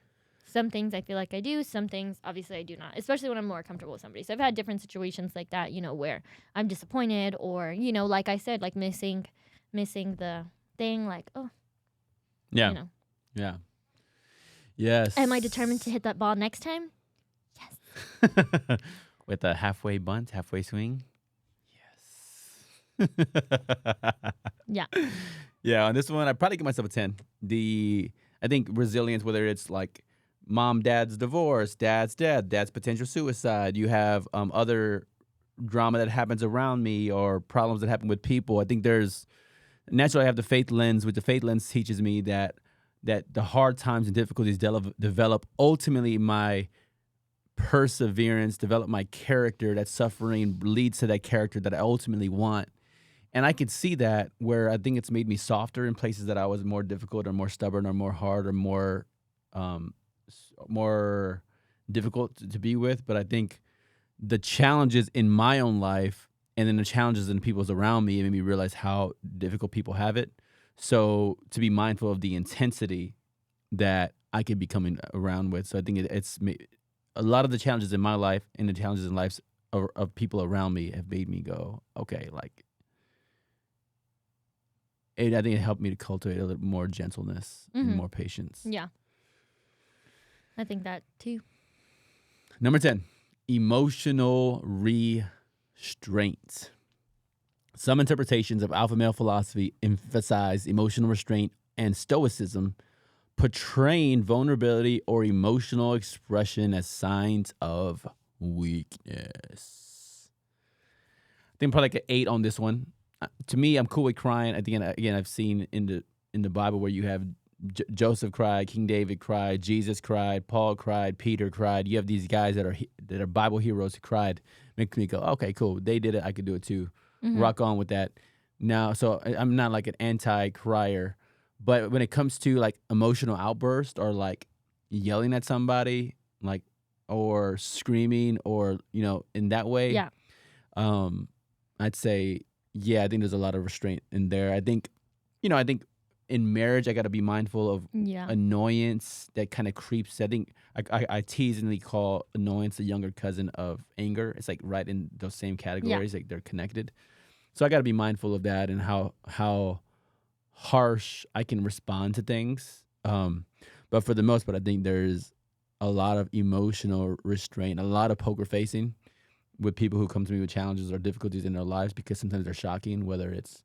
some things I feel like I do, some things obviously I do not, especially when I'm more comfortable with somebody. So I've had different situations like that, where I'm disappointed, or, like I said, like missing the thing, like, oh, Yeah. Yeah. Yes. Am I determined to hit that ball next time? Yes. With a halfway bunt, halfway swing? Yes. Yeah. Yeah, on this one, I'd probably give myself a 10. I think resilience, whether it's like mom, dad's divorce, dad's death, dad's potential suicide, you have other drama that happens around me or problems that happen with people. I think naturally I have the faith lens, which the faith lens teaches me that the hard times and difficulties develop ultimately my perseverance, develop my character. That suffering leads to that character that I ultimately want. And I could see that, where I think it's made me softer in places that I was more difficult or more stubborn or more hard or more difficult to be with. But I think the challenges in my own life and then the challenges in people's around me, it made me realize how difficult people have it. So to be mindful of the intensity that I could be coming around with. So I think a lot of the challenges in my life and the challenges in lives of people around me have made me go, okay, like I think it helped me to cultivate a little more gentleness and more patience. Yeah. I think that too. Number 10, emotional restraint. Some interpretations of alpha male philosophy emphasize emotional restraint and stoicism, portraying vulnerability or emotional expression as signs of weakness. I think probably like an 8 on this one. To me, I'm cool with crying. Again, I've seen in the Bible where you have Joseph cried, King David cried, Jesus cried, Paul cried, Peter cried. You have these guys that are Bible heroes who cried. Makes me go, okay, cool. They did it. I could do it too. Rock on with that. Now, so I'm not like an anti-crier, but when it comes to like emotional outburst or like yelling at somebody, like or screaming or in that way, Yeah. I'd say I think there's a lot of restraint in there. I think in marriage I got to be mindful of annoyance that kind of creeps. I think I teasingly call annoyance the younger cousin of anger. It's like right in those same categories, like they're connected. So I got to be mindful of that and how harsh I can respond to things. But for the most part, I think there's a lot of emotional restraint, a lot of poker facing with people who come to me with challenges or difficulties in their lives, because sometimes they're shocking, whether it's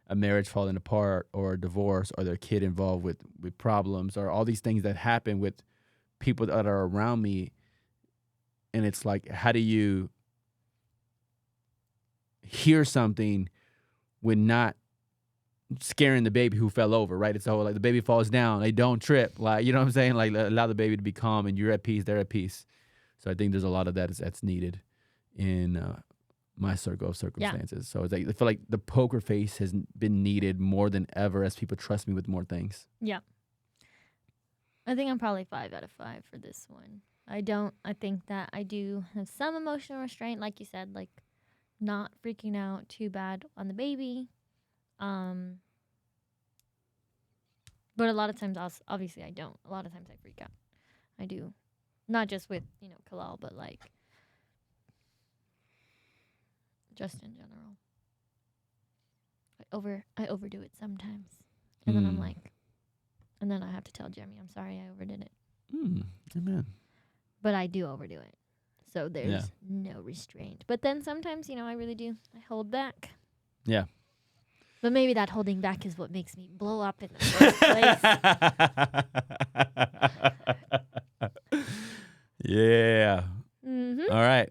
a marriage falling apart or a divorce or their kid involved with problems or all these things that happen with people that are around me. And it's like, how do you hear something when not scaring the baby who fell over, right? It's the whole like the baby falls down, they don't trip, like, you know what I'm saying? Like allow the baby to be calm and you're at peace, they're at peace. So I think there's a lot of that's needed in my circle of circumstances. So it's like I feel like the poker face has been needed more than ever as people trust me with more things. Yeah. I think I'm probably 5 out of 5 for this one. I think that I do have some emotional restraint, like you said, like not freaking out too bad on the baby. But a lot of times, obviously, I don't. A lot of times I freak out. I do. Not just with, Kalal, but like just in general. I overdo it sometimes. And then I'm like, and then I have to tell Jeremy, I'm sorry I overdid it. Amen. But I do overdo it. So there's no restraint. But then sometimes, I really do. I hold back. Yeah. But maybe that holding back is what makes me blow up in the first place. Yeah. Mm-hmm. All right.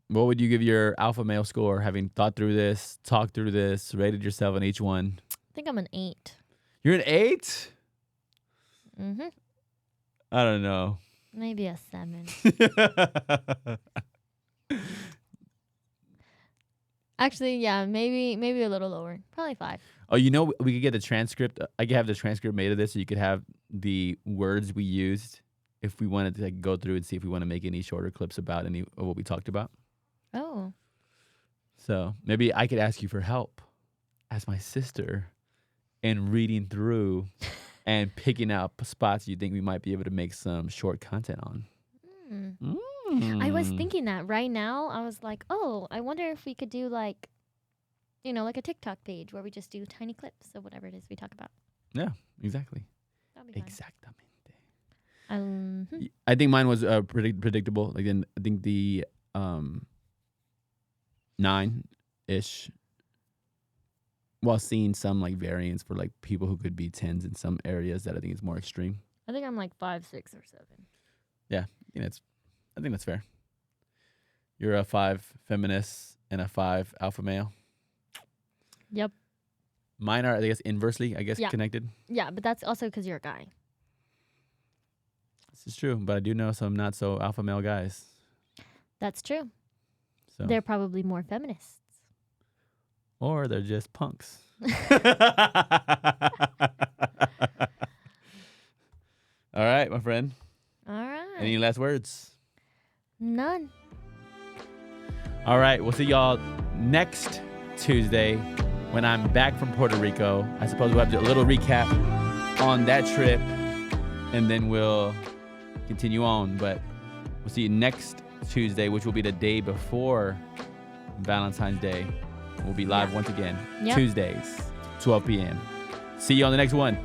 What would you give your alpha male score, having thought through this, talked through this, rated yourself on each one? I think I'm an 8. You're an 8? Mm-hmm. I don't know. Maybe a 7. Actually, yeah, maybe a little lower. Probably 5. Oh, we could get the transcript. I could have the transcript made of this, so you could have the words we used if we wanted to go through and see if we want to make any shorter clips about any of what we talked about. Oh. So maybe I could ask you for help as my sister in reading through and picking up spots you think we might be able to make some short content on. I was thinking that right now. I was like, oh, I wonder if we could do like, like a TikTok page where we just do tiny clips of whatever it is we talk about. Yeah, exactly. That'd be fun. Exactamente. I think mine was predictable. Again, I think the 9-ish, while seeing some like variance for like people who could be 10s in some areas that I think is more extreme. I think I'm like 5, 6, or 7. Yeah, I think that's fair. You're a 5 feminist and a 5 alpha male. Yep. Mine are, I guess, inversely, connected. Yeah, but that's also because you're a guy. This is true, but I do know some not so alpha male guys. That's true. So. They're probably more feminists. Or they're just punks. All right, my friend. All right. Any last words? None. All right, we'll see y'all next Tuesday. when I'm back from Puerto Rico. I suppose we'll have to do a little recap on that trip, and then we'll continue on. But we'll see you next Tuesday, which will be the day before Valentine's Day. We'll be live once again, Tuesdays, 12 p.m. See you on the next one.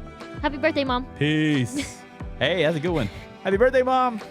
Happy birthday, Mom. Peace. Hey, that's a good one. Happy birthday, Mom.